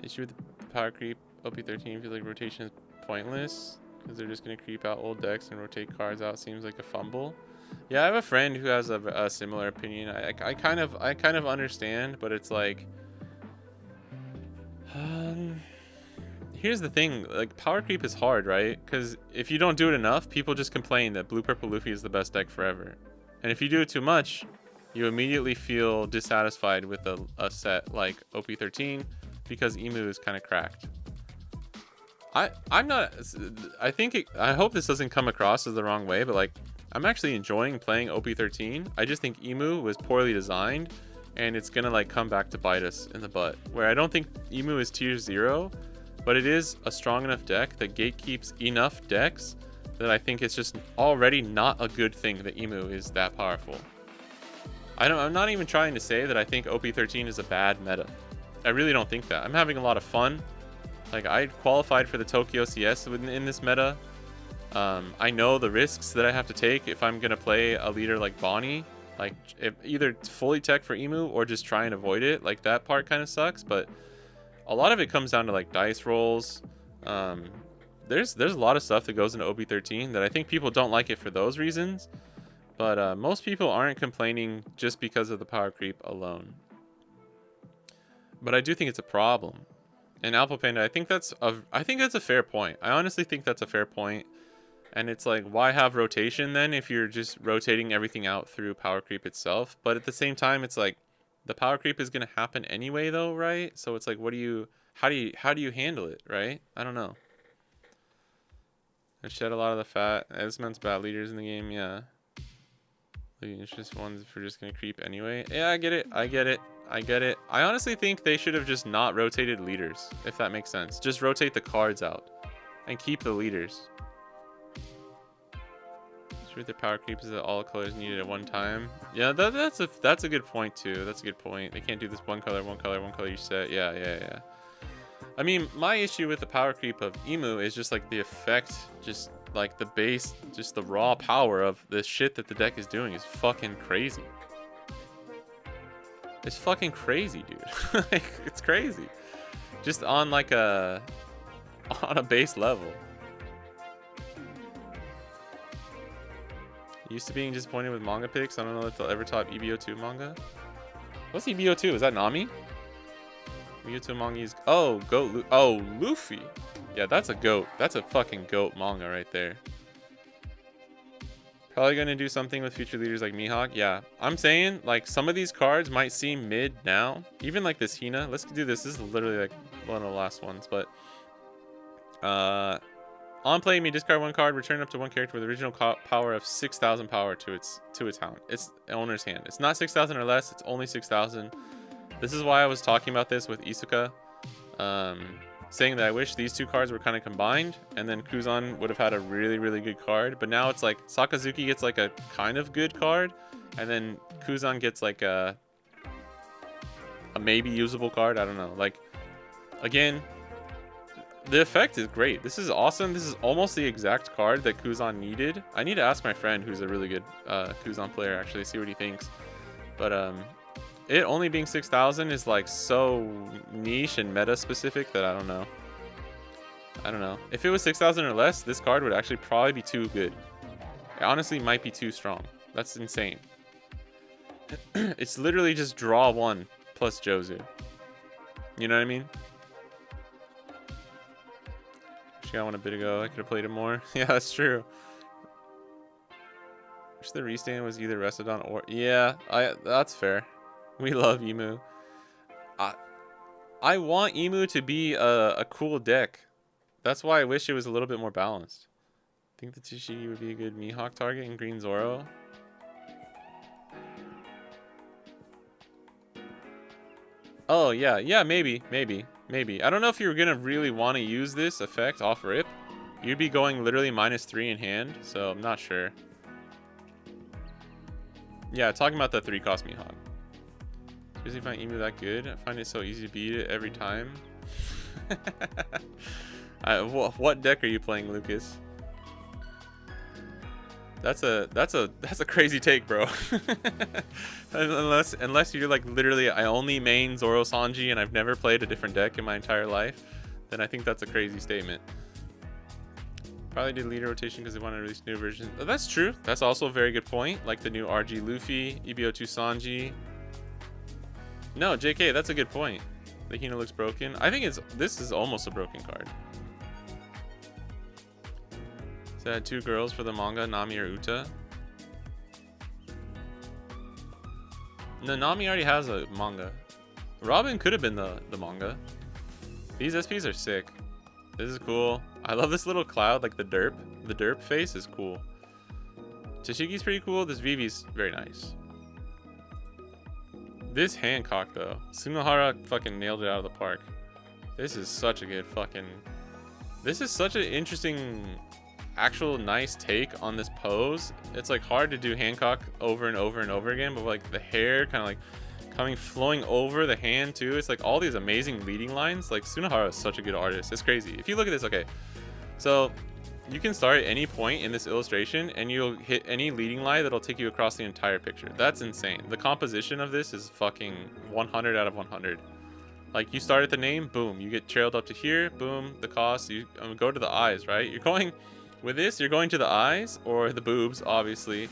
Issue with the power creep. OP13 feels like rotation is pointless because they're just gonna creep out old decks and rotate cards out. Seems like a fumble. Yeah, I have a friend who has a similar opinion. I kind of understand, but it's like, here's the thing, like power creep is hard, right? Because if you don't do it enough, people just complain that Blue Purple Luffy is the best deck forever. And if you do it too much, you immediately feel dissatisfied with a set like OP13 because Emu is kind of cracked. I'm not, I hope this doesn't come across as the wrong way, but like, I'm actually enjoying playing OP13. I just think Emu was poorly designed, and it's gonna like come back to bite us in the butt. Where I don't think Emu is tier 0, but it is a strong enough deck that gatekeeps enough decks that I think it's just already not a good thing that Emu is that powerful. I'm not even trying to say that I think OP13 is a bad meta. I really don't think that. I'm having a lot of fun. Like, I qualified for the Tokyo CS in this meta. I know the risks that I have to take if I'm gonna play a leader like Bonnie. Like, either fully tech for Emu or just try and avoid it. Like, that part kind of sucks, but a lot of it comes down to like dice rolls. There's a lot of stuff that goes into OP13 that I think people don't like it for those reasons, but most people aren't complaining just because of the power creep alone. But I do think it's a problem. And Apple Panda, I think that's a fair point. I honestly think that's a fair point. And it's like, why have rotation then if you're just rotating everything out through power creep itself? But at the same time, it's like the power creep is gonna happen anyway, though, right? So it's like, how do you handle it, right? I don't know. I shed a lot of the fat. This meant bad leaders in the game, yeah. It's just ones if we're just gonna creep anyway. Yeah, I get it. I get it. I get it. I honestly think they should have just not rotated leaders, if that makes sense. Just rotate the cards out and keep the leaders. With the power creeps that all colors needed at one time. Yeah, that's a good point too. That's a good point. They can't do this one color you set. Yeah. I mean, my issue with the power creep of Emu is just like the effect, just like the base, just the raw power of the shit that the deck is doing is fucking crazy. It's fucking crazy, dude. Like, it's crazy. Just on like on a base level. Used to being disappointed with manga picks. I don't know if they'll ever top EB02 manga. What's EB02? Is that Nami? EB02 manga is... Oh, goat. Oh, Luffy. Yeah, that's a goat. That's a fucking goat manga right there. Probably going to do something with future leaders like Mihawk. Yeah, I'm saying, like, some of these cards might seem mid now. Even like this Hina. Let's do this. This is literally like one of the last ones. But, on play, you may discard one card, return up to one character with original power of 6,000 power to its hand. It's owner's hand. It's not 6,000 or less. It's only 6,000. This is why I was talking about this with Isuka, saying that I wish these two cards were kind of combined, and then Kuzan would have had a really, really good card. But now it's like Sakazuki gets like a kind of good card, and then Kuzan gets like a maybe usable card. I don't know. Like, again, the effect is great. This is awesome. This is almost the exact card that Kuzan needed. I need to ask my friend who's a really good Kuzan player, actually, see what he thinks. But it only being 6,000 is like so niche and meta specific that I don't know. I don't know. If it was 6,000 or less, this card would actually probably be too good. It honestly might be too strong. That's insane. It's literally just draw one plus Jozu. You know what I mean? I won a bit ago. I could have played it more. Yeah, that's true. Wish the restand was either Restodon or... Yeah, that's fair. We love Emu. I want Emu to be a cool deck. That's why I wish it was a little bit more balanced. I think the Tishigi would be a good Mihawk target in Green Zoro. Oh, yeah, maybe. I don't know if you're going to really want to use this effect off rip. You'd be going literally -3 in hand, so I'm not sure. Yeah, talking about the 3-cost Mihawk. Seriously, find Emu that good? I find it so easy to beat it every time. What deck are you playing, Lucas? That's a crazy take, bro. unless you're like literally I only main Zoro Sanji and I've never played a different deck in my entire life, then I think that's a crazy statement. Probably did leader rotation because they want to release new versions. Oh, that's true. That's also a very good point. Like the new RG Luffy, EB02 Sanji. No, JK, that's a good point. The Hina looks broken. I think this is almost a broken card. So I had 2 girls for the manga, Nami or Uta. No, Nami already has a manga. Robin could have been the manga. These SPs are sick. This is cool. I love this little cloud, like the derp. The derp face is cool. Tashiki's pretty cool. This Vivi's very nice. This Hancock, though. Sunohara fucking nailed it out of the park. This is such a good fucking... This is such an interesting... actual nice take on this pose. It's like hard to do Hancock over and over and over again, but like the hair kind of like flowing over the hand too. It's like all these amazing leading lines. Like Sunohara is such a good artist. It's crazy. If you look at this, okay, so you can start at any point in this illustration and you'll hit any leading line that'll take you across the entire picture. That's insane. The composition of this is fucking 100 out of 100. Like you start at the name, boom, you get trailed up to here, boom, the cost, you go to the eyes, right? You're going with this, you're going to the eyes or the boobs, obviously,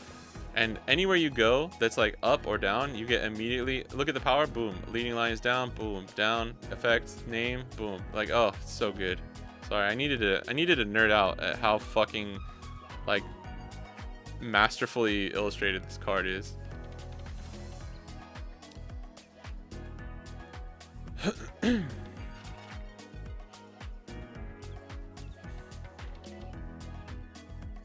And anywhere you go that's like up or down, you get immediately, look at the power, boom. Leading line is down, boom, down, effect, name, boom. Like, oh, it's so good. Sorry, I needed to nerd out at how fucking like masterfully illustrated this card is.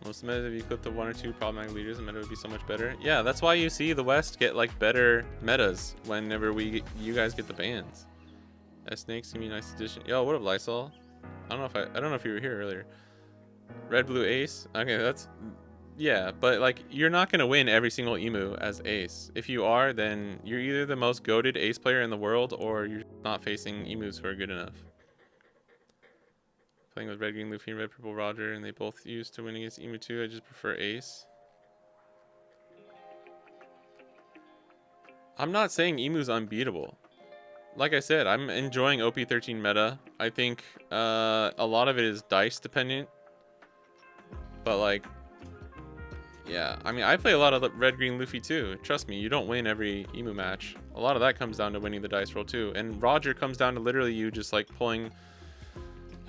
Most meta, if you clip the 1 or 2 problematic leaders, the meta would be so much better. Yeah, that's why you see the West get like better metas whenever you guys get the bans. Snakes can be a nice addition. Yo, what up, Lysol? I don't know if you were here earlier. Red blue ace. Okay, that's yeah, but like you're not gonna win every single emu as ace. If you are, then you're either the most goated ace player in the world, or you're not facing emus who are good enough. Playing with red, green, Luffy, and red, purple, Roger, and they both used to win against Emu 2. I just prefer Ace. I'm not saying Emu's unbeatable. Like I said, I'm enjoying OP13 meta. I think a lot of it is dice dependent. But like, yeah, I mean, I play a lot of red, green, Luffy too. Trust me, you don't win every Emu match. A lot of that comes down to winning the dice roll too. And Roger comes down to literally you just like pulling...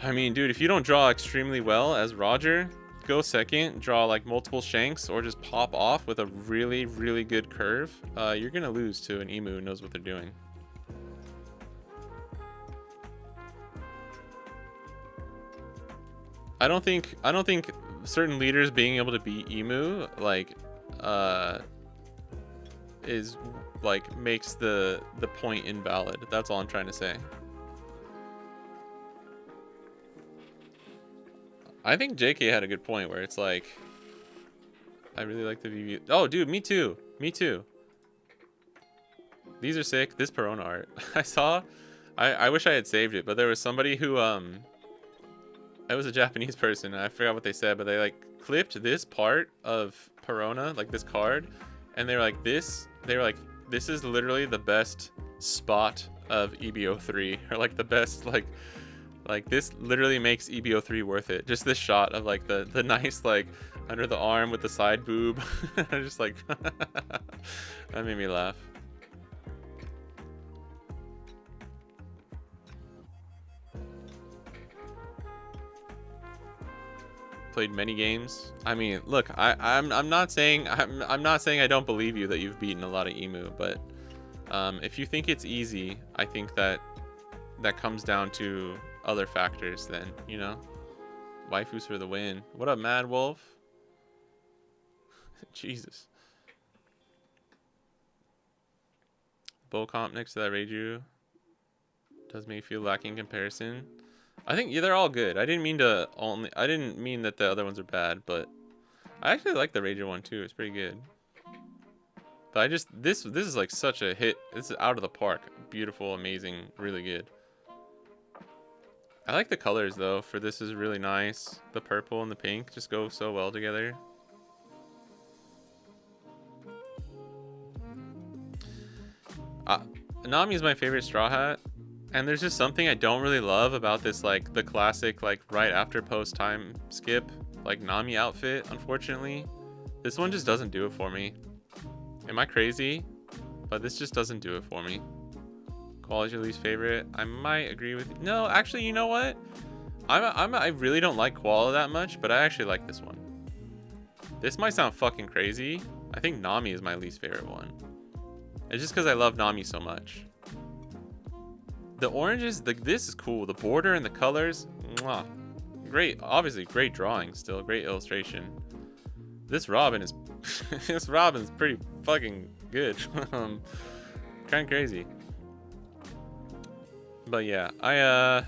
I mean, dude, if you don't draw extremely well as Roger, go second, draw like multiple shanks, or just pop off with a really, really good curve, you're gonna lose to an emu who knows what they're doing. I don't think certain leaders being able to beat emu like is like makes the point invalid. That's all I'm trying to say. I think JK had a good point where it's like, I really like the VV. Oh, dude, me too. Me too. These are sick. This Perona art. I saw, I wish I had saved it, but there was somebody who, it was a Japanese person. And I forgot what they said, but they like clipped this part of Perona, like this card. And they were like, this is literally the best spot of EB03, or like the best, like this literally makes EB03 worth it. Just this shot of like the nice like under the arm with the side boob. I just like that made me laugh. Played many games. I mean, look, I'm not saying I don't believe you that you've beaten a lot of emu, but if you think it's easy, I think that comes down to other factors then, you know. Waifus for the win. What up, Mad Wolf? Jesus. Bull comp next to that Reiju does make you feel lacking in comparison. I think, yeah, they're all good. I didn't mean that the other ones are bad, but I actually like the Reiju one too. It's pretty good. But I just this is like such a hit. This is out of the park. Beautiful, amazing, really good. I like the colors though. For this is really nice. The purple and the pink just go so well together. Nami is my favorite Straw Hat, and there's just something I don't really love about this, like the classic like right after post time skip like Nami outfit. Unfortunately, this one just doesn't do it for me. Am I crazy? But this just doesn't do it for me. Qual is your least favorite? I might agree with you. No, actually, you know what? I really don't like Qual that much, but I actually like this one. This might sound fucking crazy. I think Nami is my least favorite one. It's just because I love Nami so much. The oranges, this is cool. The border and the colors, mwah. Great. Obviously, great drawing still. Great illustration. This Robin is, this Robin's pretty fucking good. Kind of crazy. But yeah, I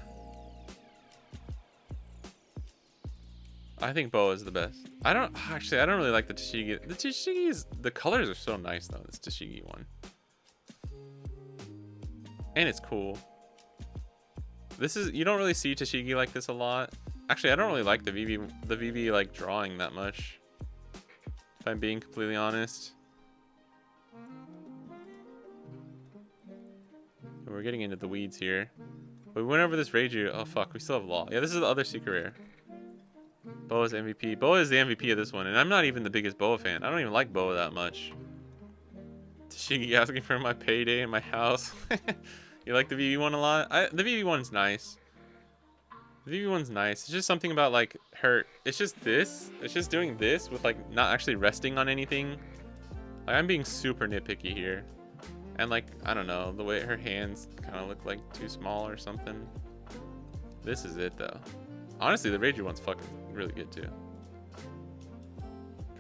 think Boa is the best. I don't really like the Tashigi. The Tashigi's, the colors are so nice though, this Tashigi one. And it's cool. This is, you don't really see Tashigi like this a lot. Actually, I don't really like the VV like drawing that much, if I'm being completely honest. We're getting into the weeds here. We went over this Reiju. Oh fuck, we still have Law. Yeah, this is the other secret rare. Boa's MVP. Boa is the MVP of this one, and I'm not even the biggest Boa fan. I don't even like Boa that much. Shiggy asking for my payday in my house. You like the VV1 a lot? The VV1's nice. The VV1's nice. It's just something about like her. It's just this. It's just doing this with like not actually resting on anything. Like, I'm being super nitpicky here. And like, I don't know, the way her hands kind of look like too small or something. This is it though. Honestly, the Reiju one's fucking really good too.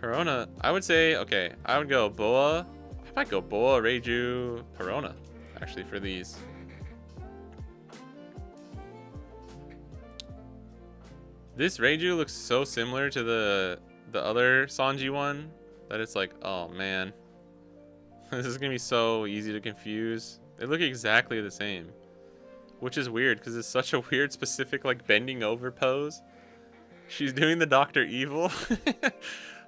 Perona, I would say, okay, I would go Boa. I might go Boa, Reiju, Perona, actually, for these. This Reiju looks so similar to the other Sanji one that it's like, oh man. This is gonna be so easy to confuse. They look exactly the same. Which is weird, because it's such a weird, specific, like, bending over pose. She's doing the Dr. Evil. I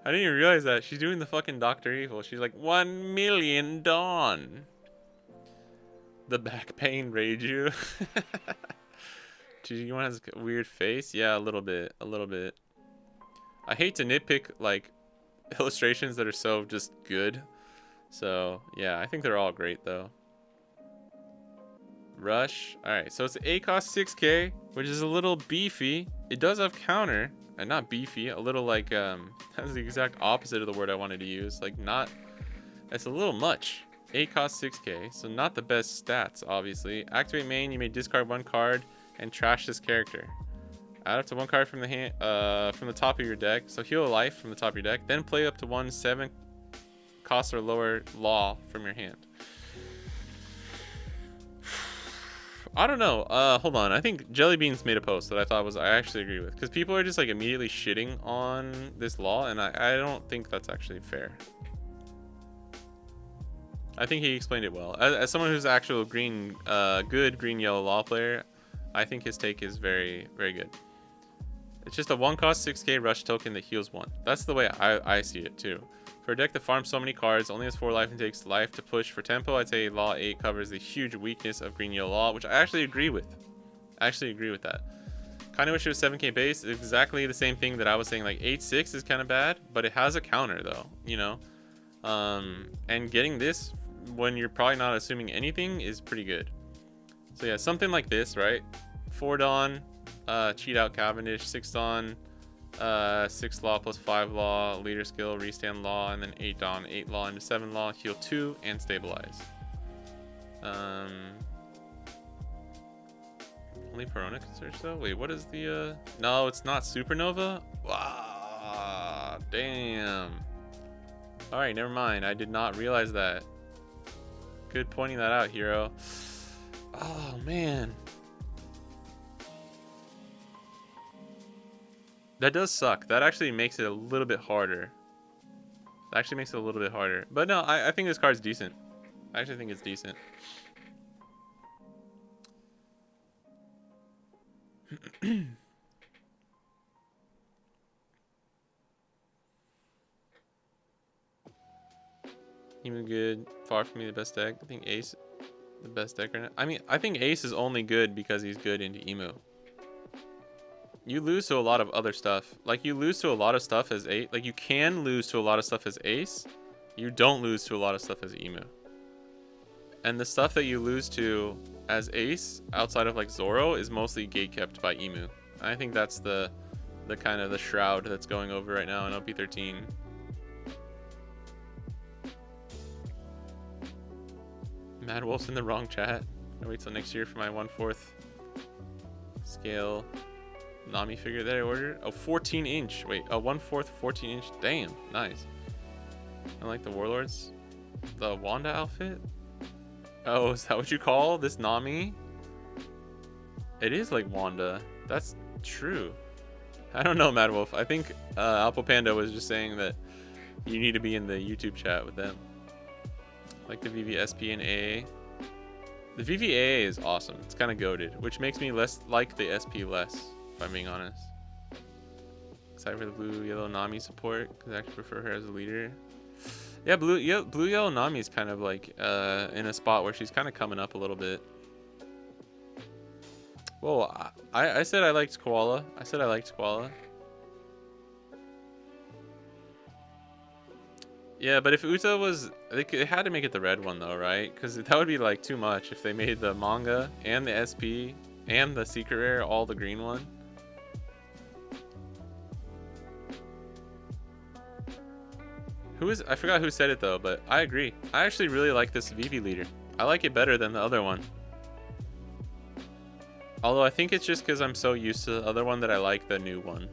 didn't even realize that. She's doing the fucking Dr. Evil. She's like, 1 million Dawn. The back pain Reiju. Gee, you want has a weird face? Yeah, a little bit. A little bit. I hate to nitpick, like, illustrations that are so just good. So, yeah, I think they're all great, though. Rush. Alright, so it's A cost 6k, which is a little beefy. It does have counter, and not beefy, a little like, that's the exact opposite of the word I wanted to use. Like, not, it's a little much. A cost 6k, so not the best stats, obviously. Activate main, you may discard 1 card and trash this character. Add up to 1 card from the hand, from the top of your deck, so heal a life from the top of your deck. Then play up to 1 7 cost or lower law from your hand. I don't know. Hold on. I think Jellybeans made a post that I thought was I actually agree with, because people are just like immediately shitting on this law, and I don't think that's actually fair. I think he explained it well. As someone who's actual green, good green yellow law player, I think his take is very, very good. It's just a 1 cost 6k rush token that heals 1. That's the way I see it too. For a deck that farms so many cards, only has 4 life and takes life to push for tempo, I'd say Law 8 covers the huge weakness of Green Yellow Law, which I actually agree with. I actually agree with that. Kind of wish it was 7k base. Exactly the same thing that I was saying, like 8-6 is kind of bad, but it has a counter though, you know? And getting this when you're probably not assuming anything is pretty good. So yeah, something like this, right? 4 Dawn, cheat out Cavendish, 6 Dawn, 6 law plus 5 law, leader skill, restand law, and then 8 Dawn, 8 law into 7 law, heal 2, and stabilize. Only Perona can search though? Wait, what is the, no, it's not Supernova? Wow, damn. Alright, never mind. I did not realize that. Good pointing that out, Hero. Oh, man. That does suck. That actually makes it a little bit harder. That actually makes it a little bit harder. But no, I think this card's decent. I actually think it's decent. Even good. Far from me the best deck. I think Ace the best deck right now. I mean, I think Ace is only good because he's good into Emu. You lose to a lot of other stuff. Like, you lose to a lot of stuff as Ace. Like, you can lose to a lot of stuff as Ace. You don't lose to a lot of stuff as Emu. And the stuff that you lose to as Ace, outside of, like, Zoro, is mostly gatekept by Emu. I think that's the kind of the shroud that's going over right now in OP13. Mad Wolf's in the wrong chat. I'll wait till next year for my 1/4 scale Nami figure that I ordered. Oh, 14 inch. Wait, a 1/4 14 inch. Damn, nice. I like the Warlords. The Wanda outfit? Oh, is that what you call this Nami? It is like Wanda. That's true. I don't know, Mad Wolf. I think Alpo Panda was just saying that you need to be in the YouTube chat with them. Like the VVSP and AA. The VVAA is awesome. It's kind of goated, which makes me less like the SP less, if I'm being honest. Excited for the blue yellow Nami support because I actually prefer her as a leader. Yeah, blue yellow Nami is kind of like in a spot where she's kind of coming up a little bit. Whoa, I said I liked Koala. I said I liked Koala. Yeah, but if Uta was, they had to make it the red one though, right? Because that would be like too much if they made the manga and the SP and the secret rare all the green one. I forgot who said it though, but I agree. I actually really like this VV leader. I like it better than the other one. Although I think it's just because I'm so used to the other one that I like the new one.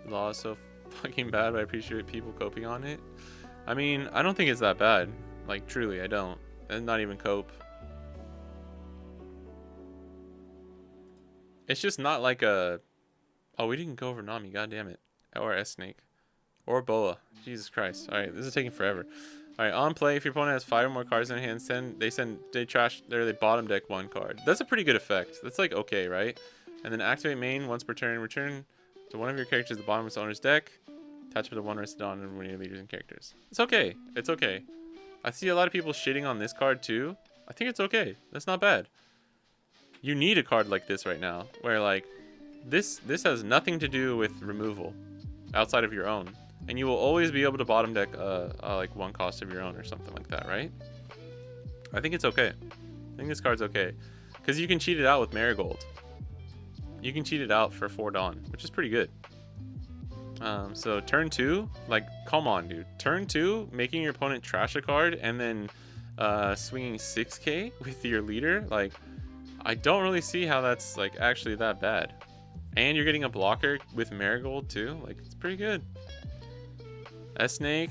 The law is so fucking bad, but I appreciate people coping on it. I mean, I don't think it's that bad. Like, truly, I don't. And not even cope. It's just not like a... Oh, we didn't go over Nami, god damn it. Or S-Snake. Or Boa. Jesus Christ. Alright, this is taking forever. Alright, on play, if your opponent has 5 or more cards in their hand, they bottom deck 1 card. That's a pretty good effect. That's like okay, right? And then activate main once per turn. Return to one of your characters at the bottom of its owner's deck. Attach it to one rested on one of your leaders and characters. It's okay. It's okay. I see a lot of people shitting on this card too. I think it's okay. That's not bad. You need a card like this right now, where like this has nothing to do with removal outside of your own, and you will always be able to bottom deck like 1 cost of your own or something like that, right? I think it's okay. I think this card's okay because you can cheat it out with Marigold. You can cheat it out for 4 Dawn, which is pretty good. So turn 2, like, come on, dude. Turn 2, making your opponent trash a card and then swinging 6k with your leader, like, I don't really see how that's like actually that bad. And you're getting a blocker with Marigold too, like, it's pretty good. S-Snake,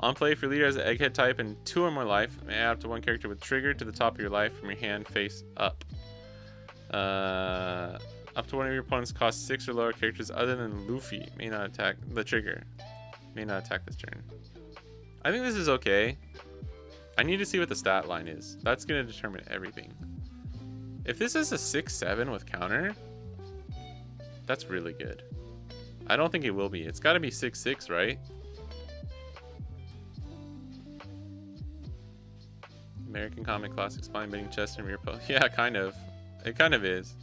on play if your leader has an egghead type and 2 or more life, may add up to 1 character with trigger to the top of your life from your hand face up. Up to one of your opponent's cost 6 or lower characters other than Luffy may not attack the trigger. May not attack this turn. I think this is okay. I need to see what the stat line is. That's going to determine everything. If this is a 6-7 with counter, that's really good. I don't think it will be. It's got to be 6-6, right? American Comic Classic Spine Bending Chest and Rear Post. Yeah, kind of. It kind of is.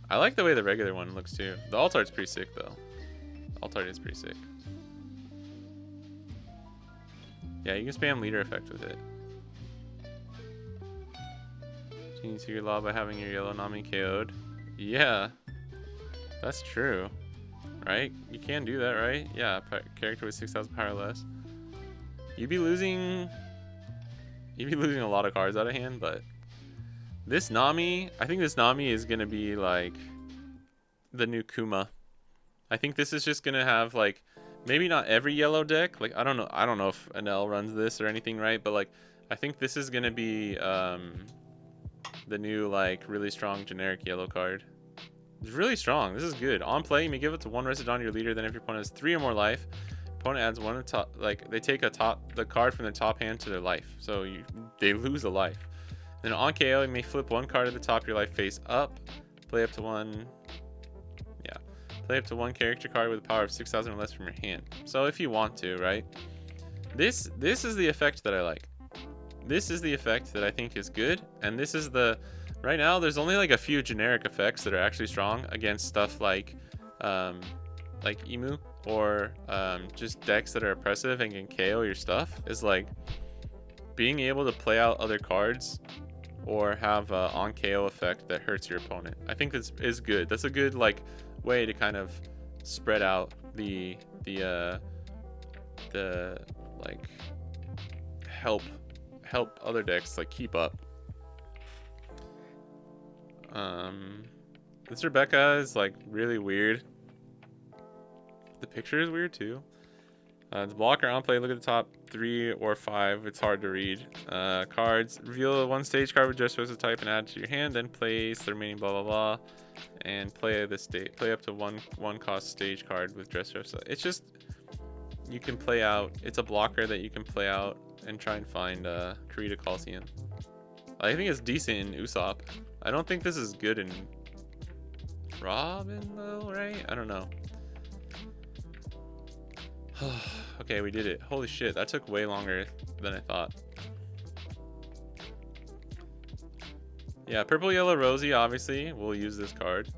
I like the way the regular one looks too. The alt art's pretty sick though. Alt art is pretty sick. Yeah, you can spam leader effect with it. Changing secret law by having your yellow Nami KO'd. Yeah, that's true. Right? You can do that, right? Yeah, character with 6,000 power less. You'd be losing a lot of cards out of hand, but this Nami, I think this Nami is going to be like the new Kuma. I think this is just going to have like, maybe not every yellow deck. Like, I don't know if NL runs this or anything, right? But like, I think this is going to be the new like really strong generic yellow card. It's really strong. This is good. On play, you may give it to 1 rested on your leader. Then if your opponent has 3 or more life, opponent adds 1 top, like they take the card from their top hand to their life. So they lose a life. Then on KO, you may flip 1 card at the top of your life face up. Play up to 1. Yeah. Play up to 1 character card with a power of 6,000 or less from your hand. So if you want to, right? This is the effect that I like. This is the effect that I think is good. And this is the... Right now, there's only like a few generic effects that are actually strong against stuff like Emu or just decks that are oppressive and can KO your stuff. Is like being able to play out other cards or have a on KO effect that hurts your opponent. I think this is good. That's a good like way to kind of spread out the like help other decks like keep up. This Rebecca is like really weird. The picture is weird too. It's blocker on play. Look at the top 3 or 5. It's hard to read. Cards. Reveal 1 stage card with just as a type and add it to your hand. Then place the remaining blah blah blah, and play the state. Play up to one cost stage card with dress. It's just you can play out. It's a blocker that you can play out and try and find Karita Coliseum. I think it's decent in Usopp. I don't think this is good in Robin though, right? I don't know. Okay, we did it. Holy shit, that took way longer than I thought. Yeah, purple, yellow, rosy, obviously. We'll use this card.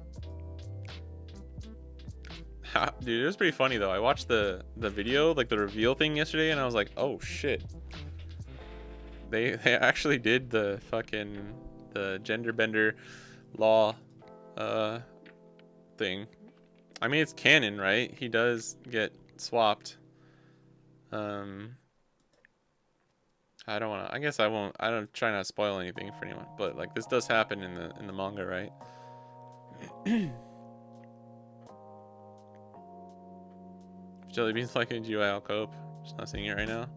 Dude, it was pretty funny though. I watched the video, like the reveal thing yesterday, and I was like, oh shit. They actually did the fucking the gender bender law thing. I mean, it's canon, right? He does get swapped. I don't want to. I guess I won't. I don't try not to spoil anything for anyone, but like this does happen in the manga, right? Jellybean's like a GYL cope. Just not seeing it right now.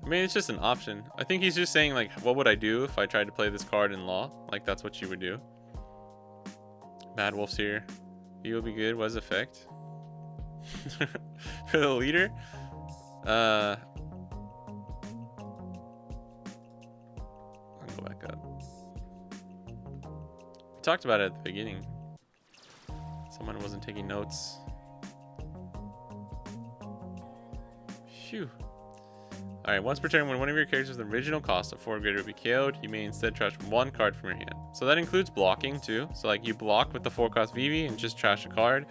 I mean, it's just an option. I think he's just saying like, what would I do if I tried to play this card in law? Like that's what you would do. Mad Wolf's here. You will be good. What's effect? For the leader? I'll go back up. We talked about it at the beginning. Someone wasn't taking notes. Phew. Alright, once per turn, when one of your characters with the original cost of 4 greater would be KO'd, you may instead trash 1 card from your hand. So that includes blocking too. So like you block with the 4 cost VV and just trash a card,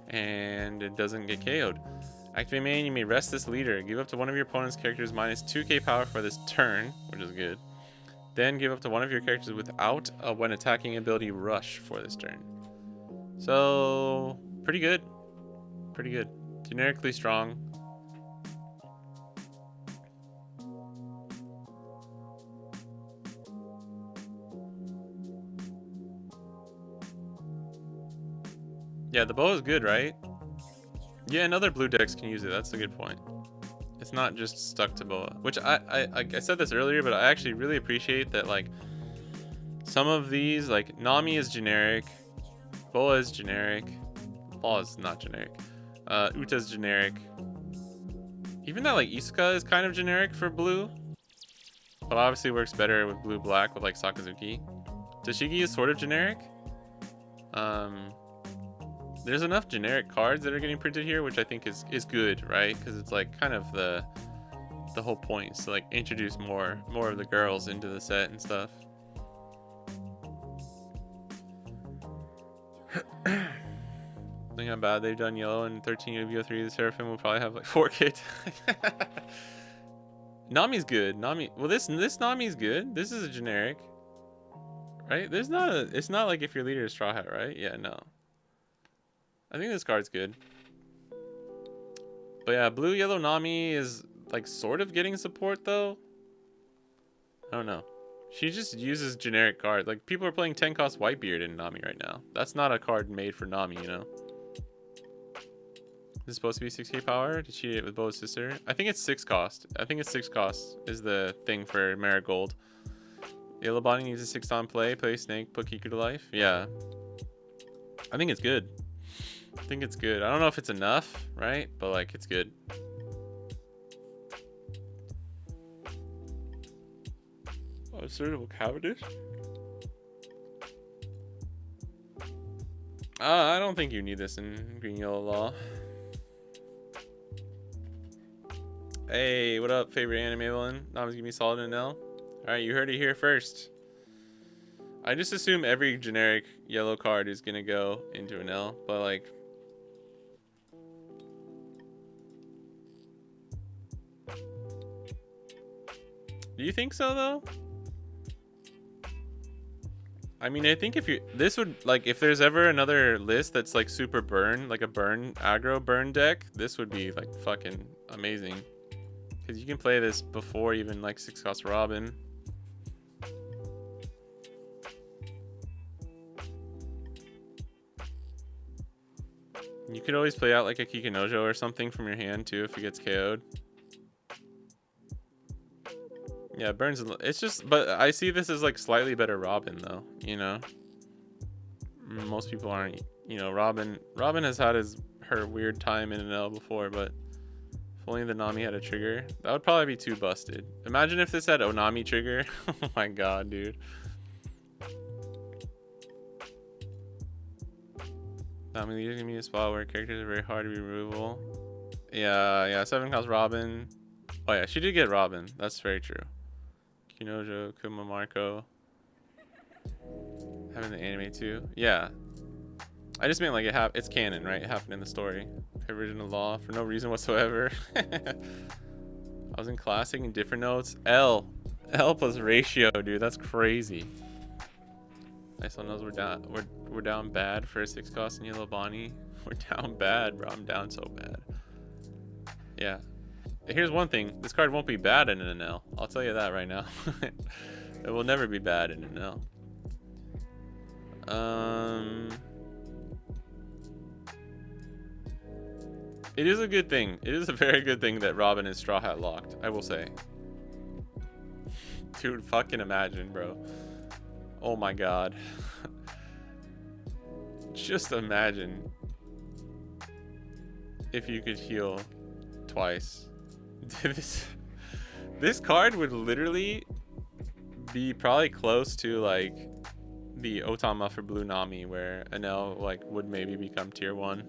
and it doesn't get KO'd. Activate main, you may rest this leader. Give up to one of your opponent's characters minus 2k power for this turn, which is good. Then give up to one of your characters without a when attacking ability rush for this turn. So pretty good. Pretty good. Generically strong. Yeah, the bow is good, right? Yeah, and other blue decks can use it. That's a good point. It's not just stuck to boa, which I said this earlier, but I actually really appreciate that. Like some of these, like Nami is generic, boa is generic, Law is not generic, Uta is generic. Even that like Isuka is kind of generic for blue, but obviously works better with blue black with like Sakazuki. Tashigi is sort of generic. There's enough generic cards that are getting printed here, which I think is good, right? Because it's like kind of the whole point is to like introduce more of the girls into the set and stuff. Think how bad they've done yellow and 13 EB03. The Seraphim will probably have like 4k. Nami's good. Nami. Well, this Nami's good. This is a generic, right? It's not like if your leader is Straw Hat, right? Yeah, no. I think this card's good. But yeah, blue yellow Nami is like sort of getting support though. I don't know. She just uses generic cards. Like people are playing 10 cost Whitebeard in Nami right now. That's not a card made for Nami, you know. This is supposed to be 6k power. Did she hit it with Boa's sister? I think it's 6 cost. I think it's 6 cost is the thing for Marigold. Yellow Bonnie needs a 6 on play. Play Snake, put Kiku to life. Yeah. I think it's good. I think it's good. I don't know if it's enough, right? But like, it's good. Oh, Assertable Cavendish? I don't think you need this in Green Yellow Law. Hey, what up, favorite anime villain? Nami's gonna be solid in L. Alright, you heard it here first. I just assume every generic yellow card is gonna go into an L, but like... Do you think so, though? I mean, I think if you... This would, like, if there's ever another list that's, like, super burn, like a burn, aggro burn deck, this would be, like, fucking amazing. Because you can play this before even, like, 6 cost Robin. You could always play out, like, a Kikinojo or something from your hand, too, if it gets KO'd. Yeah, Burns. It's just, but I see this as like slightly better Robin though. You know, most people aren't. You know, Robin has had her weird time in an L before, but if only the Nami had a trigger, that would probably be too busted. Imagine if this had Onami trigger. Oh my god, dude. Nami leaders gonna be a spot where characters are very hard to be removable. Yeah, 7 cost Robin. Oh yeah, she did get Robin. That's very true. Kinojo, Kuma Marco. Having the anime too. Yeah. I just meant like it's canon, right? It happened in the story. Original law for no reason whatsoever. I was in class taking different notes. L plus ratio, dude. That's crazy. Nice one knows we're down bad for a 6 cost in Yellow Bonnie. We're down bad, bro. I'm down so bad. Yeah. Here's one thing. This card won't be bad in an L. I'll tell you that right now. It will never be bad in an L. It is a good thing. It is a very good thing that Robin is Straw Hat locked, I will say. Dude, fucking imagine, bro. Oh my god. Just imagine if you could heal twice. This card would literally be probably close to like the Otama for Blue Nami, where Enel like would maybe become tier 1.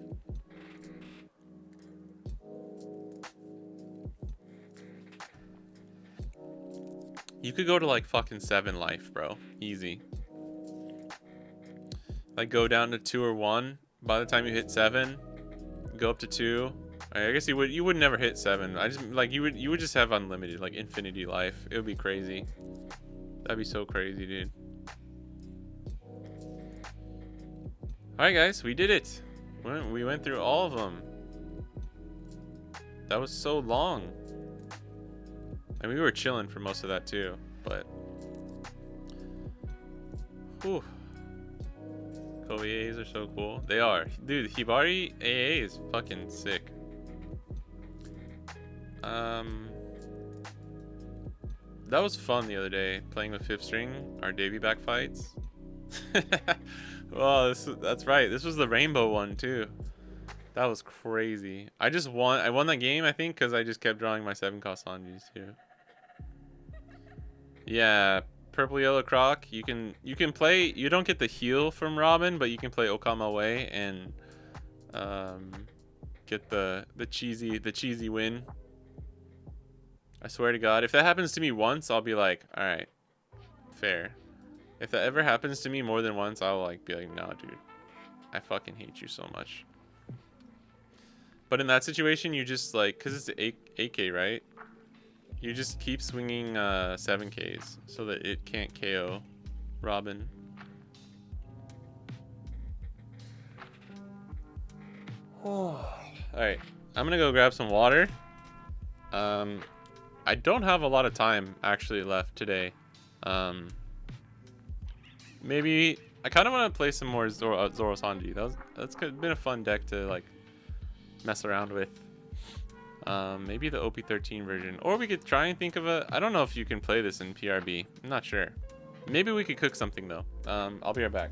You could go to like fucking 7 life, bro. Easy. Like go down to 2 or 1. By the time you hit 7, go up to 2. I guess you would never hit 7. I just like you would just have unlimited, like infinity life. It would be crazy. That'd be so crazy, dude. Alright guys, we did it. We went through all of them. That was so long. I mean, we were chilling for most of that too, but whew. Koei AAs are so cool. They are. Dude, Hibari AA is fucking sick. That was fun the other day, playing with 5th string, our Davy back fights. Well, that's right. This was the rainbow one too. That was crazy. I won that game, I think, because I just kept drawing my 7 cost Sanjis too. Yeah, purple yellow croc. You can play. You don't get the heal from Robin, but you can play Okama away and get the cheesy win. I swear to God, if that happens to me once, I'll be like, all right, fair. If that ever happens to me more than once, I'll like be like, no, dude, I fucking hate you so much. But in that situation, you just like, cause it's 8K, right? You just keep swinging 7Ks so that it can't KO Robin. Alright, I'm gonna go grab some water. I don't have a lot of time actually left today. Maybe I kind of want to play some more Zoro Sanji. That's been a fun deck to like mess around with. Maybe the OP13 version, or we could try and think of I don't know if you can play this in PRB. I'm not sure. Maybe we could cook something though. I'll be right back.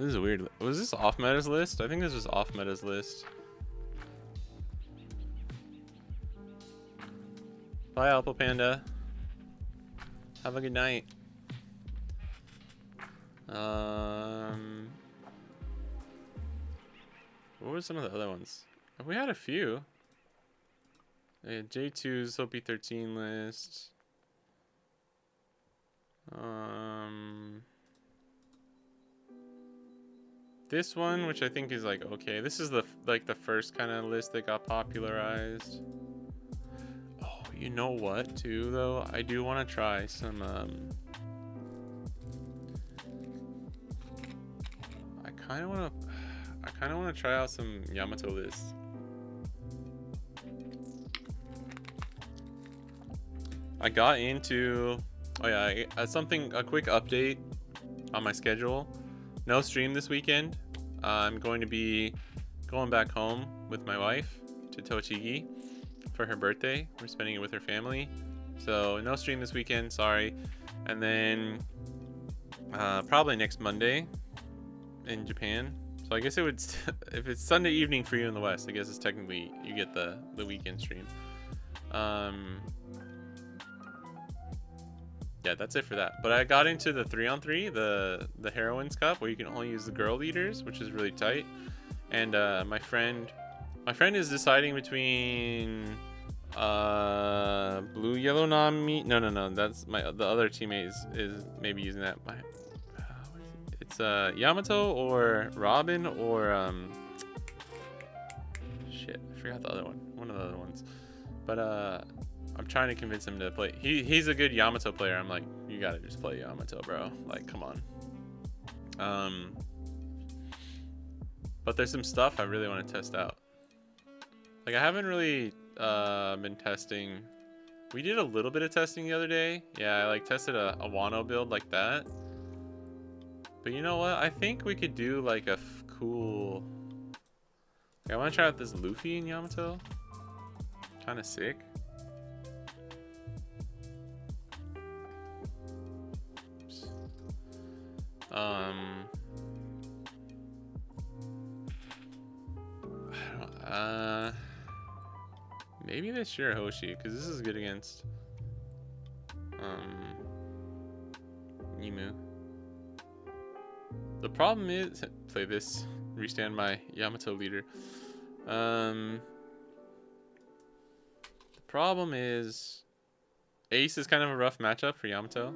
This is a weird. Was this off meta's list? I think this was off meta's list. Bye, Apple Panda. Have a good night. What were some of the other ones? We had a few. J2's OP13 list. This one, which I think is like okay. This is the first kind of list that got popularized. Oh, you know what? Too though, I do want to try some. I kind of want to try out some Yamato lists. I got into. Oh yeah, a quick update on my schedule. No stream this weekend. I'm going to be going back home with my wife to Tochigi for her birthday. We're spending it with her family. So no stream this weekend, sorry. And then probably next Monday in Japan. So I guess it would, if it's Sunday evening for you in the West, I guess it's technically, you get the weekend stream. Yeah, that's it for that. But I got into the 3-on-3, the Heroines Cup, where you can only use the girl leaders, which is really tight. And my friend is deciding between blue, yellow, Nami. No. That's the other teammate is maybe using that. It's Yamato or Robin or shit, I forgot the other one. One of the other ones. But I'm trying to convince him to play. He's a good Yamato player. I'm like, you gotta just play Yamato, bro. Like, come on. But there's some stuff I really want to test out. Like, I haven't really been testing. We did a little bit of testing the other day. Yeah, I like tested a Wano build like that. But you know what? I think we could do like a cool. Okay, I want to try out this Luffy in Yamato. Kind of sick. Maybe this Shirahoshi, because this is good against Nimu. The problem is, play this, restand my Yamato leader. The problem is, Ace is kind of a rough matchup for Yamato.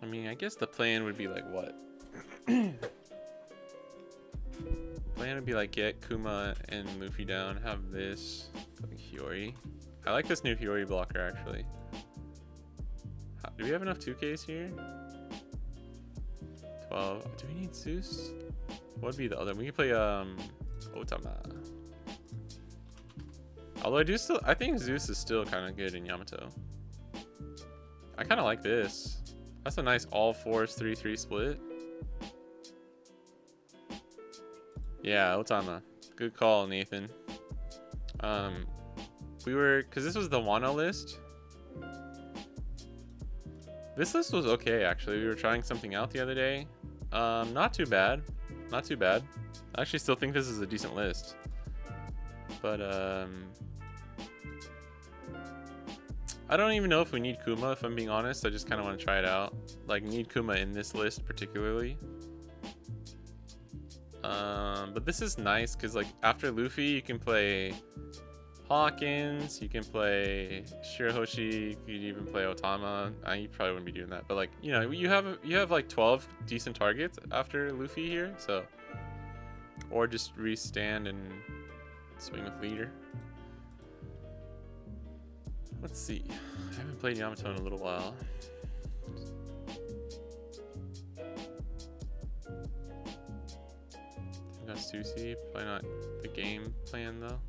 I mean, I guess the plan would be like what? Plan would be like get Kuma and Luffy down, have this like Hiyori. I like this new Hiyori blocker actually. Do we have enough 2Ks here? 12. Do we need Zeus? What would be the other? We can play Otama. Although I think Zeus is still kind of good in Yamato. I kind of like this. That's a nice all fours 3-3 split. Yeah, Otama. Good call, Nathan. Cause this was the Wano list. This list was okay actually. We were trying something out the other day. Not too bad. Not too bad. I actually still think this is a decent list. But I don't even know if we need Kuma, if I'm being honest. I just kind of want to try it out. Like, need Kuma in this list particularly. But this is nice because, like, after Luffy, you can play Hawkins, you can play Shirahoshi, you could even play Otama. You probably wouldn't be doing that, but like, you know, you have like 12 decent targets after Luffy here, so, or just restand and swing with leader. Let's see. I haven't played Yamato in a little while. I got Sushi. Probably not the game plan though.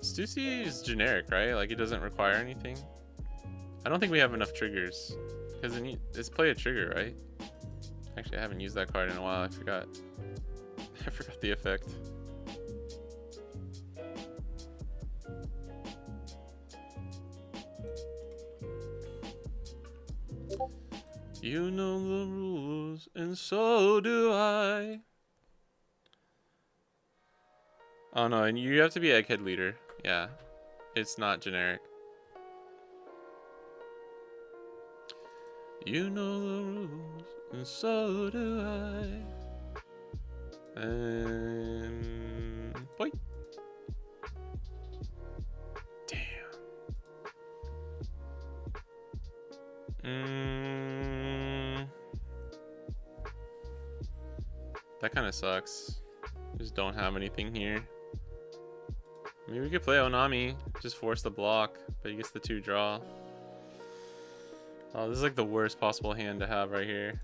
Stussy is generic, right? Like, it doesn't require anything. I don't think we have enough triggers because it's play a trigger, right? Actually, I haven't used that card in a while. I forgot. I forgot the effect. You know the rules, and so do I. Oh no, and you have to be Egghead leader. Yeah, it's not generic. You know the rules, and so do I. And boy. Damn. That kind of sucks. Just don't have anything here. Maybe we could play Onami, just force the block, but he gets the 2 draw. Oh, this is like the worst possible hand to have right here.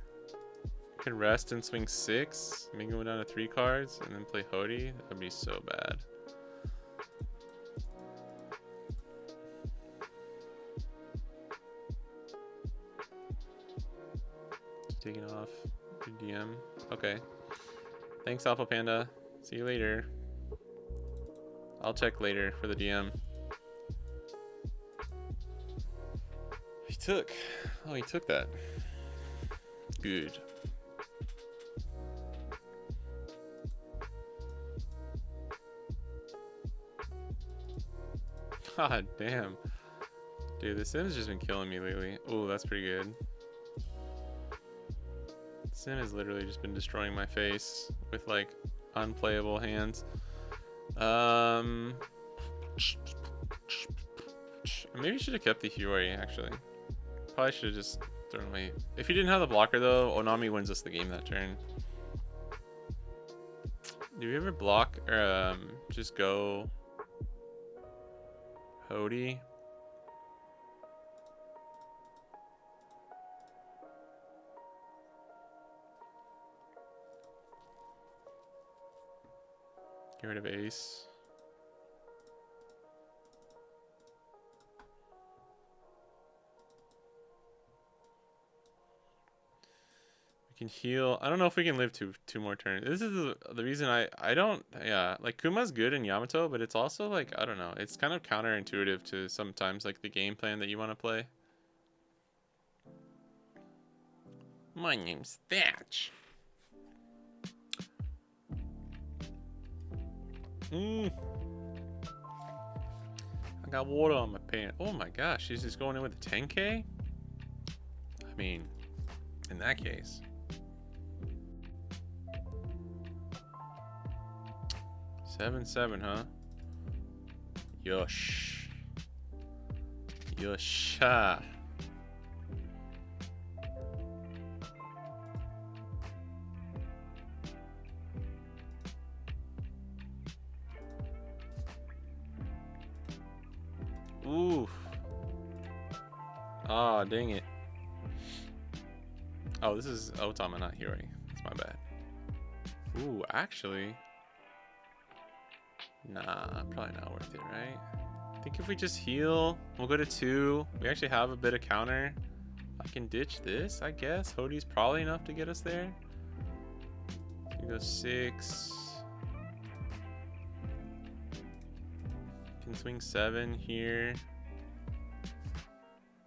Could rest and swing 6, maybe go down to 3 cards, and then play Hody. That'd be so bad. Just taking off your DM. Okay. Thanks, Alpha Panda. See you later. I'll check later for the DM. He took. Oh, he took that. Good. God damn. Dude, the Sim's just been killing me lately. Oh, that's pretty good. Sim has literally just been destroying my face with like unplayable hands. Maybe should have kept the Hiyori actually. Probably should have just thrown away. If he didn't have the blocker though, Onami wins us the game that turn. Do we ever block or just go Hody? Get rid of Ace. We can heal. I don't know if we can live two more turns. This is the reason I don't. Yeah, like Kuma's good in Yamato, but it's also like I don't know. It's kind of counterintuitive to sometimes like the game plan that you want to play. My name's Thatch. I got water on my pants. Oh my gosh, she's just going in with a 10K? I mean, in that case. 7-7, huh? Yosh. Yosha. Oof. Ah, dang it. Oh, this is Otama, not Hiyori. That's my bad. Ooh, actually. Nah, probably not worth it, right? I think if we just heal, we'll go to 2. We actually have a bit of counter. I can ditch this, I guess. Hody's probably enough to get us there. We go 6. Can swing 7 here.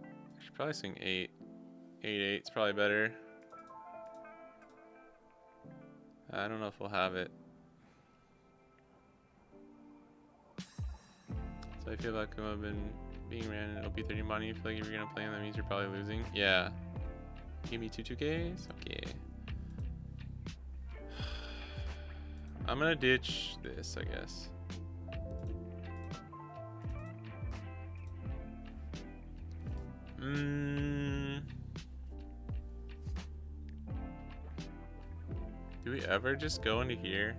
I should probably swing 8. 8 is probably better. I don't know if we'll have it. So I feel like I've been being ran in OP30 money. I feel like if you're gonna play him, that means you're probably losing. Yeah. Give me 2Ks? Okay. I'm gonna ditch this, I guess. Do we ever just go into here?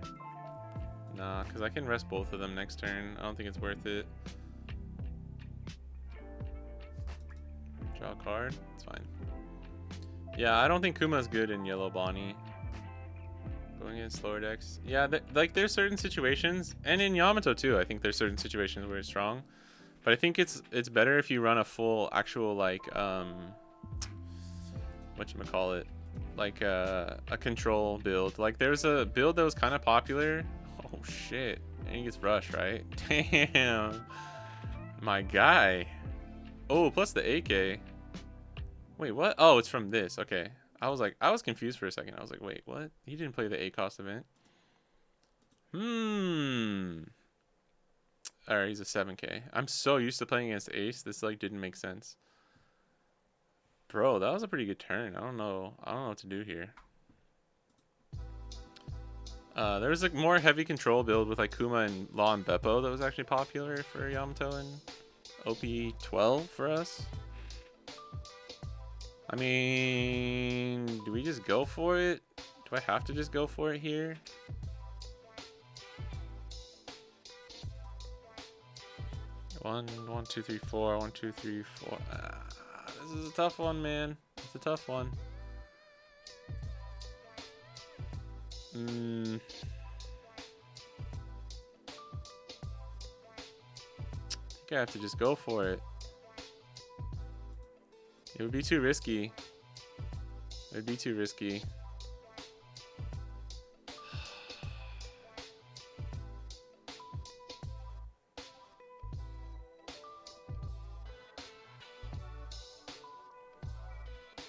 Nah, because I can rest both of them next turn. I don't think it's worth it. Draw a card? It's fine. Yeah, I don't think Kuma's good in Yellow Bonnie. Going against lower decks. Yeah, like there's certain situations, and in Yamato too, I think there's certain situations where it's strong. But I think it's better if you run a full actual like whatchamacallit, like a control build. Like there's a build that was kind of popular. Oh shit! And he gets rushed, right? Damn, my guy. Oh, plus the AK. Wait, what? Oh, it's from this. Okay. I was confused for a second. I was like, wait, what? He didn't play the ACOS event. Alright, he's a 7K. I'm so used to playing against Ace. This like didn't make sense. Bro, that was a pretty good turn. I don't know what to do here. There was like more heavy control build with like Kuma and Law and Beppo that was actually popular for Yamato and OP12 for us. I mean, do we just go for it? Do I have to just go for it here? One, two, three, four. 1, 2, 3, 4. This is a tough one, man. It's a tough one. I think I have to just go for it. It would be too risky. It would be too risky.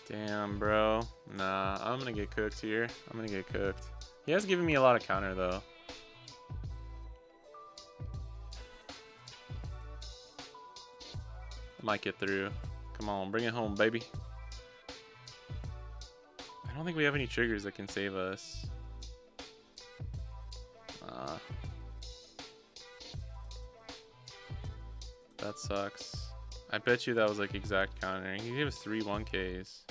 Damn, bro. Nah, I'm gonna get cooked here. I'm gonna get cooked. He has given me a lot of counter, though. I might get through. Come on, bring it home, baby. I don't think we have any triggers that can save us. That sucks. I bet you that was like exact countering. He gave us 3 1Ks.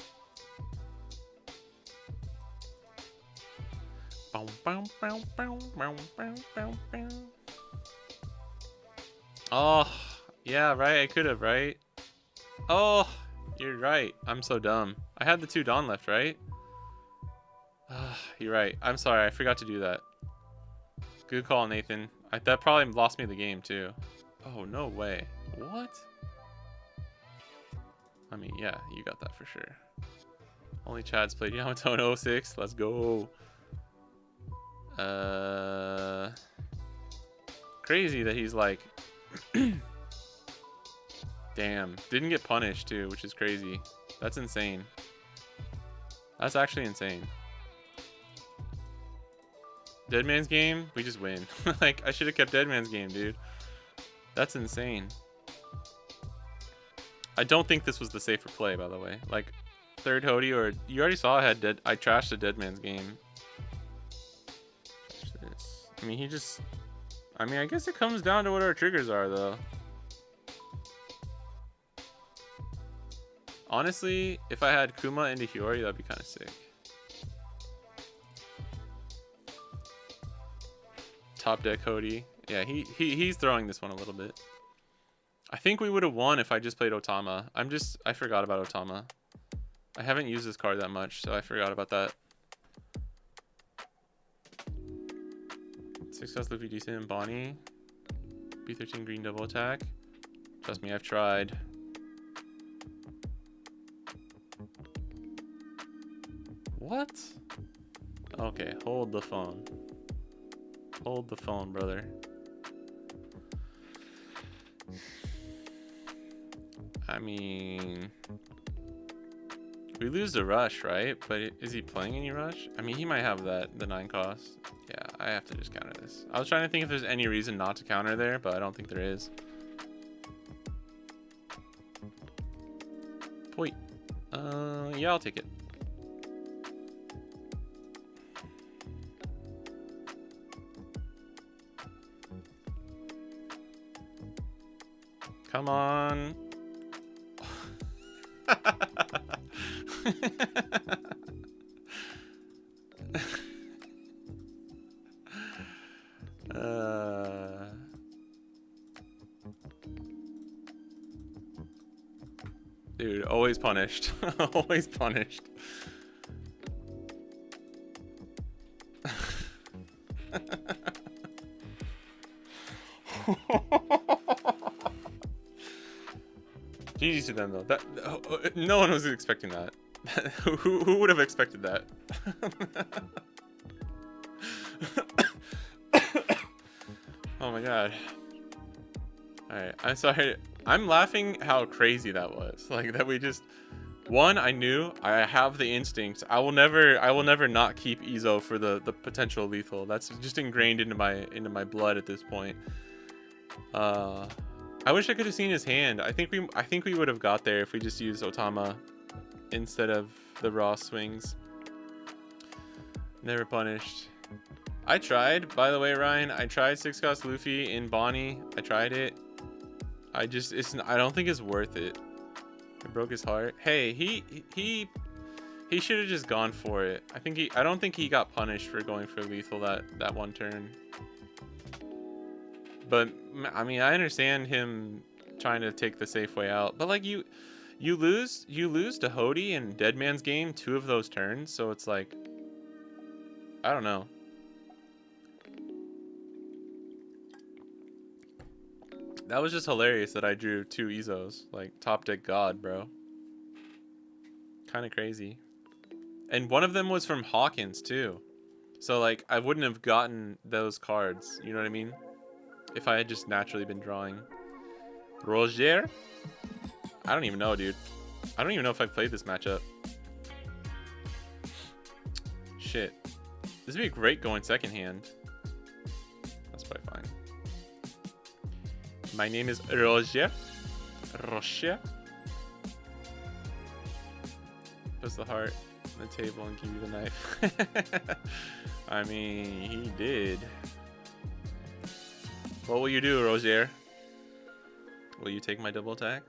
Oh, yeah, right. I could have, right? Oh, you're right. I'm so dumb. I had the 2 Dawn left, right? You're right. I'm sorry. I forgot to do that. Good call, Nathan. That probably lost me the game, too. Oh, no way. What? I mean, yeah, you got that for sure. Only Chad's played Yamato in 06. Let's go. Crazy that he's like... Damn. Didn't get punished, too, which is crazy. That's insane. That's actually insane. Deadman's game, we just win. Like, I should have kept Deadman's game, dude. That's insane. I don't think this was the safer play, by the way. Like, third Hody, or you already saw I trashed the Deadman's game. I mean, he just... I mean, I guess it comes down to what our triggers are, though. Honestly, if I had Kuma into Hiyori, that'd be kind of sick. Top deck Hody. Yeah, he's throwing this one a little bit. I think we would have won if I just played Otama. I forgot about Otama. I haven't used this card that much, so I forgot about that. 6 Luffy decent and Bonnie. B13 green double attack. Trust me, I've tried. What? Okay, hold the phone. Hold the phone, brother. I mean, we lose the rush, right? But is he playing any rush? I mean, he might have the 9 cost. Yeah, I have to just counter this. I was trying to think if there's any reason not to counter there, but I don't think there is. Wait. Yeah, I'll take it. Come on. Dude, always punished. Always punished. GG to them though. No one was expecting that. Who would have expected that? Oh my god. Alright, I'm sorry. I'm laughing how crazy that was. Like that we just one, I knew I have the instinct. I will never not keep Ezo for the potential lethal. That's just ingrained into my blood at this point. I wish I could have seen his hand. I think we would have got there if we just used Otama instead of the raw swings. Never punished. I tried, by the way, Ryan. I tried 6-cost Luffy in Bonnie. I tried it. I don't think it's worth it. It broke his heart. Hey, he should have just gone for it. I don't think he got punished for going for lethal that one turn. But I mean, I understand him trying to take the safe way out. But like you lose to Hody in Deadman's game 2 of those turns, so it's like I don't know. That was just hilarious that I drew 2 Ezos. Like, top deck god, bro. Kind of crazy. And one of them was from Hawkins, too. So, like, I wouldn't have gotten those cards. You know what I mean? If I had just naturally been drawing. Roger? I don't even know, dude. I don't even know if I've played this matchup. Shit. This would be great going second hand. That's probably fine. My name is Roger. Roger. Puts the heart on the table and give you the knife. I mean, he did. What will you do, Roger? Will you take my double attack?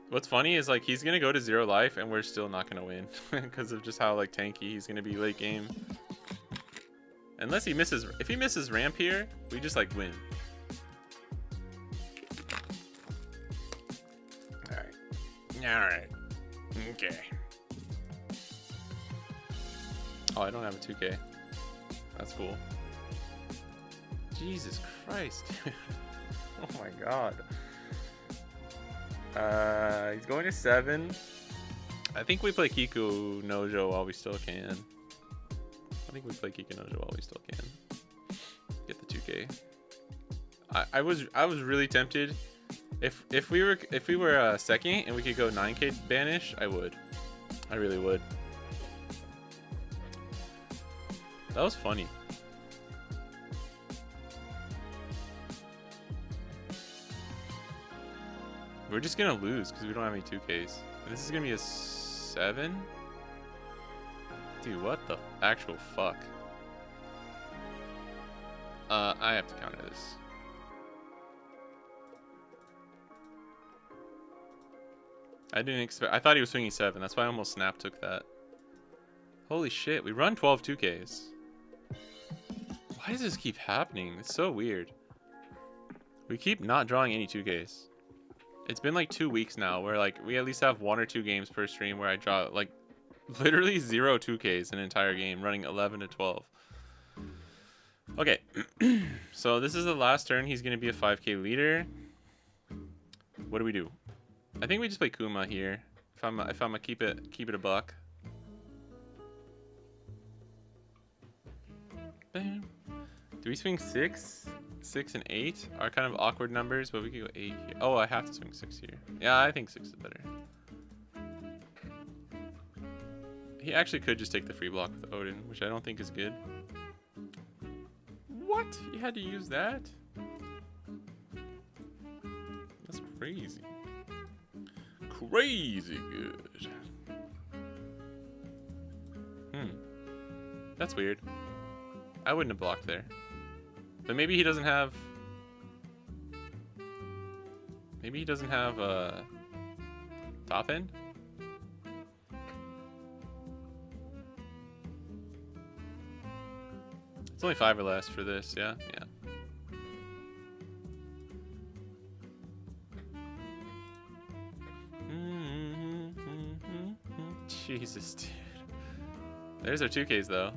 What's funny is like he's gonna go to 0 life and we're still not gonna win because of just how like tanky he's gonna be late game. Unless he misses, if he misses ramp here, we just like win. Alright. Okay. Oh, I don't have a 2K. That's cool. Jesus Christ. Oh my god. He's going to 7. I think we play Kiku Nojo while we still can. I think we play Kiku Nojo while we still can. Get the 2K. I was really tempted. If we were second and we could go 9K banish, I would. I really would. That was funny. We're just gonna lose because we don't have any 2Ks. This is gonna be a 7? Dude, what the actual fuck? I have to counter this. I didn't expect. I thought he was swinging 7. That's why I almost snap took that. Holy shit, we run 12 2Ks. Why does this keep happening? It's so weird. We keep not drawing any 2Ks. It's been like 2 weeks now where like we at least have 1 or 2 games per stream where I draw like literally 0 2Ks an entire game, running 11 to 12. Okay, so this is the last turn. He's gonna be a 5K leader. What do we do? I think we just play Kuma here. If I'm gonna keep it a buck. Bam. Do we swing 6? 6 and 8 are kind of awkward numbers, but we could go 8 here. Oh, I have to swing 6 here. Yeah, I think 6 is better. He actually could just take the free block with Odin, which I don't think is good. What? You had to use that? That's crazy. Crazy good. That's weird. I wouldn't have blocked there. But maybe he doesn't have... Maybe he doesn't have top end? It's only 5 or less for this, yeah? Yeah. Jesus, dude. There's our 2Ks, though.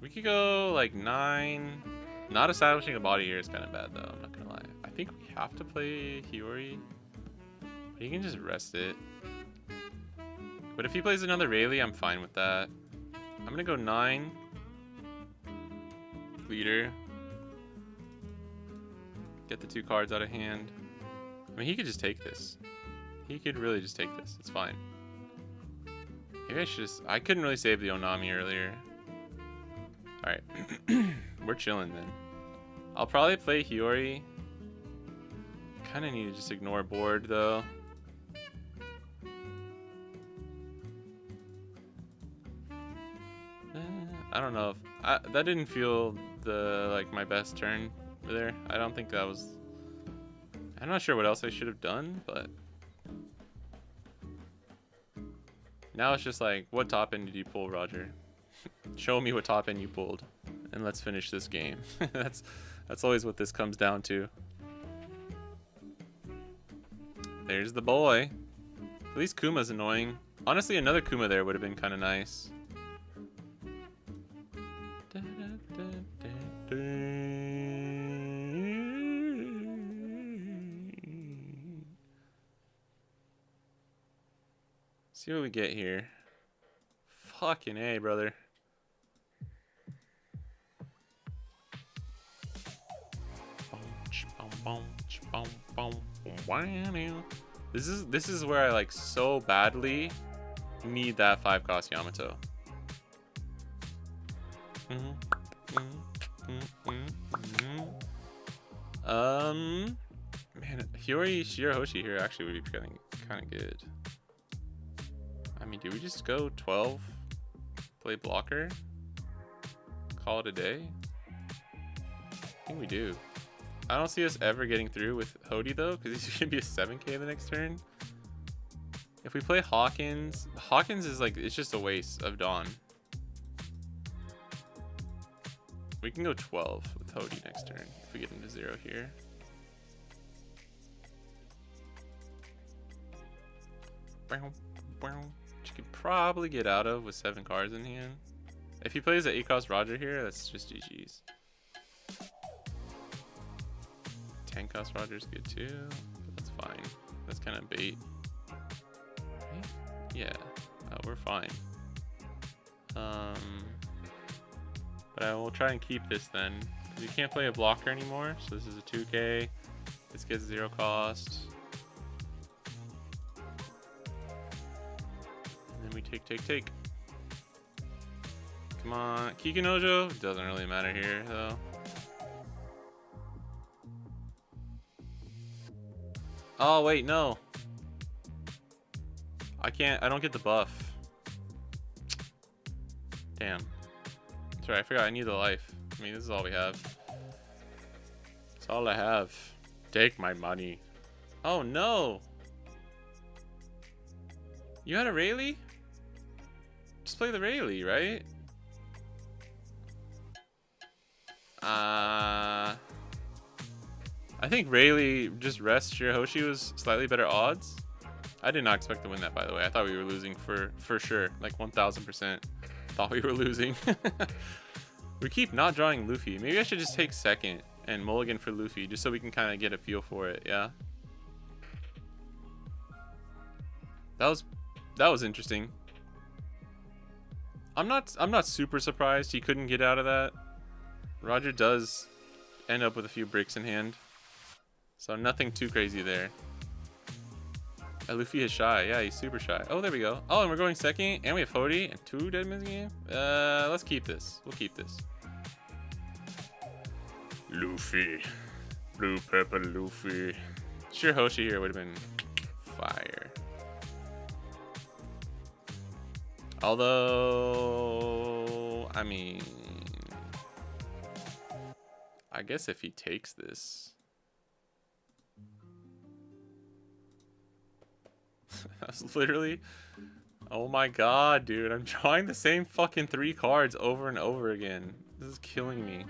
We We could go like 9. Not establishing a body here is kind of bad though, I'm not gonna lie. I think we have to play Hiyori. But you can just rest it. But if he plays another Rayleigh, I'm fine with that. I'm gonna go 9. Leader. Get the 2 cards out of hand. I mean, he could just take this. He could really just take this. It's fine. Maybe I should just... I couldn't really save the Onami earlier. Alright. We're chilling then. I'll probably play Hiyori. Kind of need to just ignore board though. I don't know if... that didn't feel like my best turn there. I don't think that was... I'm not sure what else I should have done, but... Now it's just like, what top end did you pull, Roger? Show me what top end you pulled, and let's finish this game. That's always what this comes down to. There's the boy. At least Kuma's annoying. Honestly, another Kuma there would have been kind of nice. See what we get here. Fucking A, brother. This is where I like so badly need that 5 cost Yamato. Man, Hiyori Shirahoshi here actually would be kind of good. I mean, do we just go 12? Play blocker? Call it a day? I think we do. I don't see us ever getting through with Hody though, because he's gonna be a 7k the next turn. If we play Hawkins is like, it's just a waste of Dawn. We can go 12 with Hody next turn if we get into 0 here. Which you could probably get out of with 7 cards in hand. If he plays an 8 cost Roger here, that's just GG's. 10 cost Roger is good too, but that's fine. That's kind of bait. Right? Yeah, we're fine. But I will try and keep this then, because you can't play a blocker anymore. So this is a 2k. This gets 0 cost. And then we take. Come on, Kikinojo doesn't really matter here though. Oh wait, no. I don't get the buff. Damn. That's right, I forgot I need the life. I mean, this is all we have. That's all I have. Take my money. Oh no. You had a Rayleigh? Just play the Rayleigh, right? I think Rayleigh just rest Shirahoshi was slightly better odds. I did not expect to win that, by the way. I thought we were losing for sure. Like 1000% thought we were losing. We keep not drawing Luffy. Maybe I should just take second and mulligan for Luffy just so we can kind of get a feel for it. Yeah. That was interesting. I'm not super surprised he couldn't get out of that. Roger does end up with a few bricks in hand. So nothing too crazy there. Luffy is shy. Yeah, he's super shy. Oh, there we go. Oh, and we're going second. And we have Hody and 2 dead missing game. Let's keep this. We'll keep this. Luffy. Blue pepper Luffy. Shirahoshi here would have been fire. Although, I mean, I guess if he takes this. That's literally, oh my god, dude, I'm drawing the same fucking 3 cards over and over again. This is killing me.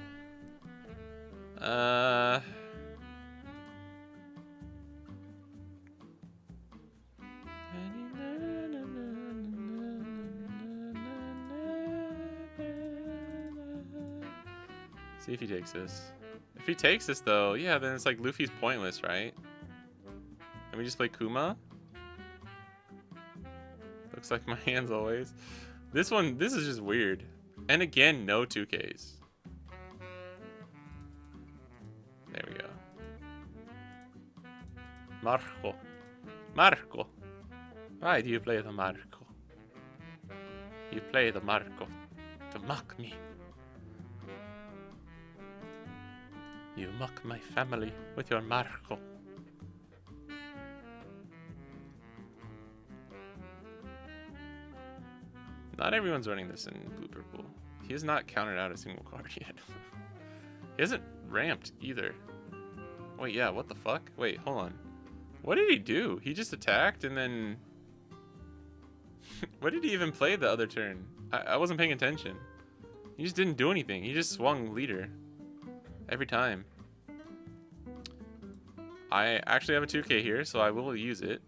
See if he takes this. If he takes this though, yeah, then it's like Luffy's pointless, right? And we just play Kuma. Looks like my hands always. This is just weird. And again, no 2Ks. There we go. Marco. Marco. Why do you play the Marco? You play the Marco to mock me. You mock my family with your Marco. Not everyone's running this in Blooper Pool. He has not counted out a single card yet. He hasn't ramped either. Wait, yeah, what the fuck? Wait, hold on. What did he do? He just attacked and then... What did he even play the other turn? I wasn't paying attention. He just didn't do anything. He just swung leader. Every time. I actually have a 2K here, so I will use it.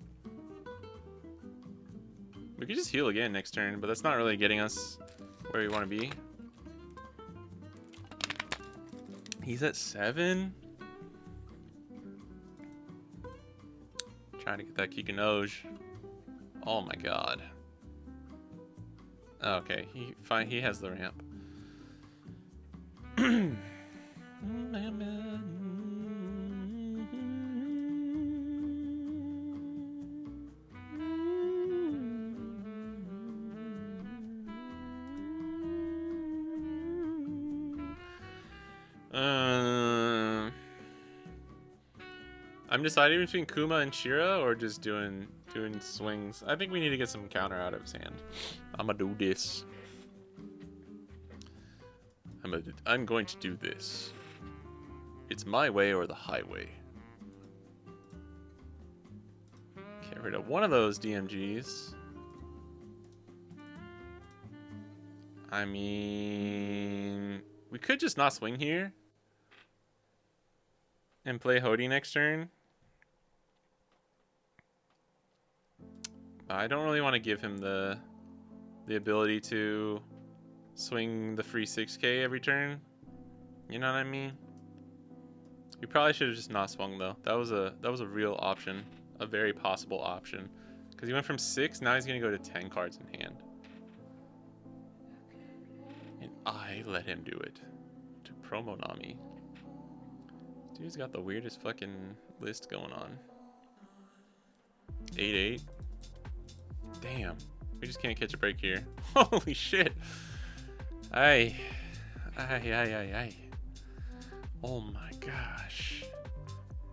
We could just heal again next turn, but that's not really getting us where we want to be. He's at 7. Trying to get that Kikanoj. Oh my god. Okay, he has the ramp. I'm deciding between Kuma and Shira or just doing swings. I think we need to get some counter out of his hand. I'm gonna do this. I'm going to do this. It's my way or the highway. Get rid of one of those DMGs. I mean, we could just not swing here and play Hody next turn. I don't really want to give him the ability to swing the free 6K every turn. You know what I mean? We probably should have just not swung though. That was a real option, a very possible option, because he went from 6. Now he's gonna go to 10 cards in hand, and I let him do it to promo Nami. Dude's got the weirdest fucking list going on. 8-8. Damn, we just can't catch a break here. Holy shit. Ay. Oh my gosh.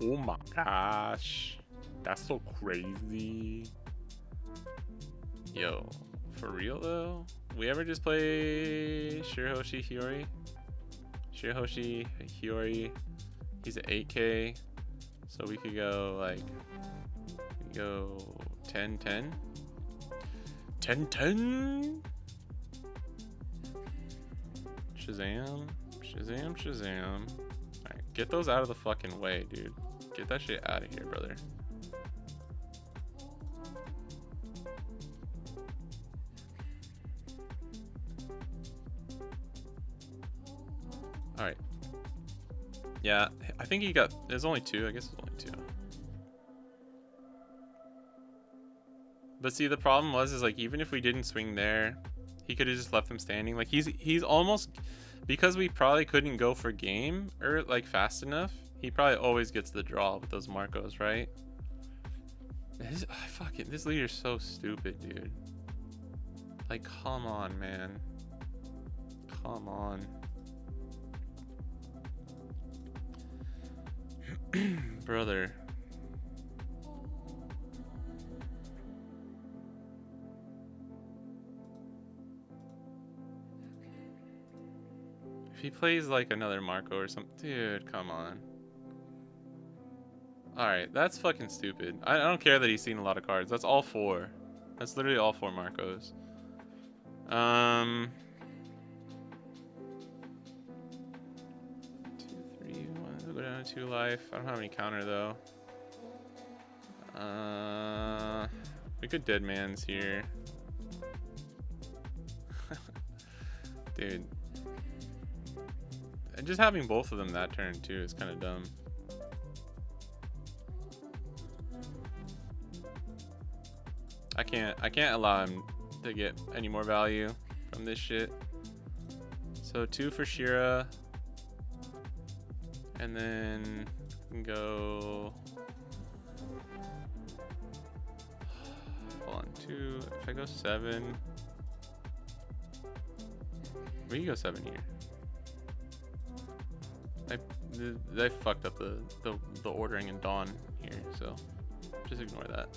Oh my gosh. That's so crazy. Yo, for real though? We ever just play Shirahoshi Hiyori? Shirahoshi Hiyori. He's at 8K. So we could go like, 10-10. 10-10. Shazam. Shazam, Shazam. Alright, get those out of the fucking way, dude. Get that shit out of here, brother. Alright. Yeah, I think he got... There's only 2. I guess it's only 2. But see, the problem is like, even if we didn't swing there, he could have just left him standing. Like, he's almost... Because we probably couldn't go for game or like fast enough, he probably always gets the draw with those Marcos, right? This leader's so stupid, dude. Like, come on, man. Come on. Brother. If he plays like another Marco or something, dude, come on. Alright, that's fucking stupid. I don't care that he's seen a lot of cards. That's all 4. That's literally all 4 Marcos. 2, 3, 1. Go down to 2 life. I don't have any counter though. We could dead man's here. Dude. just having both of them that turn too is kind of dumb. I can't allow him to get any more value from this shit. So 2 for Shira. And then we can go. Hold on, 2. If I go 7. We can go 7 here. I fucked up the ordering in Dawn here, so just ignore that.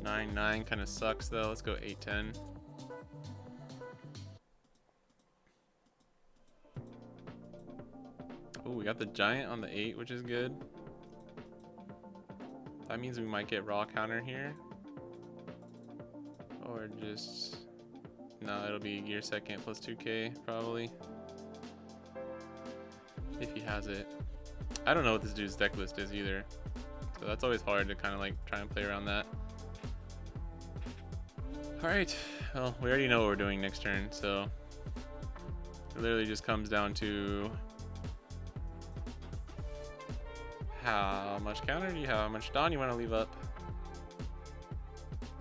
9-9 kind of sucks though. Let's go 8-10. Oh, we got the giant on the 8, which is good. That means we might get raw counter here. Or just... No, it'll be gear second plus 2k, probably. If he has it. I don't know what this dude's deck list is either. So that's always hard to kind of like try and play around that. Alright, well, we already know what we're doing next turn, so... It literally just comes down to... How much counter do you have? How much Dawn you want to leave up?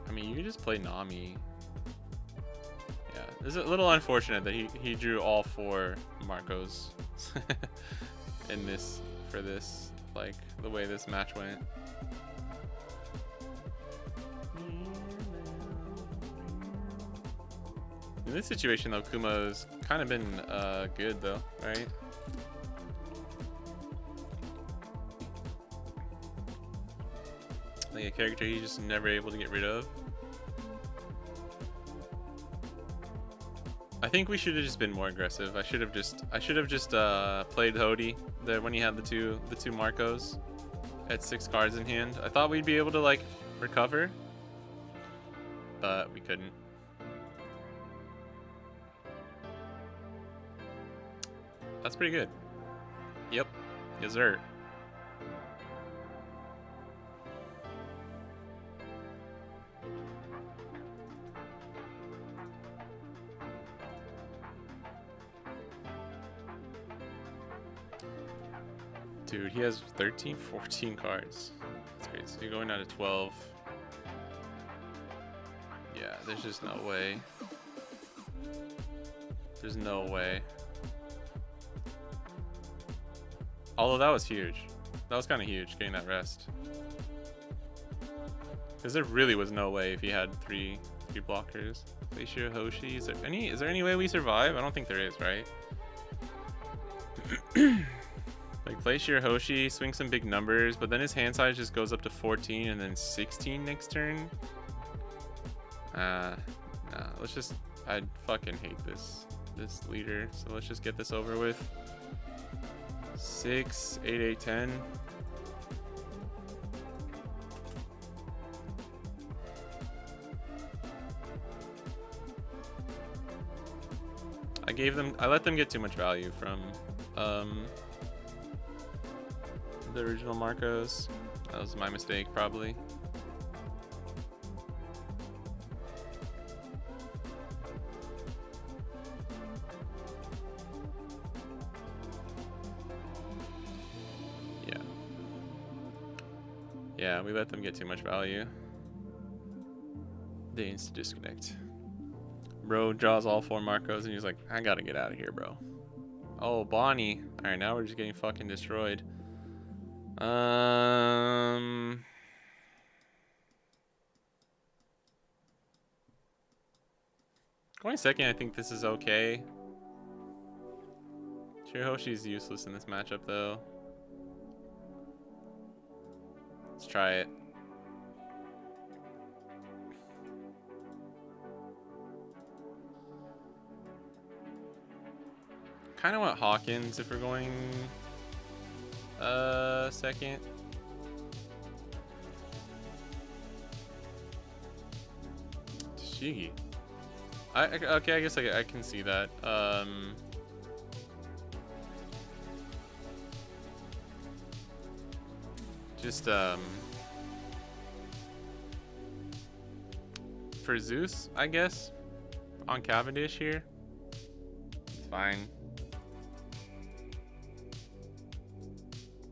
I mean, you could just play Nami. Yeah, it's a little unfortunate that he drew all 4 Marcos in this, for this, like, the way this match went. In this situation, though, Kuma's kind of been good, though, right? Like a character he's just never able to get rid of. I think we should have just been more aggressive. I should have just played Hody when he had the two Marcos at 6 cards in hand. I thought we'd be able to like recover, but we couldn't. That's pretty good. Yep. Yes, sir. Dude, he has 13, 14 cards. That's great. So you're going down to 12. Yeah, there's just no way. There's no way. Although that was huge. That was kind of huge, getting that rest. Because there really was no way if he had three blockers. Glacier Hoshi. Is there any way we survive? I don't think there is, right? Like Glacier Hoshi, swing some big numbers, but then his hand size just goes up to 14 and then 16 next turn. Nah, let's just, I fucking hate this leader, so let's just get this over with. 6, 8, 8, 10. I let them get too much value from the original Marcos. That was my mistake, probably. Yeah, we let them get too much value. They insta disconnect. Bro draws all 4 Marcos and he's like, I gotta get out of here, bro. Oh, Bonnie. Alright, now we're just getting fucking destroyed. Going second, I think this is okay. Shirihoshi's useless in this matchup, though. Let's try it. Kind of want Hawkins if we're going second. Shigi. Okay, I guess I can see that. for Zeus, I guess, on Cavendish here. It's fine.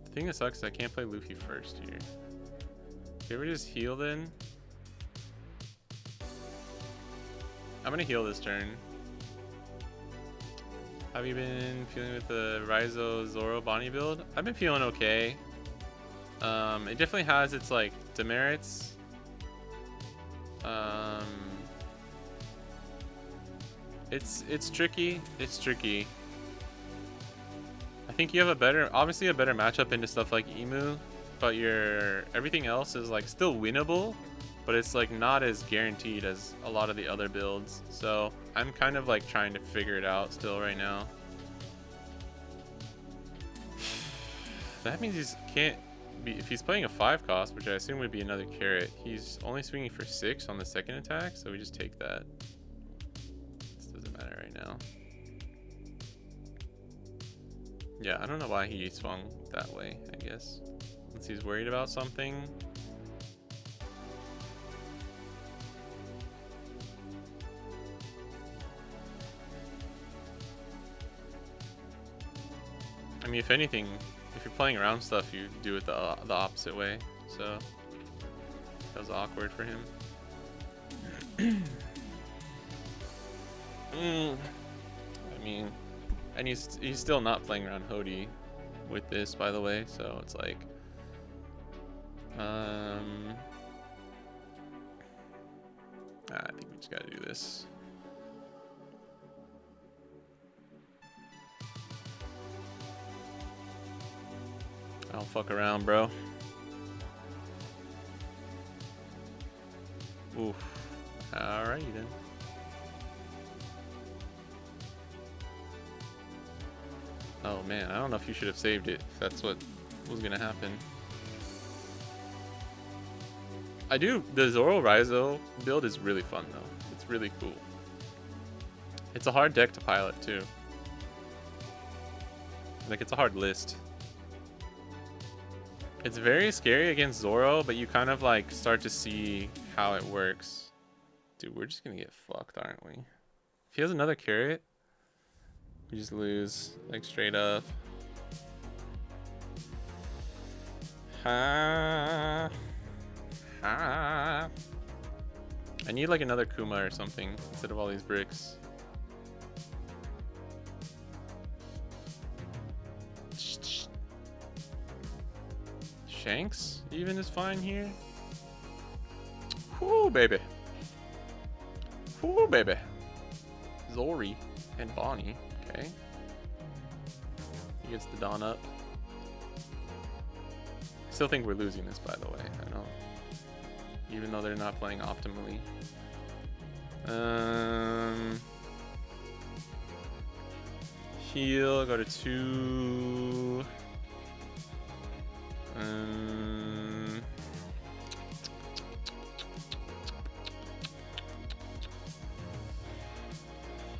The thing that sucks is I can't play Luffy first here. Can we just heal then? I'm gonna heal this turn. Have you been feeling with the Raizo Zoro Bonnie build? I've been feeling okay. It definitely has its like demerits. It's tricky. It's tricky. I think you have obviously a better matchup into stuff like Emu, but everything else is like still winnable, but it's like not as guaranteed as a lot of the other builds. So I'm kind of like trying to figure it out still right now. That means if he's playing a 5 cost, which I assume would be another carrot, he's only swinging for 6 on the second attack, so we just take that. This doesn't matter right now. Yeah, I don't know why he swung that way, I guess. Unless he's worried about something. I mean, if anything, if you're playing around stuff, you do it the opposite way. So that was awkward for him. I mean, and he's still not playing around Hody with this, by the way. So it's like, I think we just gotta do this. I don't fuck around, bro. Oof. Alrighty then. Oh man, I don't know if you should have saved it, if that's what was gonna happen. The Zoro Raizo build is really fun though. It's really cool. It's a hard deck to pilot too. Like, it's a hard list. It's very scary against Zoro, but you kind of like start to see how it works. Dude, we're just gonna get fucked, aren't we? If he has another carrot, we just lose, like, straight up. Ha. Ha. I need like another Kuma or something instead of all these bricks. Shanks even is fine here. Whoo, baby. Whoo, baby. Zori and Bonnie. Okay. He gets the Dawn up. I still think we're losing this, by the way. I know. Even though they're not playing optimally. Heal, go to 2.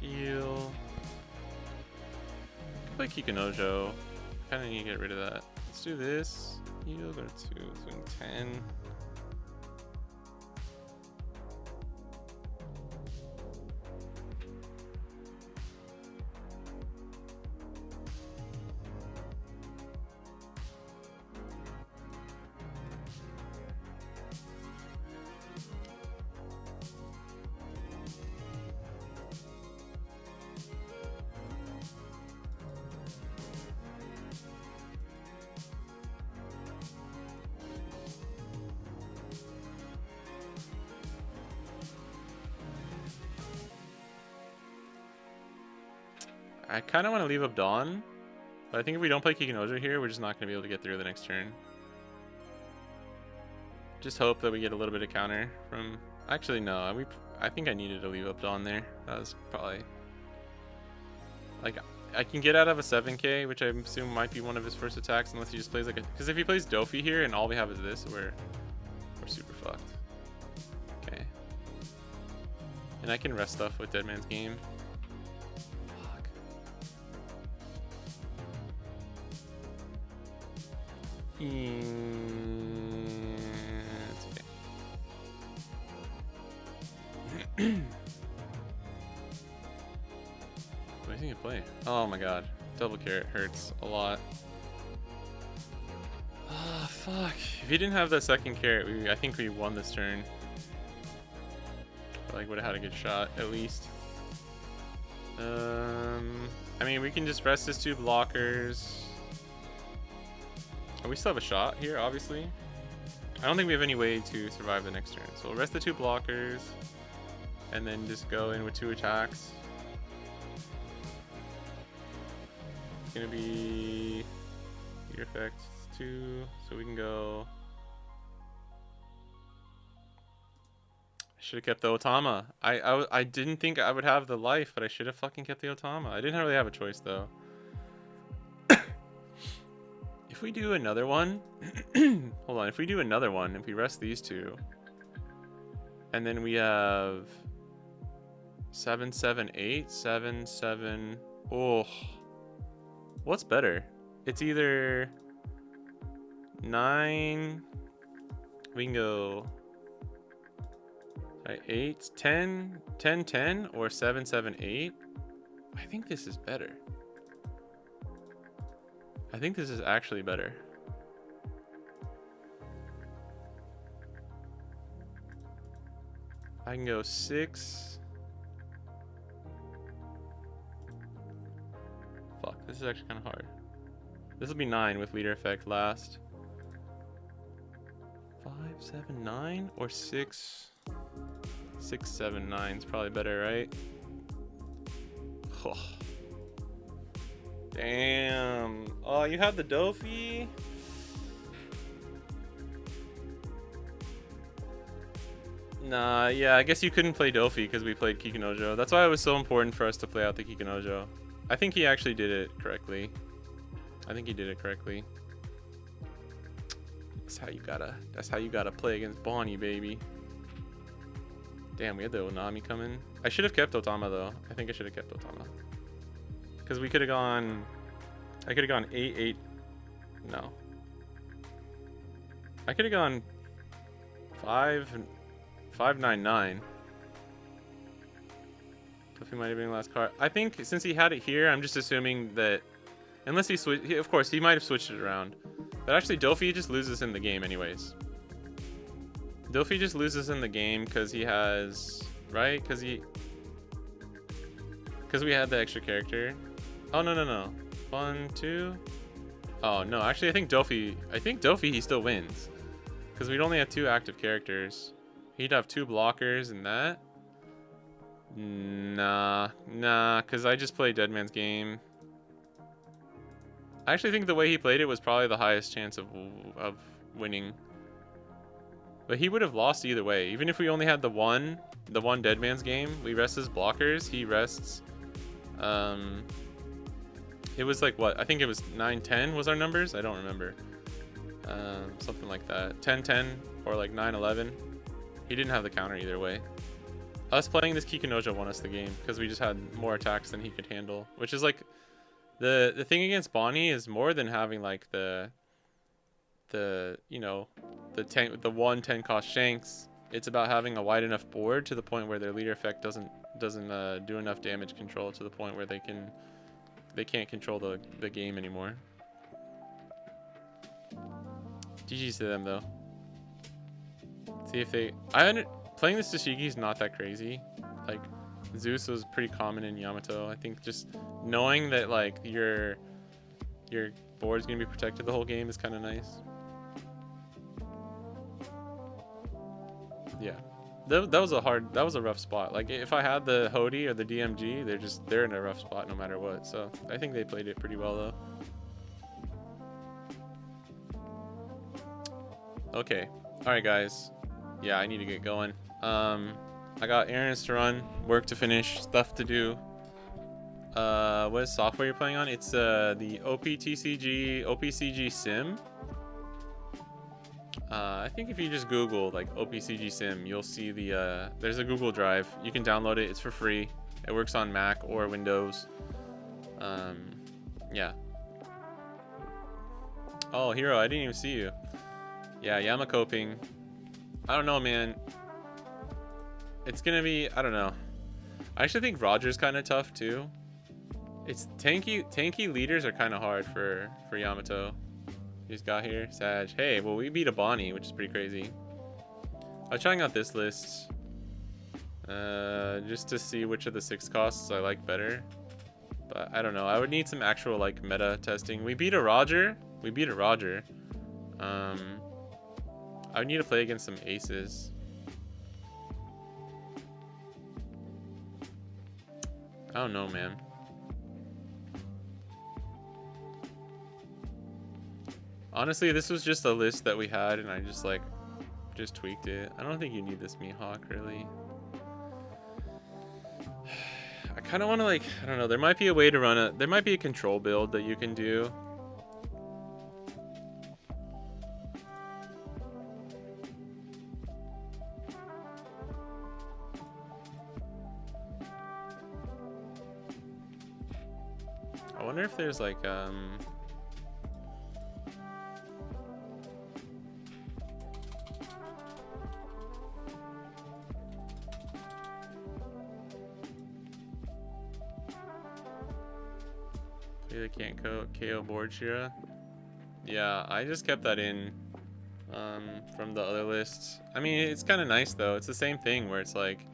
Heal. Play Kikunojo. Kind of need to get rid of that. Let's do this. Heal, go to 2, swing 10. I kind of want to leave up Dawn, but I think if we don't play Kikunojo here, we're just not going to be able to get through the next turn. Just hope that we get a little bit of counter from... Actually, no. I think I needed to leave up Dawn there. That was probably... Like, I can get out of a 7k, which I assume might be one of his first attacks, unless he just plays like a... Because if he plays Dofi here and all we have is this, we're super fucked. Okay. And I can rest stuff with Dead Man's Game. It's okay. play. Oh my god. Double carrot hurts a lot. Ah, fuck. If he didn't have that second carrot, I think we won this turn. Like, would have had a good shot, at least. I mean, we can just rest his 2 blockers. Oh, we still have a shot here, obviously. I don't think we have any way to survive the next turn. So we'll rest the 2 blockers. And then just go in with 2 attacks. It's gonna be your effects 2, so we can go. I should have kept the Otama. I didn't think I would have the life, but I should have fucking kept the Otama. I didn't really have a choice though. If we do another one, hold on. If we do another one, if we rest these 2, and then we have 7, 7, 8, 7, 7. Oh. What's better? It's either 9. We can go 8, 10, 10, 10, or 7, 7, 8. I think this is better. I think this is actually better. I can go 6. Fuck, this is actually kind of hard. This will be 9 with leader effect last. 5, 7, 9, or 6. 6, 7, 9 is probably better, right? Oh. Damn. Oh, you have the Dofi? Nah, yeah, I guess you couldn't play Dofi because we played Kikunojo. That's why it was so important for us to play out the Kikunojo. I think he actually did it correctly. I think he did it correctly. That's how you gotta play against Bonnie, baby. Damn, we had the Onami coming. I should have kept Otama though. I think I should have kept Otama. Because we could have gone, I could have gone 8, 8, no. I could have gone 5, 5, 9, 9. If he might have been the last card. I think since he had it here, I'm just assuming that, unless he switched, of course, he might have switched it around. But actually, Dofi just loses in the game anyways. Dofi just loses in the game because he has, right? Because we had the extra character. Oh, no, no, no. 1, 2. Oh, no. Actually, I think Dofi, he still wins. Because we'd only have 2 active characters. He'd have 2 blockers and that. Nah, because I just played Dead Man's Game. I actually think the way he played it was probably the highest chance of winning. But he would have lost either way. Even if we only had the one Dead Man's Game, we rest his blockers. He rests. It was like what? I think it was 9, 10 was our numbers. I don't remember. Something like that. 10, 10 or like 9, 11. He didn't have the counter either way. Us playing this Kikunojo won us the game because we just had more attacks than he could handle. Which is like the thing against Bonnie is more than having like the you know, the 1 10 cost Shanks. It's about having a wide enough board to the point where their leader effect doesn't do enough damage control to the point where they can't control the game anymore. GG's to them though. See if they playing this Tashigi is not that crazy. Like Zeus was pretty common in Yamato. I think just knowing that like your board's gonna be protected the whole game is kind of nice. Yeah, that was a rough spot. Like if I had the Hody or the DMG, they're in a rough spot no matter what. So I think they played it pretty well though. Okay, all right guys. Yeah, I need to get going. I got errands to run, work to finish, stuff to do. What software you're playing on? It's the OPCG Sim. I think if you just Google like OPCG Sim, you'll see there's a Google Drive. You can download it. It's for free. It works on Mac or Windows. Yeah. Oh, Hero, I didn't even see you. Yeah, Yamakoping. I don't know, man. It's gonna be, I don't know. I actually think Roger's kind of tough too. It's tanky leaders are kind of hard for Yamato. He's got here Sag. Hey, well we beat a Bonnie, which is pretty crazy. I was trying out this list just to see which of the 6 costs I like better. But I don't know. I would need some actual like meta testing. We beat a Roger. I would need to play against some aces. I don't know, man. Honestly, this was just a list that we had, and I just tweaked it. I don't think you need this Mihawk, really. I kind of want to I don't know. There might be a way to run there might be a control build that you can do. I wonder if there's they can't KO board Shira. Yeah, I just kept that in from the other lists. I mean, it's kind of nice though. It's the same thing where it's like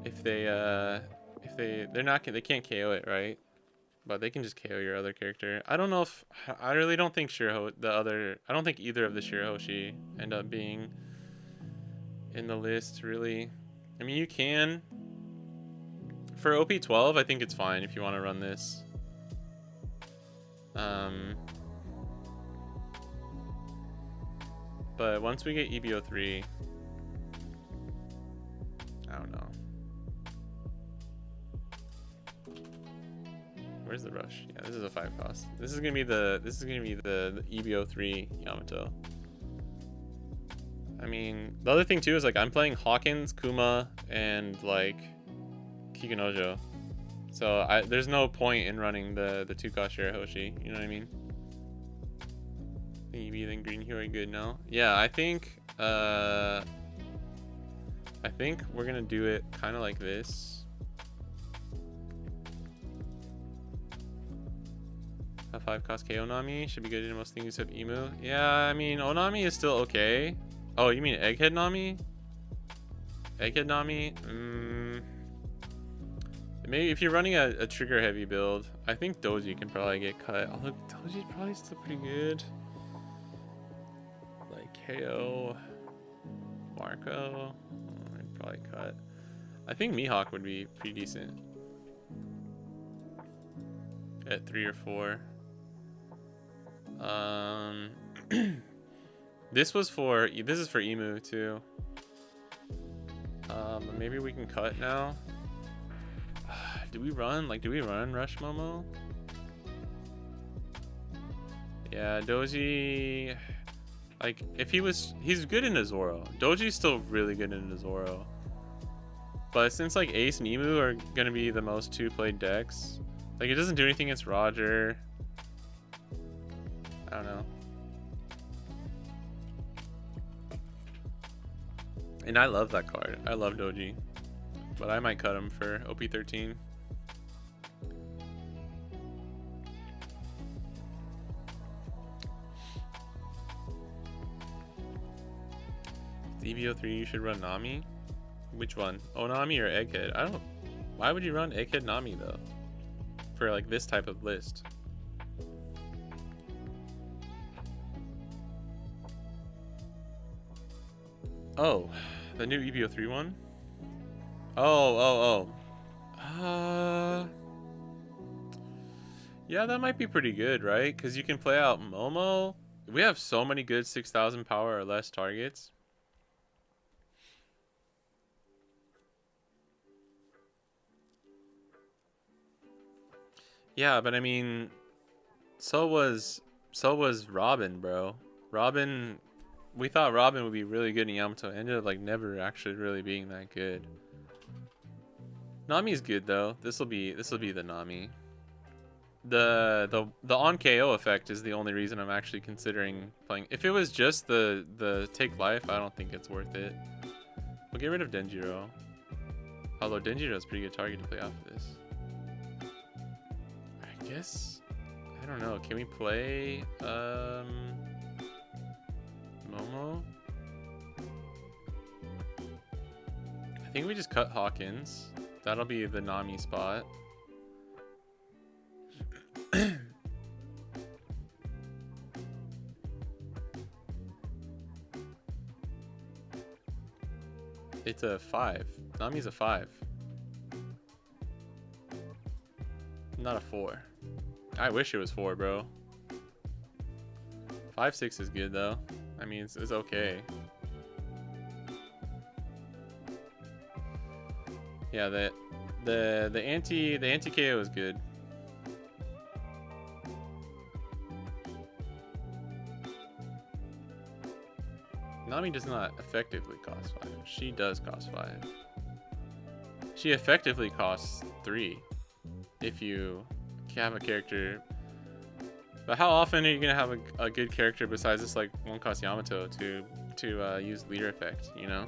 if they can't KO it, right? But they can just KO your other character. I don't know if I really don't think I don't think either of the Shirahoshi end up being in the list really. I mean, you can for OP12. I think it's fine if you want to run this. But once we get EB03, I don't know. Where's the rush? Yeah, this is a 5 cost. This is gonna be the EB03 Yamato. I mean, the other thing too is I'm playing Hawkins, Kuma, and Kikunojo. So there's no point in running the 2-cost Shirahoshi, you know what I mean? EB then Green Hero good now. Yeah, I think we're gonna do it kind of like this. A 5-cost KO Nami should be good in most things except Emu. Yeah, I mean Onami is still okay. Oh, you mean Egghead Nami? Egghead Nami? Maybe if you're running a trigger heavy build, I think Doji can probably get cut. Although Doji's probably still pretty good. KO Marco, I'd probably cut. I think Mihawk would be pretty decent at 3 or 4. This is for Emu too. Maybe we can cut now. Do we run Rush Momo? Yeah, Doji. He's good in a Zoro. Doji's still really good in a Zoro. But since Ace and Emu are gonna be the most 2-played decks, it doesn't do anything against Roger. I don't know. And I love that card. I love Doji. But I might cut him for OP13. EB03, you should run Nami. Which one? Onami or Egghead? I don't. Why would you run Egghead Nami though? For this type of list. Oh, the new EB03 one. Oh. Yeah, that might be pretty good, right? Because you can play out Momo. We have so many good 6,000 power or less targets. Yeah, but I mean, so was Robin, bro. Robin, we thought Robin would be really good in Yamato. Ended up never actually really being that good. Nami's good though. This will be the Nami. The on KO effect is the only reason I'm actually considering playing. If it was just the take life, I don't think it's worth it. We'll get rid of Denjiro. Although Denjiro is a pretty good target to play off of this. guess, I don't know. Can we play Momo? I think we just cut Hawkins. That'll be the Nami spot. It's a 5. Nami's a 5. Not a 4. I wish it was 4, bro. 5-6 is good though. I mean, it's okay. Yeah, the anti KO is good. Nami does not effectively cost 5. She does cost 5. She effectively costs 3 if you have a character. But how often are you gonna have a good character besides this like 1 cost Yamato to use leader effect, you know?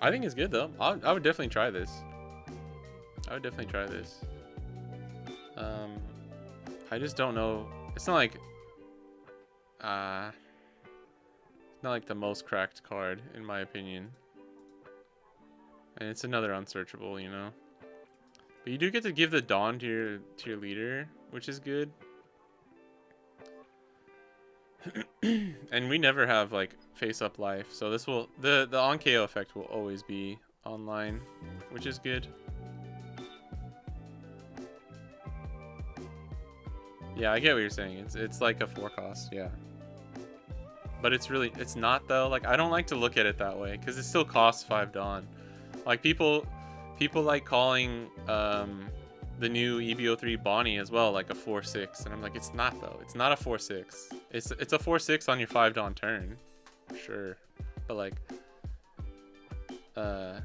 I think it's good though. I would definitely try this. I would definitely try this. I just don't know. It's not like the most cracked card in my opinion. And it's another unsearchable, you know. But you do get to give the Dawn to your leader, which is good. And we never have like face up life, so this will the on KO effect will always be online, which is good. Yeah, I get what you're saying. It's like a 4 cost, yeah. But it's not though. Like I don't like to look at it that way because it still costs 5 Dawn. Like people like calling the new EB03 Bonnie as well like a 4-6, and I'm like, it's not though. It's not a 4-6. It's a 4-6 on your 5 Dawn turn, sure. But like, I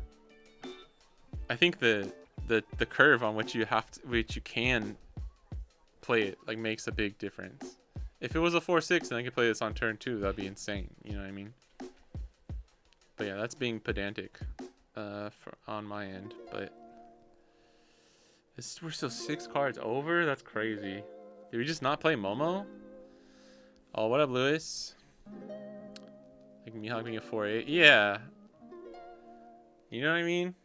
think the curve on which you can play it like makes a big difference. If it was a 4-6 and I could play this on turn 2, that'd be insane. You know what I mean? But yeah, that's being pedantic on my end. But we're still 6 cards over? That's crazy. Did we just not play Momo? Oh, what up, Lewis? Like Mihawk being a 4-8? Yeah. You know what I mean?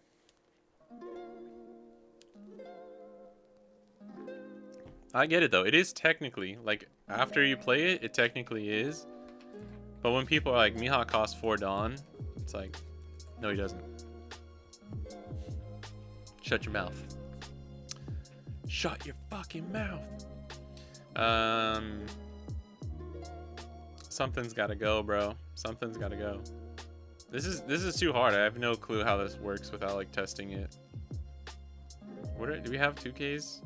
I get it though. It is technically, like, after you play it, it technically is. But when people are like, Mihawk costs 4 Dawn, it's like, no, he doesn't. Shut your mouth. Shut your fucking mouth. Something's gotta go, bro. Something's gotta go. This is too hard. I have no clue how this works without like testing it. Do we have 2Ks?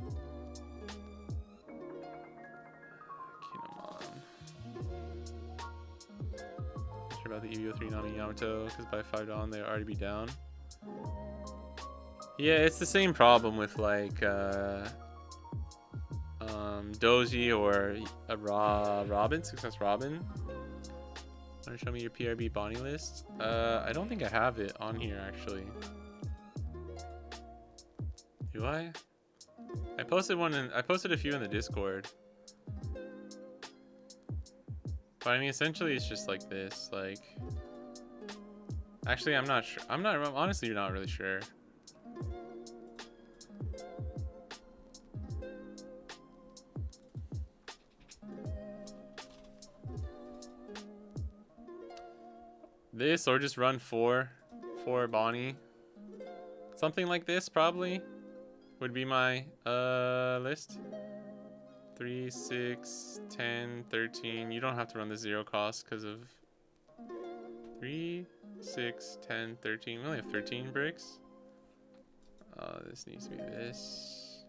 About the EB03 Nami Yamato, because by 5 Dawn they'll already be down. Yeah, it's the same problem with like Doji or Robin, Success Robin. Want to show me your PRB Bonnie list? I don't think I have it on here actually. Do I? I posted a few in the Discord. But I mean, essentially, it's just like this. Like, actually, I'm not sure. I'm honestly not really sure. This or just run 4 Bonnie. Something like this probably would be my list. 3, 6, 10, 13. You don't have to run the 0 cost because of 3, 6, 10, 13. We only have 13 bricks. This needs to be this.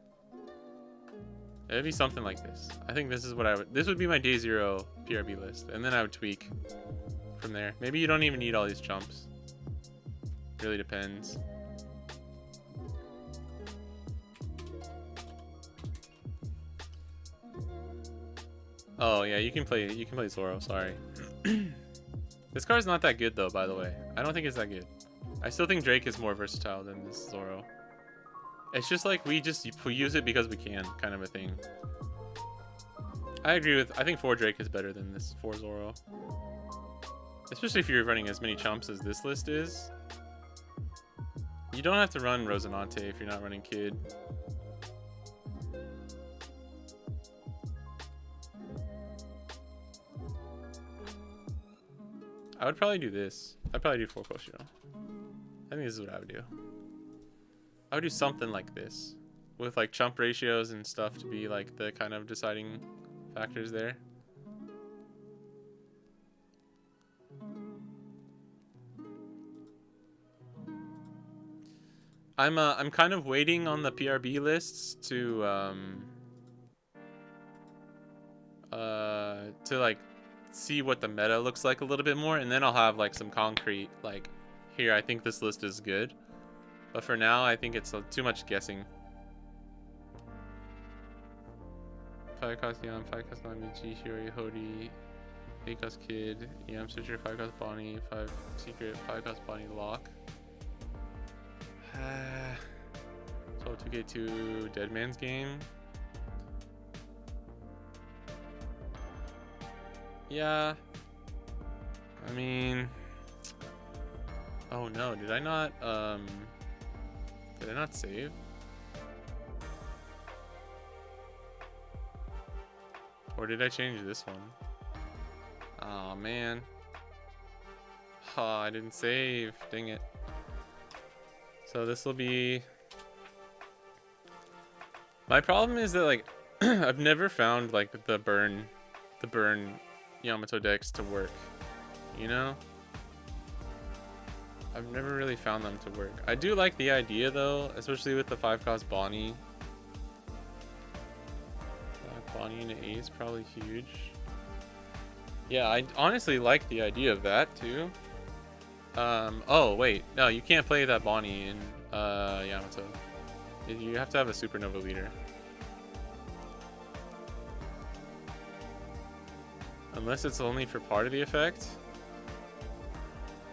It would be something like this. I think this is what this would be my day 0 PRB list. And then I would tweak from there. Maybe you don't even need all these jumps. Really depends. Oh yeah, you can play Zoro, sorry. This card's not that good though, by the way. I don't think it's that good. I still think Drake is more versatile than this Zoro. It's just like we use it because we can, kind of a thing. I agree with. I think 4 Drake is better than this 4 Zoro. Especially if you're running as many chumps as this list is. You don't have to run Rosinante if you're not running Kid. I would probably do this. I'd probably do 4 Koshiro. I think this is what I would do. I would do something like this. With like chump ratios and stuff to be like the kind of deciding factors there. I'm kind of waiting on the PRB lists to like see what the meta looks like a little bit more, and then I'll have like some concrete like, here I think this list is good. But for now I think it's too much guessing. 5 cost Yam, 5 cost Namichi, Shiori, Hody, 8 cost Kid, Yam Switcher, 5 cost Bonnie, 5 Secret, 5 cost Bonnie Lock. 12 2K2 Dead Man's Game. Yeah. I mean, oh no, did I not save? Or did I change this one? Oh man. Oh, I didn't save. Dang it. So this will be... My problem is that like I've never found like the burn Yamato decks to work. You know? I've never really found them to work. I do like the idea though, especially with the 5 cost Bonnie. Bonnie and an Ace, probably huge. Yeah, I honestly like the idea of that too. Oh wait, no, you can't play that Bonnie in Yamato. You have to have a Supernova leader. Unless it's only for part of the effect. Is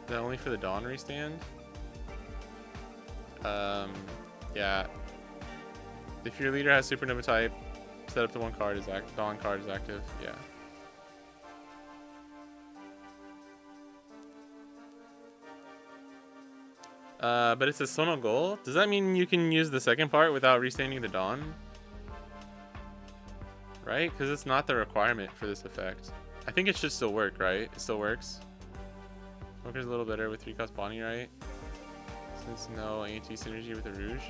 that only for the Dawn restand? Yeah. If your leader has Supernova type, set up the Dawn card is active. Yeah. But it's a Sono goal. Does that mean you can use the second part without restanding the Dawn? Right? Because it's not the requirement for this effect. I think it should still work, right? It still works. Smoker's a little better with 3 cost Bonnie, right? Since no anti-synergy with Rouge.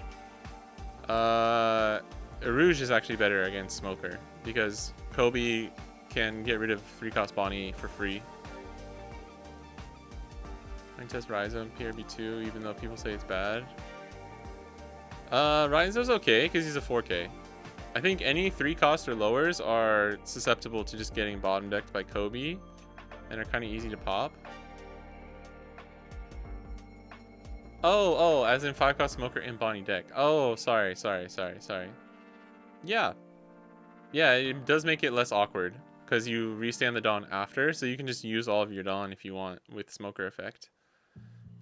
Rouge is actually better against Smoker because Kobe can get rid of 3 cost Bonnie for free. Rank test Raizo PRB2, even though people say it's bad. Raizo's okay because he's a 4K. I think any 3 cost or lowers are susceptible to just getting bottom decked by Kobe and are kind of easy to pop. Oh, as in 5 cost Smoker in Bonnie deck. Oh, sorry. Yeah, it does make it less awkward because you restand the Dawn after, so you can just use all of your Dawn if you want with Smoker effect.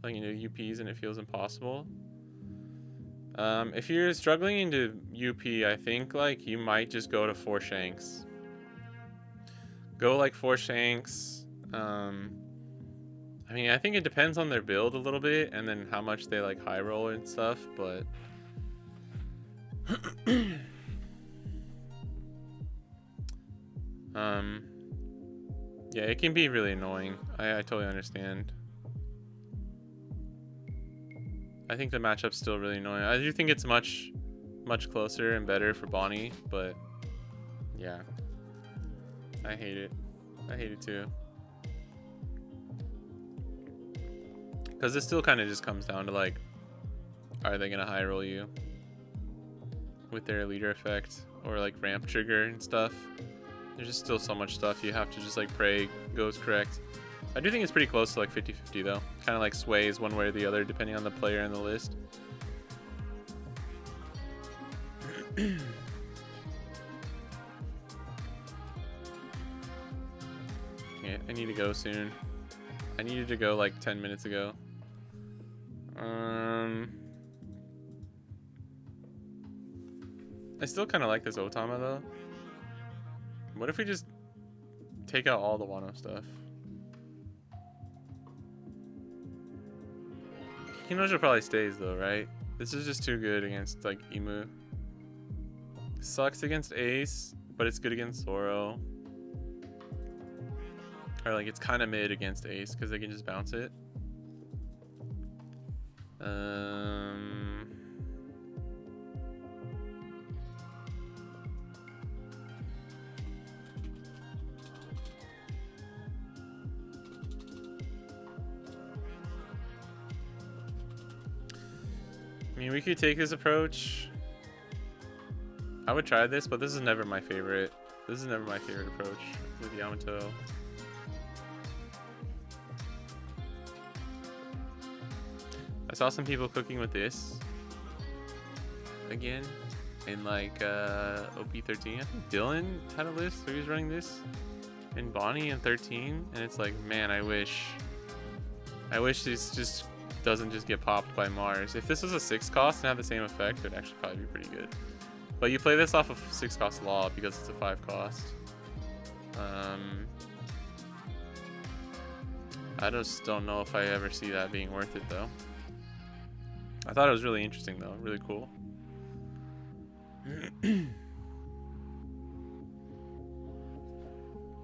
Playing into UPs and it feels impossible. If you're struggling into UP, I think like you might just go to 4 Shanks. Go like 4 Shanks. I mean, I think it depends on their build a little bit and then how much they like high roll and stuff, but yeah, it can be really annoying. I totally understand. I think the matchup's still really annoying. I do think it's much closer and better for Bonnie, but yeah. I hate it. I hate it too. Because it still kind of just comes down to like, are they gonna high roll you with their leader effect or like ramp trigger and stuff? There's just still so much stuff you have to just like pray goes correct. I do think it's pretty close to like 50-50 though. Kind of like sways one way or the other depending on the player and the list. Yeah, I need to go soon. I needed to go like 10 minutes ago. I still kind of like this Otama though. What if we just take out all the Wano stuff? Kinojo probably stays though, right? This is just too good against like Emu. Sucks against Ace, but it's good against Zoro. Or like it's kind of mid against Ace because they can just bounce it. I mean, we could take this approach. I would try this, but this is never my favorite. This is never my favorite approach with Yamato. I saw some people cooking with this again in like OP13. I think Dylan had a list where he was running this in Bonnie in 13, and it's like, man, I wish this just doesn't just get popped by Mars. If this was a 6 cost and had the same effect, it would actually probably be pretty good. But you play this off of 6 cost law because it's a 5 cost. I just don't know if I ever see that being worth it though. I thought it was really interesting though, really cool.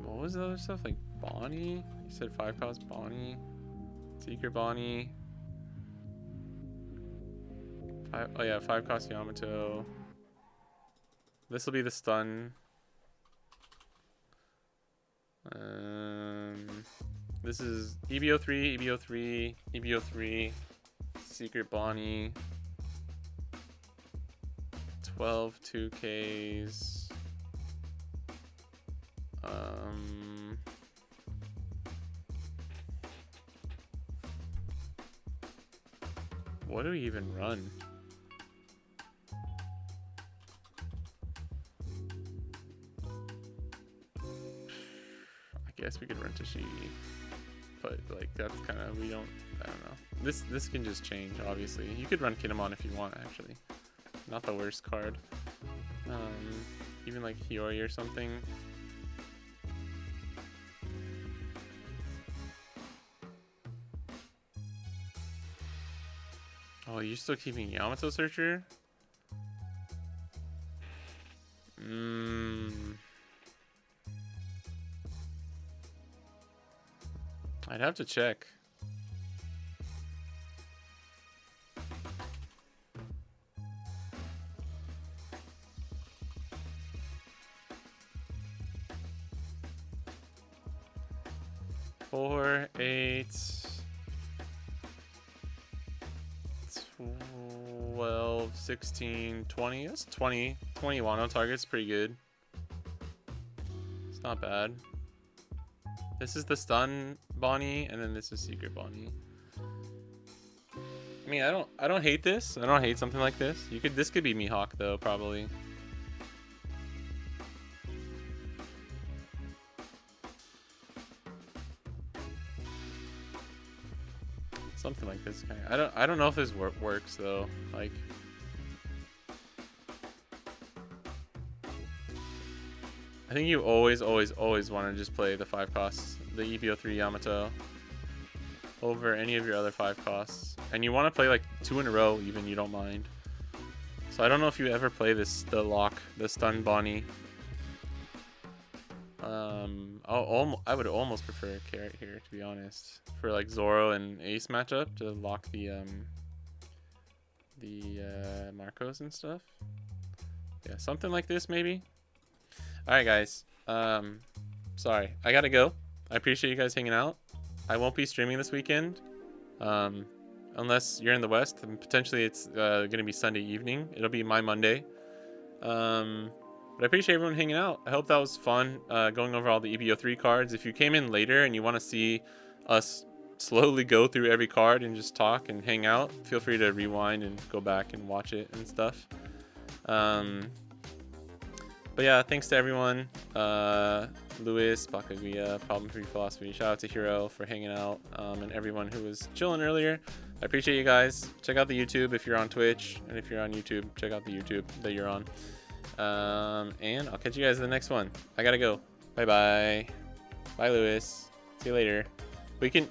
What was the other stuff? Like Bonnie? You said 5 cost Bonnie. Secret Bonnie. Oh yeah, 5 cost Yamato. This will be the stun. This is EB03, EB03, EB03, Secret Bonnie. 12 2Ks. What do we even run? I guess we could run Tashigi, but like that's kind of, I don't know. This can just change, obviously. You could run Kinemon if you want, actually. Not the worst card. Even like Hiyori or something. Oh, you're still keeping Yamato Searcher? I'd have to check. Four, 8, 12, 16, 20. That's 20 Wano targets, pretty good. It's not bad. This is the stun Bonnie, and then this is Secret Bonnie. I mean, I don't hate this. I don't hate something like this. This could be Mihawk though, probably. Something like this kind of, I don't know if this works though. Like, I think you always want to just play the 5 costs, the EB03 Yamato, over any of your other 5 costs, and you want to play like 2 in a row even. You don't mind. So I don't know if you ever play the stun Bonnie. I would almost prefer Carrot here, to be honest, for like Zoro and Ace matchup to lock the Marcos and stuff. Yeah, something like this maybe. All right, guys. Sorry, I gotta go. I appreciate you guys hanging out. I won't be streaming this weekend, unless you're in the West, and potentially it's gonna be Sunday evening. It'll be my Monday. But I appreciate everyone hanging out. I hope that was fun, going over all the EB03 cards. If you came in later and you want to see us slowly go through every card and just talk and hang out, feel free to rewind and go back and watch it and stuff. But yeah, thanks to everyone. Luis, Bakaguya, Problem Free Philosophy. Shout out to Hiro for hanging out, and everyone who was chilling earlier. I appreciate you guys. Check out the YouTube if you're on Twitch, and if you're on YouTube, check out the YouTube that you're on. And I'll catch you guys in the next one. I gotta go. Bye bye. Bye, Lewis. See you later.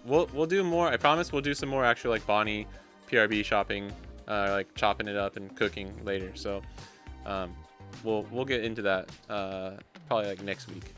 We'll do more. I promise we'll do some more actual like Bonnie PRB shopping, like chopping it up and cooking later. So we'll get into that probably like next week.